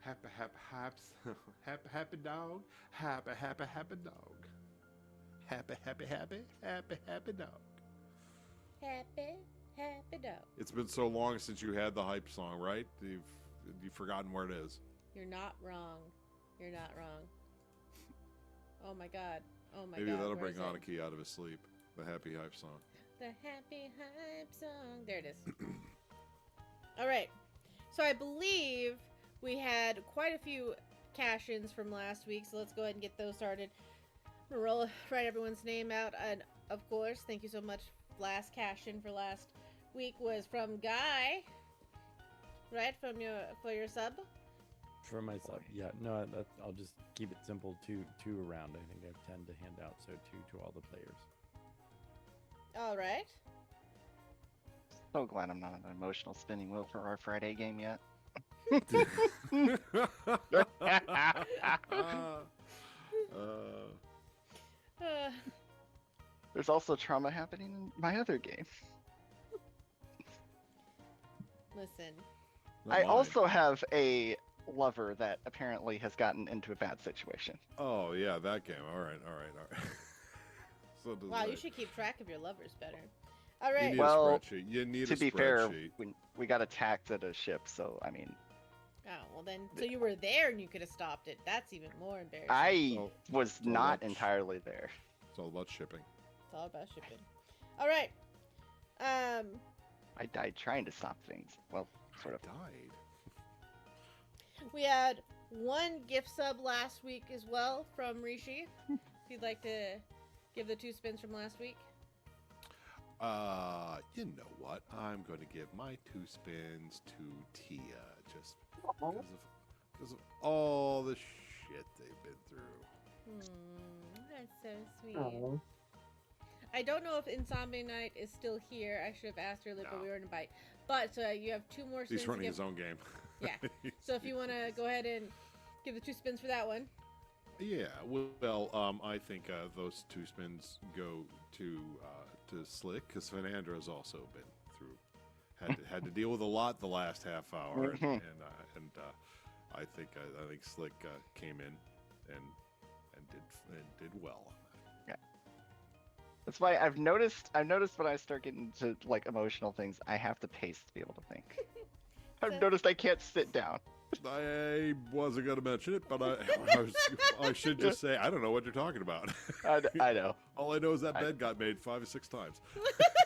Happy happy dog. Happy dog. Happy dog. Happy dog. It's been so long since you had the hype song, right? You've forgotten where it is. You're not wrong. You're not wrong. Oh my god. Oh my Maybe god. that'll where bring is it? Anarchy out of his sleep. The happy hype song. The happy hype song. There it is. All right. So I believe we had quite a few cash-ins from last week, so let's go ahead and get those started. I'm gonna write everyone's name out, and of course, thank you so much. Last cash-in for last week was from Guy, right? For your sub. For my sub, yeah. No, I'll just keep it simple. Two around. I think I tend to hand out, so 2 to all the players. All right. So glad I'm not on an emotional spinning wheel for our Friday game yet. Uh, There's also trauma happening in my other game. listen, Not I mine. also have a lover that apparently has gotten into a bad situation. Oh yeah, that game. All right. So does Wow, you it. should keep track of your lovers better. All You right. need Well, a spreadsheet. You need To a be fair, spreadsheet. we got attacked at a ship, so I mean, Oh, well then, so you were there and you could have stopped it. That's even more embarrassing. I Oh, was so not much. entirely there. It's all about shipping. It's all about shipping. All right. I died trying to stop things. Well, sort of. Died. We had one gift sub last week as well from Rishi. If you'd like to give the 2 spins from last week. You know what? I'm going to give my 2 spins to Tia, just because of all the shit they've been through. That's so sweet. Oh. I don't know if Insomnia Night is still here. I should have asked her, but No. we were in a bite. But you have 2 more spins. He's to running give. his own game. Yeah. So if you want to go ahead and give the 2 spins for that one. Yeah, well, I think those 2 spins go to Slick because Fernandra's also been through, had to deal with a lot the last half hour, and I think Slick came in and did well on that. That's why I've noticed when I start getting to like emotional things, I have to pace to be able to think. I've noticed I can't sit down. I wasn't going to mention it, but I should just say I don't know what you're talking about. I know. All I know is that bed got made 5 or 6 times.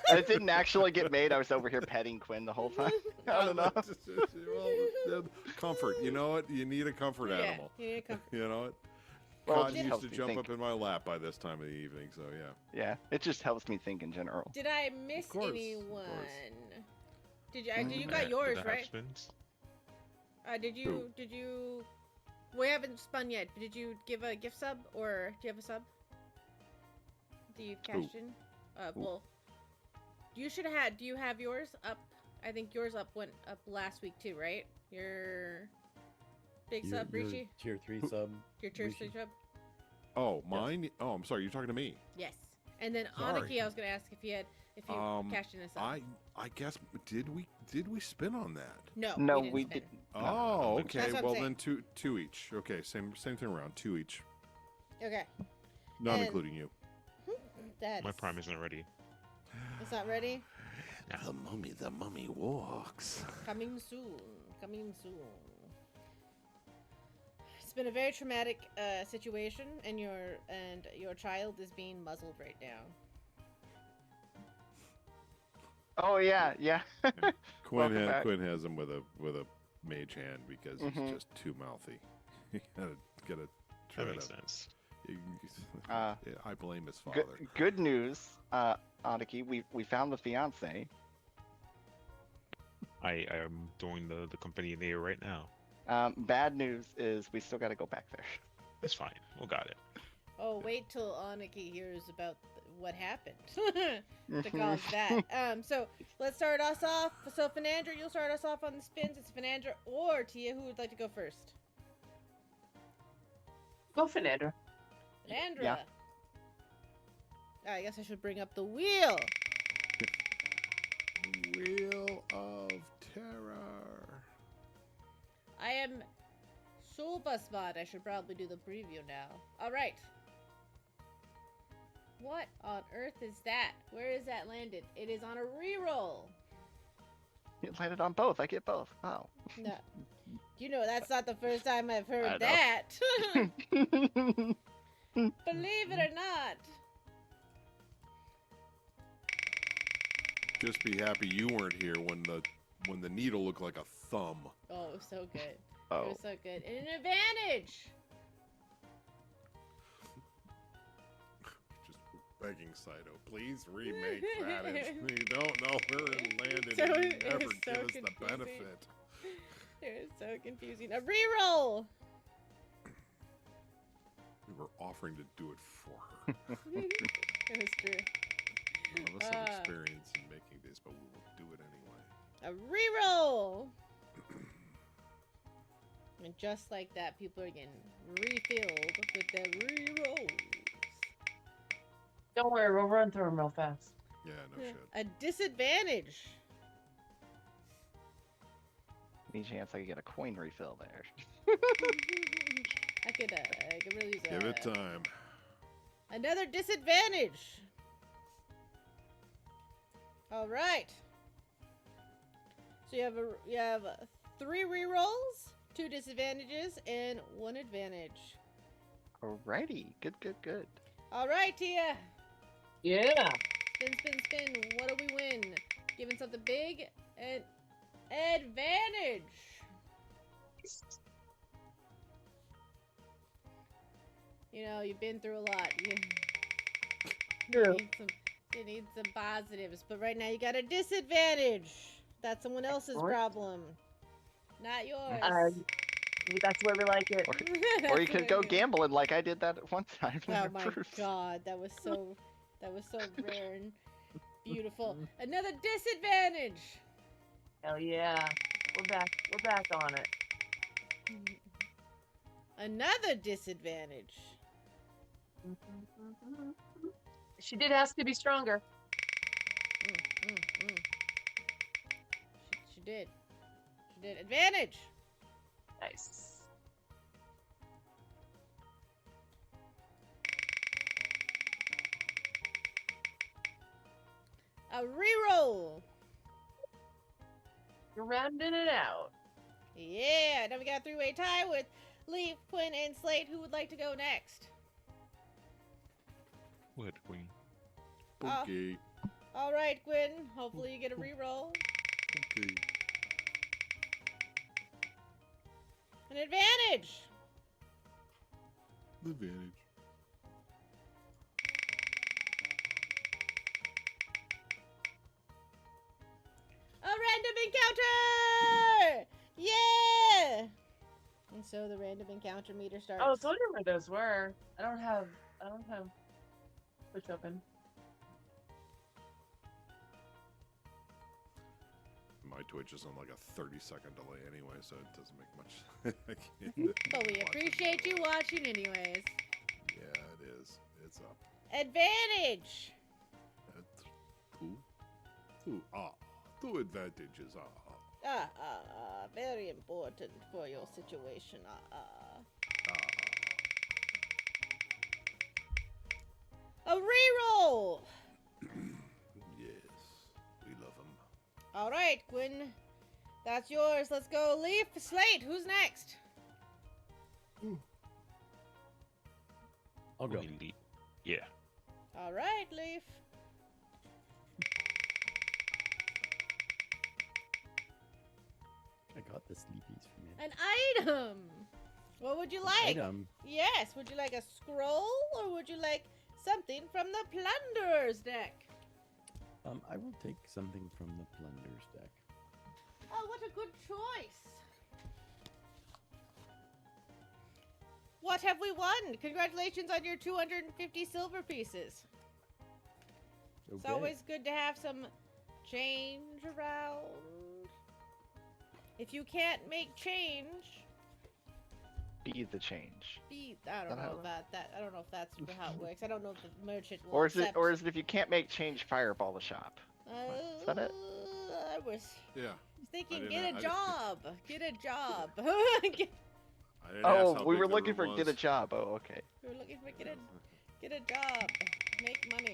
And it didn't actually get made. I was over here petting Quinn the whole time. I don't know. Well, comfort. You know what? You need a comfort animal. Yeah, you need a comfort. You know what? Well, it Cotton just used helps to me jump think. up in my lap by this time of the evening, so yeah. Yeah, it just helps me think in general. Did I miss course, of anyone? course. Did you got yours, Did I have right? spins? Did you? We haven't spun yet. But did you give a gift sub or do you have a sub? Do you cashed in? Well, you should have had. Do you have yours up? I think yours went up last week too, right? Your big Your- sub, your Rishi. Tier 3 sub. Your tier Rishi. 3 sub. Oh, mine? Oh, I'm sorry. You're talking to me. Yes. And then Sorry. Aniki, I was gonna ask if you cashed in a sub. I guess did we spin on that? No, No, we we spin. didn't. Oh, That's okay. what I'm Well, saying. then two each. Okay, same thing around. 2 each, Okay. not And- including you. That's. My prime isn't ready. It's not ready. The mummy walks. Coming soon. Coming soon. It's been a very traumatic situation, and your child is being muzzled right now. Oh yeah, yeah. Quinn Welcome back. Quinn has him with a mage hand because he's Mhm. just too mouthy. You gotta try That makes to. sense. Yeah, I blame his father. Good news, Aniki. We found the fiance. I am doing the company there right now. Bad news is we still got to go back there. It's fine. We got it. Oh, wait till Aniki hears about what happened to Mhm. cause that. So let's start us off. So Fernandra, you'll start us off on the spins. It's Fernandra or Tia. Who would like to go first? Go, Fernandra. Fernandra. Yeah. I guess I should bring up the wheel. Wheel of Terror. I am super smart. I should probably do the preview now. All right. What on earth is that? Where is that landed? It is on a reroll. It landed on both. I get both. Oh. No. You know, that's not the first time I've I heard know. that. Believe it or not. Just be happy you weren't here when the needle looked like a thumb. Oh, it was so good. It Oh. was so good. And an advantage. Just begging Saito, please remake that. We don't know where it landed. So and you it never was give so us the confusing. benefit. It was so confusing. A reroll. We were offering to do it for her. It was true. None of us have Ah. experience in making this, but we will do it anyway. A reroll. And just like that, people are getting refilled with their rerolls. Don't worry, we'll run through them real fast. Yeah, no shit. A disadvantage. Any chance I could get a coin refill there? I could really use Give it time. another disadvantage. All right. So you have 3 rerolls, 2 disadvantages, and 1 advantage. Alrighty, good. All right, Tia. Yeah. Spin, spin, spin. What do we win? Giving something big and advantage. You know, you've been through a lot. True. You need some positives, but right now you got a disadvantage. That's someone else's Alright. problem, not yours. That's where we like it. Or you could go gambling like I did that one time. Oh my god, that was so rare and beautiful. Another disadvantage. Hell yeah. We're back on it. Another disadvantage. She did ask to be stronger. She did. She did. Advantage. Nice. A reroll. You're rounding it out. Yeah. Now we got a 3-way tie with Leaf, Quinn, and Slate. Who would like to go next? What, Queen? Oh. Okay. All right, Quinn. Hopefully you get a reroll. Okay. An advantage. Advantage. A random encounter! Yeah! And so the random encounter meter starts. I was wondering where those were. I don't have Twitch open. My Twitch is on like a 30-second delay anyway, so it doesn't make much. I can't But we watch appreciate it. you watching anyways. Yeah, it is. It's up. Advantage! Two 2 advantages. Very important for your situation. A reroll! Yes, we love them. All right, Quinn. That's yours. Let's go. Leaf, Slate. Who's next? I'll go. Queen Yeah. All right, Leaf. I got the sleepies from you. An item. What would you like? Item. Yes. Would you like a scroll or would you like something from the Plunderer's deck? I will take something from the Plunder's deck. Oh, what a good choice. What have we won? Congratulations on your 250 silver pieces. It's Okay. always good to have some change around. If you can't make change, Be the change. I don't That know how- about that. I don't know if that's how it works. I don't know if the merchant will Or is accept. it if you can't make change, fireball the shop? Is that it? I was Yeah. thinking, I get didn't- a I- job. Get a job. I didn't ask Oh, how we big were the looking room for get a was. job. Oh, okay. We're looking for get a job. Make money.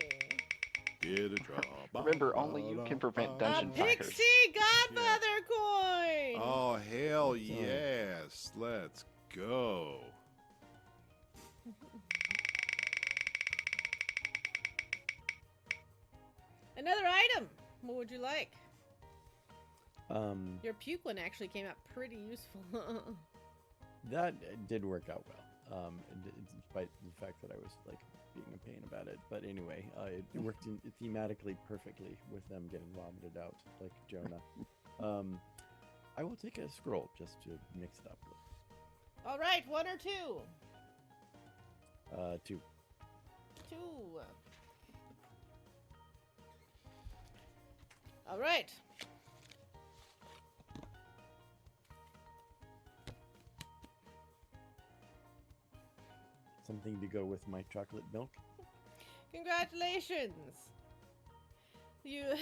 Get a job. Remember, only you can prevent A dungeon fires. pixie godmother coin. Oh, hell yes. Let's go. Another item. What would you like? Um, Your puke one actually came out pretty useful. that did work out well. Despite the fact that I was like being a pain about it, but anyway, it worked thematically perfectly with them getting vomited out like Jonah. I will take a scroll just to mix it up with. All right, 1 or 2? 2. 2. All right. Something to go with my chocolate milk. Congratulations. You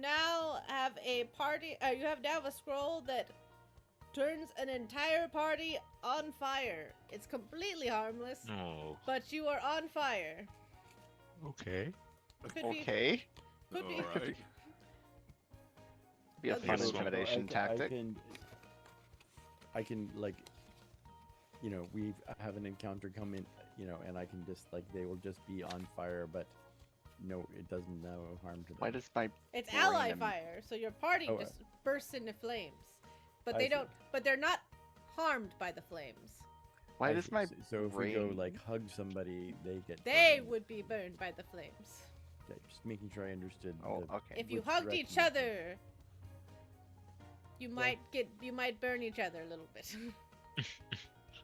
now have a party. You have now a scroll that turns an entire party on fire. It's completely harmless, Oh, but you are on fire. okay. Could be, Okay. could be. All right. Be a Okay, fun so- intimidation tactic. I can like, you know, we have an encounter come in, you know, and I can just like they will just be on fire, but no, it does no harm to them. Why does my It's brain ally am- fire, so your party Oh, just bursts into flames. But I they see. don't. But they're not harmed by the flames. why I does see. my So if we go brain- like hug somebody, they get They burned. would be burned by the flames. Okay, just making sure I understood. Oh, the- okay. If you Which hugged each direction? other, you might burn each other a little bit.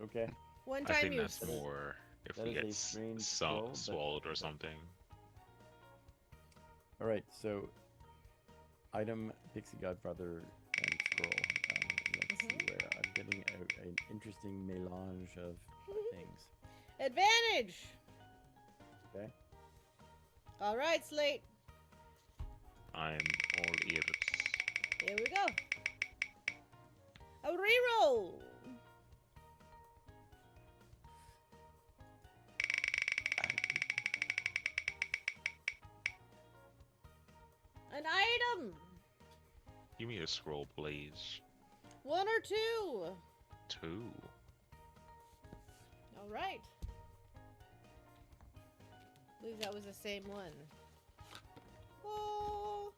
Okay. One I time think use. that's more if That we is a get strange scroll, but- swallowed or something. All right. So, item Pixie Godfather and scroll. Let's see where I'm getting an interesting melange of things. Advantage. Okay. All right, Slate. I'm all ears. Here we go. A reroll. An item. Give me a scroll, please. 1 or 2. 2. All right. I believe that was the same one. Oh.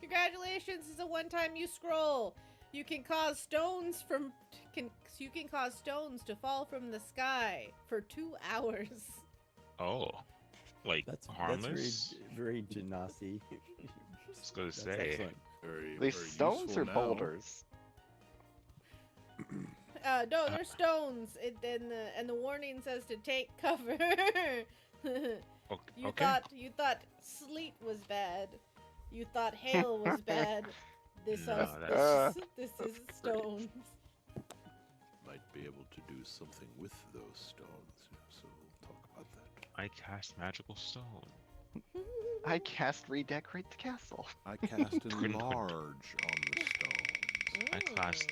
Congratulations! It's a one-time use scroll. You can cause stones to fall from the sky for 2 hours. Oh, like That's harmless? very Genasi. Just gonna That's say. excellent. Very, These very stones useful or now. boulders? No, they're stones. And the warning says to take cover. You Okay. thought sleet was bad. You thought hail was bad. This No, this is stones. Might be able to do something with those stones, so we'll talk about that. I cast magical stone. I cast redecorate the castle. I cast Couldn't- enlarge on the stones. I cast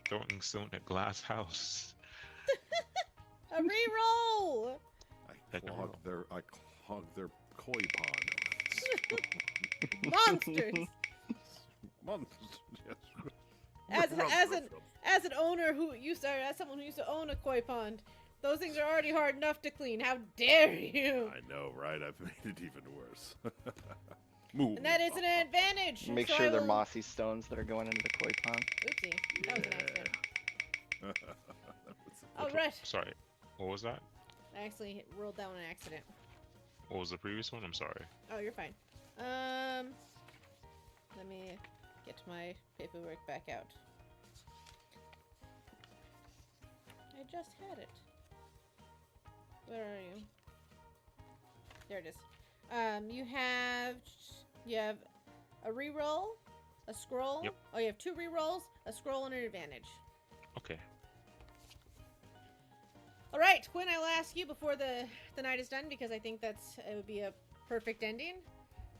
throwing stone at glass house. A reroll. I clogged their koi pond. Monsters. Monsters, yes. As an owner as someone who used to own a koi pond, those things are already hard enough to clean. How dare you? I know, right? I've made it even worse. Move. And that is an advantage. Make so sure I they're will- mossy stones that are going into the koi pond. Oopsie. That was an accident. All Which right. one- Sorry. What was that? I actually rolled down an accident. What was the previous one? I'm sorry. Oh, you're fine. Let me get my paperwork back out. I just had it. Where are you? There it is. You have a reroll, a scroll. Yep. Oh, you have 2 rerolls, a scroll, and an advantage. Okay. All right, Quinn, I will ask you before the night is done because I think it would be a perfect ending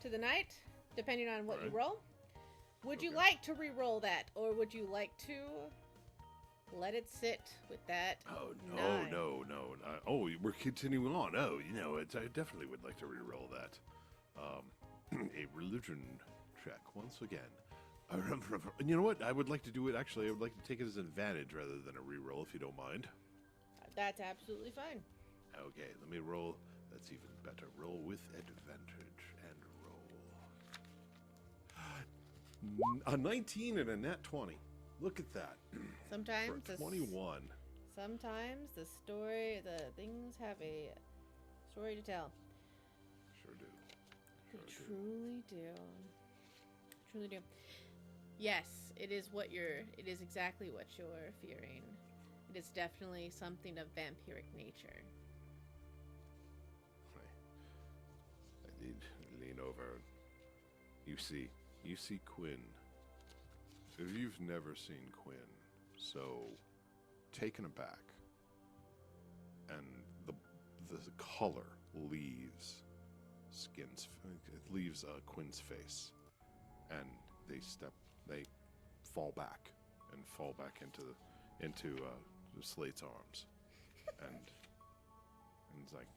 to the night, depending on what you Right. roll. Would you Okay. like to re-roll that, or would you like to let it sit with that? Oh no, 9? no. Oh, we're continuing on. Oh, I definitely would like to re-roll that. A religion check once again. You know what? I would like to do it. Actually, I would like to take it as an advantage rather than a re-roll, if you don't mind. That's absolutely fine. Okay, let me roll. That's even better. Roll with advantage and roll. A 19 and a nat 20. Look at that. Sometimes For 21. Sometimes the things have a story to tell. Sure do. They Sure do. truly do. Truly do. Yes, it is exactly what you're fearing. It is definitely something of vampiric nature. I need to lean over. You see Quinn. If you've never seen Quinn, so taken aback, and the color leaves it leaves Quinn's face, and they fall back into Slate's arms, and it's like,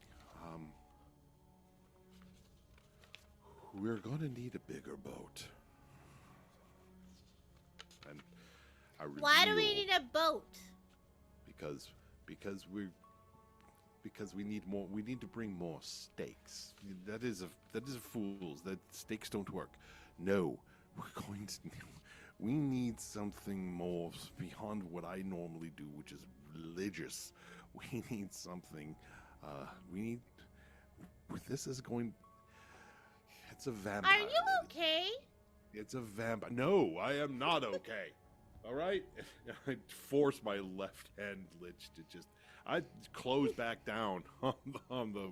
we're gonna need a bigger boat. And I reveal, Why do we need a boat? because we need more. We need to bring more stakes. That is a fool's. That stakes don't work. No, we need something more beyond what I normally do, which is religious. We need something. This is going. It's a vampire. Are you okay? It's a vampire. No, I am not okay. All right? I force my left hand lich to just. I close back down on the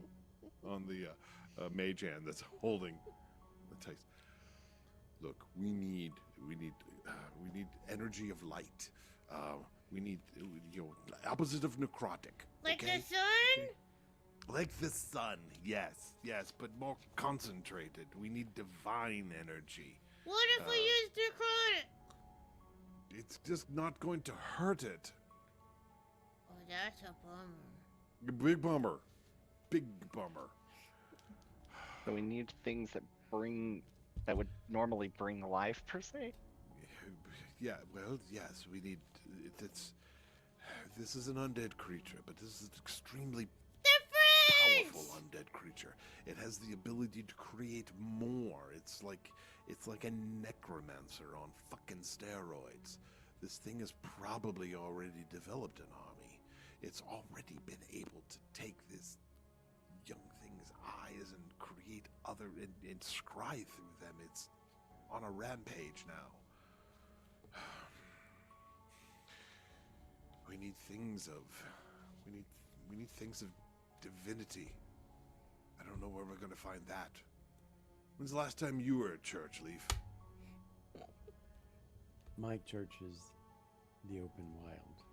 mage hand that's holding the dice. Look, we need energy of light. We need opposite of necrotic. Like okay? the sun? Like the sun, yes, but more concentrated. We need divine energy. What if we use necrotic? It's just not going to hurt it. Oh, that's a bummer. Big bummer. Big bummer. So we need things that would normally bring life per se. Yeah, well, yes, we need. This is an undead creature, but this is an extremely powerful undead creature. It has the ability to create more. It's like a necromancer on fucking steroids. This thing has probably already developed an army. It's already been able to take this young thing's eyes and create other and scry through them. It's on a rampage now. We need things of divinity. I don't know where we're gonna find that. When's the last time you were at church, Leaf? My church is the open wild.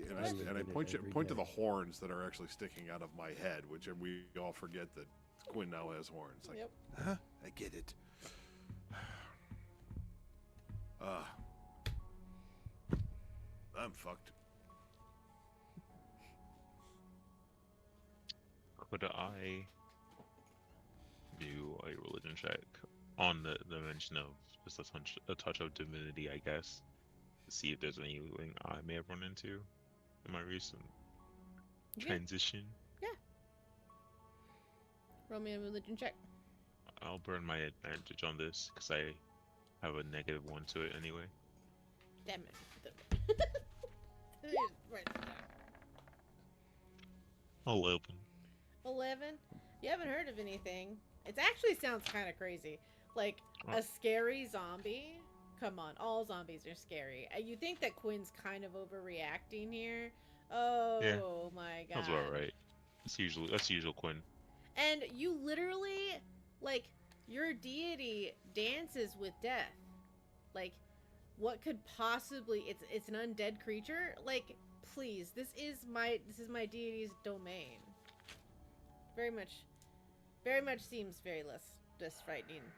And I point to the horns that are actually sticking out of my head, which we all forget that Quinn now has horns. Like, Yep. huh? I get it. I'm fucked. Could I do a religion check on the mention of just a touch of divinity, I guess, to see if there's anything I may have run into in my recent transition? Yeah. Roll me a religion check. I'll burn my advantage on this because I have a -1 to it anyway. Damn it. Write that down. 11. 11? You haven't heard of anything. It actually sounds kind of crazy. Like Oh. a scary zombie. Come on, all zombies are scary. You think that Quinn's kind of overreacting here? Oh my god. That's about right. That's usual Quinn. And you literally, like, your deity dances with death. Like, what could possibly? It's an undead creature. Like, please, this is my deity's domain. Very much seems very less frightening.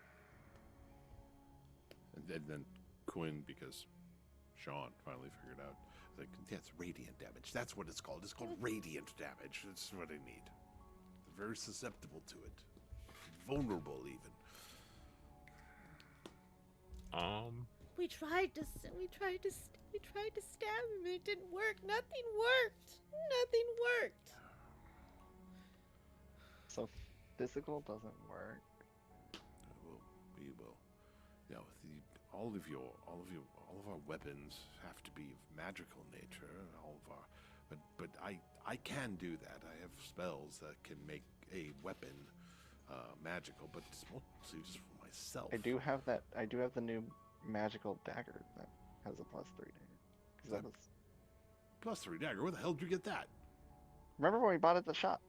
And then Quinn, because Sean finally figured out, like, that's radiant damage. That's what it's called. It's called radiant damage. That's what I need. They're very susceptible to it. Vulnerable, even. We tried to stab him. It didn't work. Nothing worked. So physical doesn't work. We will. You know, all of our weapons have to be of magical nature. But I can do that. I have spells that can make a weapon magical, but it's mostly just for myself. I do have the new magical dagger that has a +3 dagger. Because that was. +3 dagger. Where the hell did you get that? Remember when we bought it at the shop?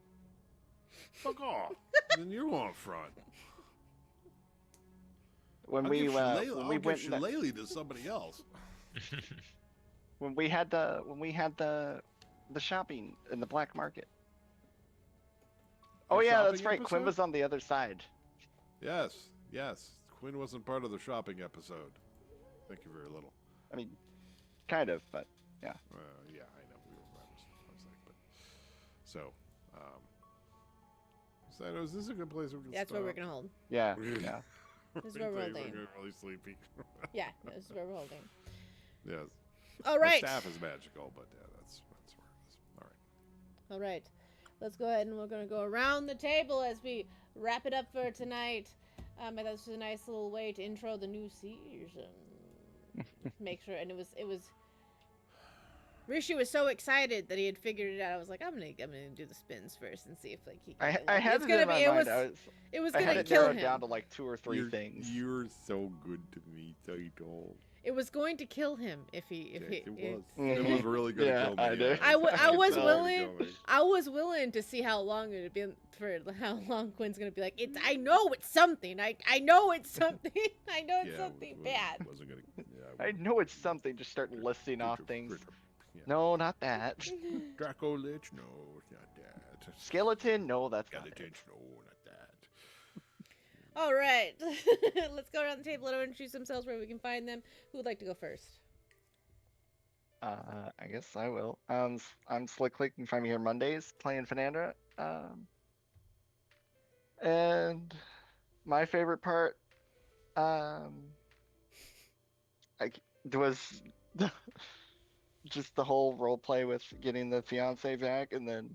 Fuck off. Then you're on front. When I'll we give when we give went Shillelagh to somebody else. when we had the shopping in the black market. Oh the yeah, that's shopping right. Quinn episode? was on the other side. Yes, yes. Quinn wasn't part of the shopping episode. Thank you very little. I mean, kind of, but yeah. Yeah, I know. I was like, but so, Saito, is this a good place we can That's stop? where we're gonna hold. Yeah, yeah. This is where we're We're holding. getting really sleepy. Yeah, this is where we're holding. Yes. All right. The staff is magical, but yeah, that's where it is. All right. All right. Let's go ahead and we're going to go around the table as we wrap it up for tonight. I thought this was a nice little way to intro the new season. Make sure, and it was. Rishi was so excited that he had figured it out. I was like, I'm gonna do the spins first and see if like he. Can I had it in my mind. It was I gonna had it kill narrowed him. down to like 2 or 3 things. You're so good to me, Saito. It was going to kill him if he. Yes, it was. Mhm. It was really good Yeah, to kill me. I know. I was It's willing. I was willing to see how long it had been for how long Quinn's gonna be like. I know it's something. I know it's something. I know it's something bad. Wasn't gonna. Yeah, I know it's something. Just start listing off things. Yeah. No, not that. Draco Lich? No, it's not that. Skeleton? No, that's not Skeleton? it. No, not that. All right, let's go around the table. Let everyone introduce themselves where we can find them. Who would like to go first? I guess I will. I'm Slicklick. You can find me here Mondays playing Fernanda. And my favorite part, was just the whole role play with getting the fiance back, and then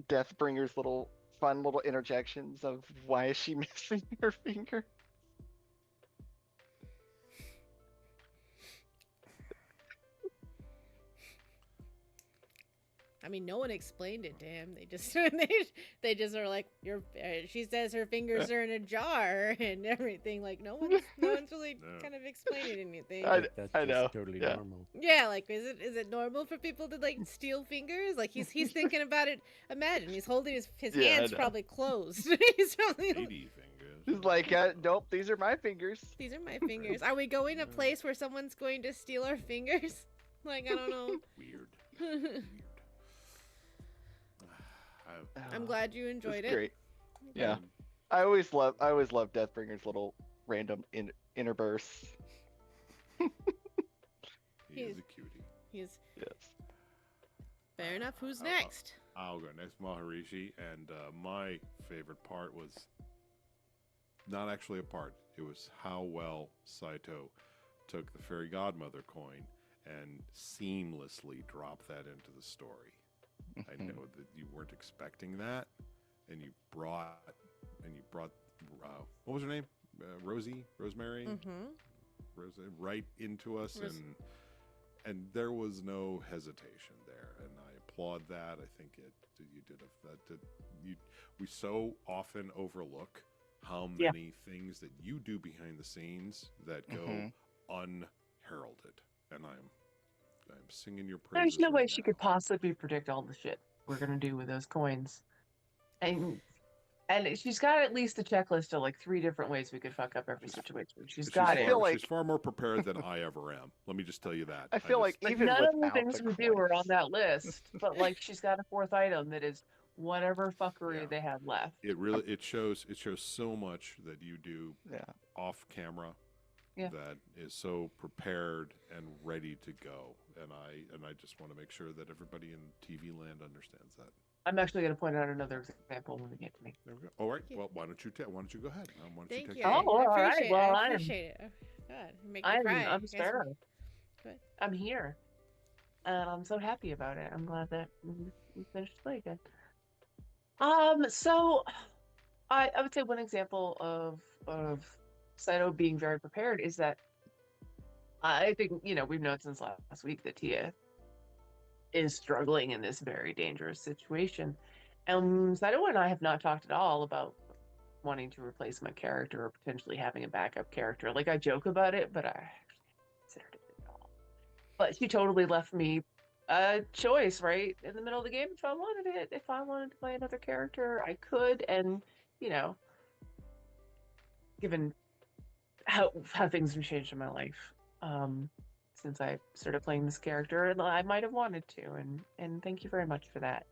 Deathbringer's little fun little interjections of why is she missing her finger. I mean, no one explained it to him. They just they just are like, she says her fingers are in a jar and everything. Like no one's really No. kind of explaining anything. That's I just know, totally yeah. normal. Yeah, like is it normal for people to like steal fingers? Like he's thinking about it. Imagine he's holding his Yeah, I hands know. probably closed. He's probably 80 fingers. He's like, nope, these are my fingers. these are my fingers. Are we going a place where someone's going to steal our fingers? Like I don't know. Weird. Weird. I'm glad you enjoyed It's it. great. Yeah. I always love Deathbringer's little random inner bursts. He is a cutie. He's Yes. fair enough. Who's Uh, next? I'll go next, Maharishi, and my favorite part was not actually a part. It was how well Saito took the fairy godmother coin and seamlessly dropped that into the story. I know that you weren't expecting that, and you brought what was her name? Rosemary, Mm-hmm. right into us, Ros- and there was no hesitation there, and I applaud that. I think we so often overlook how Yeah. many things that you do behind the scenes that go Mhm. unheralded, and I'm singing your praises. There's no way right she now. could possibly predict all the shit we're gonna do with those coins. And she's got at least a checklist of like 3 different ways we could fuck up every situation. She's got I it. feel like- she's far more prepared than I ever am. Let me just tell you that. I feel like But even none of the without things the we do are on coins- that list. But like she's got a 4th item that is whatever fuckery Yeah. they have left. it shows so much that you do Yeah. off camera Yeah. that is so prepared and ready to go, and I just want to make sure that everybody in TV land understands that. I'm actually going to point out another example when we get to me. There we go. All right. Yeah. Well, why don't you go ahead? Why don't Thank take you. it? Oh, all right. appreciate Well, it. I I'm- appreciate it. Oh, God, you make me cry. I'm You guys- Sarah. Good. I'm here. And I'm so happy about it. I'm glad that we finished the play again. So I would say one example of Saito being very prepared is that I think, we've known since last week that Tia is struggling in this very dangerous situation. And Saito and I have not talked at all about wanting to replace my character or potentially having a backup character. Like I joke about it, but I actually haven't considered it at all. But she totally left me a choice right in the middle of the game if I wanted it. If I wanted to play another character, I could. And given how things have changed in my life, since I started playing this character, and I might have wanted to, and thank you very much for that.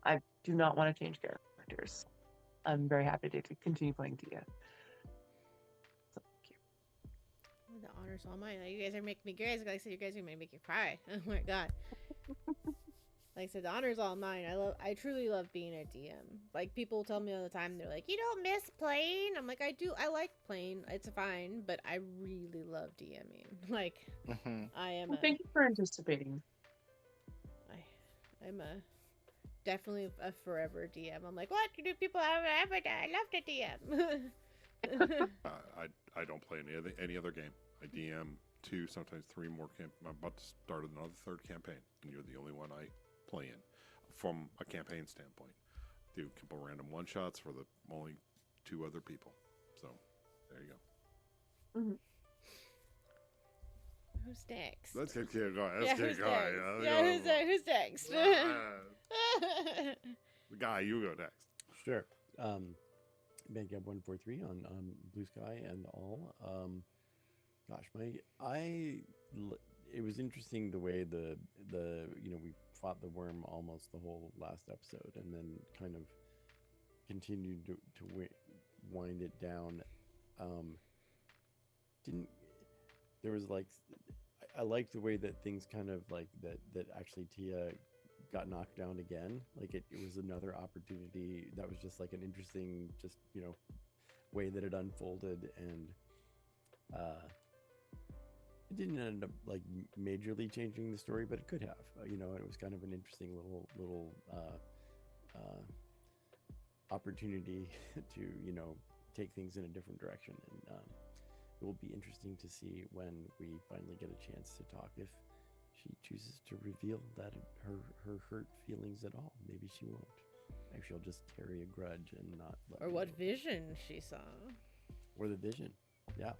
I do not want to change characters. I'm very happy to continue playing Tia. So, thank you. The honor's all mine. You guys are making me crazy. Like I said, you guys are gonna make you cry. Oh my god. Like I said, the honor's all mine. I truly love being a DM. Like, people tell me all the time, they're like, you don't miss playing? I'm like, I do. I like playing. It's fine, but I really love DMing. Like, I am Well, thank you for anticipating. I'm definitely a forever DM. I'm like, what? You do people have ever die? I love to DM. I don't play any other game. I DM 2, sometimes 3 more. I'm about to start another 3rd campaign, and you're the only one I play in from a campaign standpoint. Do a couple random one-shots for the only 2 other people. So there you go. Mm-hmm. Who's next? Let's keep going. Who's next? The guy, you go next. Sure. Bandcamp 143 on Blue Sky and all. Gosh, it was interesting the way the we fought the worm almost the whole last episode, and then kind of continued to wind it down. There was like, I liked the way that things kind of like that actually Tia got knocked down again. Like it was another opportunity that was just like an interesting, just way that it unfolded, and it didn't end up like majorly changing the story, but it could have. It was kind of an interesting little opportunity to take things in a different direction, and it will be interesting to see when we finally get a chance to talk if she chooses to reveal that her hurt feelings at all. Maybe she won't. Maybe she'll just carry a grudge and not let or me what know. vision she saw. Or the vision. Yeah.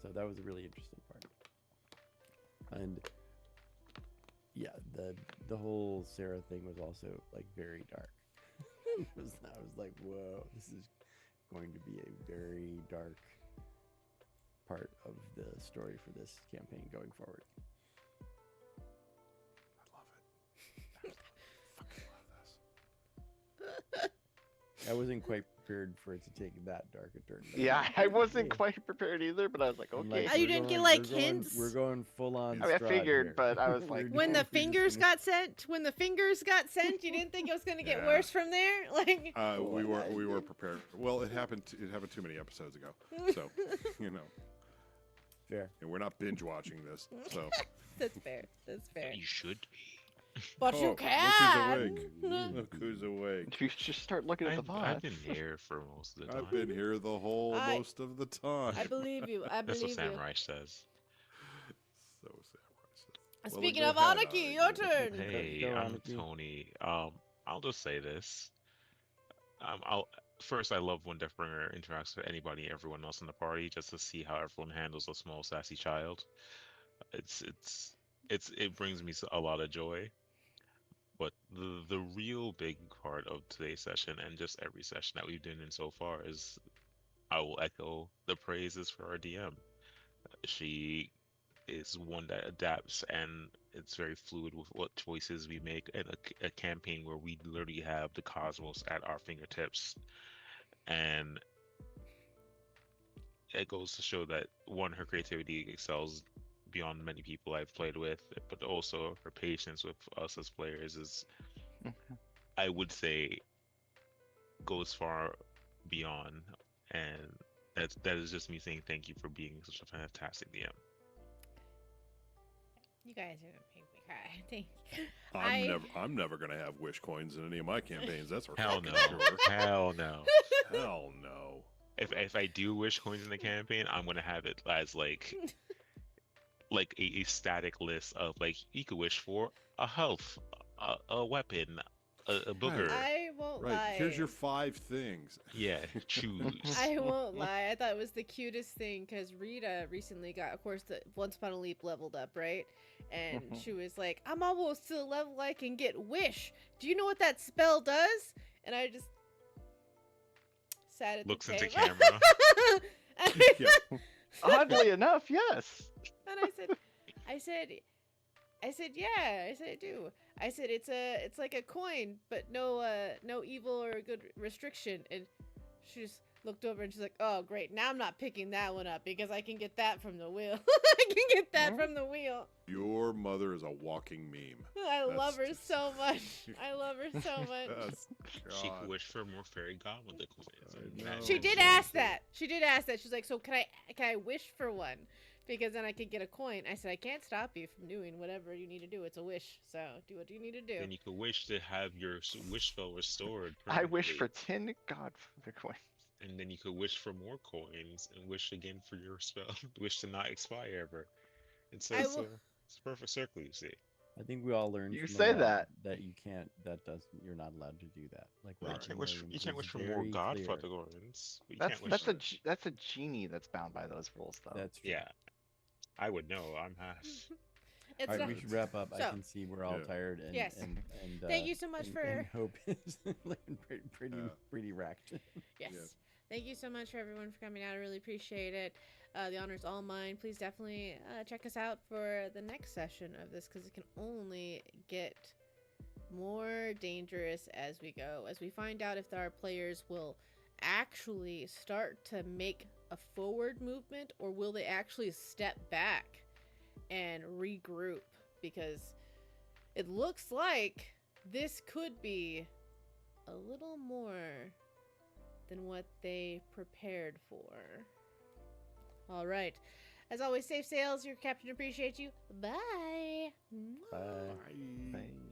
So that was a really interesting part. And yeah, the whole Sarah thing was also like very dark. I was like, whoa, this is going to be a very dark part of the story for this campaign going forward. I love it. I fucking love this. I wasn't quite prepared for it to take that dark a turn. Yeah, I wasn't quite prepared either, but I was like, okay. You didn't get, like, hints? We're going full on. I mean, I Strahd figured, here. but I was like, When the fingers got sent, you didn't think it was gonna get Yeah. worse from there. Like, We were prepared. Well, it happened too many episodes ago. So, Fair. and we're not binge watching this. So that's fair. That's fair. You should be. But you Look can. who's awake. Look who's awake. you should just start looking at the I've VOD. been here for most of the time. I've been here the whole most of the time. I believe you. I That's believe what you. Samurai says. So Samurai says. Well, Speaking go of ahead, Anarchy, your turn. Hey, Go on, I'm Nikki. Tony. I'll just say this. First, I love when Deathbringer interacts with anybody, everyone else in the party, just to see how everyone handles a small sassy child. It brings me a lot of joy. But the real big part of today's session and just every session that we've done in so far is, I will echo the praises for our DM. She is one that adapts, and it's very fluid with what choices we make in a campaign where we literally have the cosmos at our fingertips. And it goes to show that, one, her creativity excels beyond many people I've played with, but also her patience with us as players is, I would say, goes far beyond. And that is just me saying thank you for being such a fantastic DM. You guys are gonna make me cry. Thank you. I'm never gonna have wish coins in any of my campaigns. That's for Hell fucking no. sure. Hell no. Hell no. If I do wish coins in the campaign, I'm gonna have it as like a static list of, like, you could wish for a health, a weapon, a booger. I won't Right. lie. Here's your 5 things. Yeah, choose. I won't lie. I thought it was the cutest thing because Rita recently got, of course, the Once Upon a Leap leveled up, right? And she was like, I'm almost to the level I can get Wish. Do you know what that spell does? And I just sat at Looks the into table. camera. Yeah. Oddly enough, yes. And I said, I said, yeah. I said I do. I said it's like a coin, but no evil or good restriction. And she just looked over and she's like, oh great, now I'm not picking that one up because I can get that from the wheel. I can get that from the wheel. Your mother is a walking meme. I love her just- so much. I love her so much. Yes, She God. could wish for more fairy godmother coins. and I know. She that did makes ask sense. that. She did ask that. She's like, so can I wish for one? Because then I could get a coin. I said, I can't stop you from doing whatever you need to do. It's a wish. So do what you need to do. Then you could wish to have your wish spell restored. I wish for permanently. 10 Godfather coins. And then you could wish for more coins and wish again for your spell. Wish to not expire ever. And so I it's will- it's a perfect circle, you see. I think we all learned. You from say the law that. that you can't. That doesn't. You're not allowed to do that. Like You Robin can't wish. You Williams can't was wish for more very Godfather clear. coins. But you can't wish. That's a genie that's bound by those rules, though. That's true. Yeah, I would know. I'm half. It's All right, not- we should wrap up. I So- can see we're all Yeah. tired. And, Yes. and Thank you so much and for Hope is looking pretty wrecked. yes. Yes. Thank you so much for everyone for coming out. I really appreciate it. The honor's all mine. Please definitely check us out for the next session of this because it can only get more dangerous as we go. As we find out if our players will actually start to make a forward movement or will they actually step back and regroup, because it looks like this could be a little more than what they prepared for. All right. As always, safe sails. Your captain appreciates you. Bye. Bye. Bye. Bye.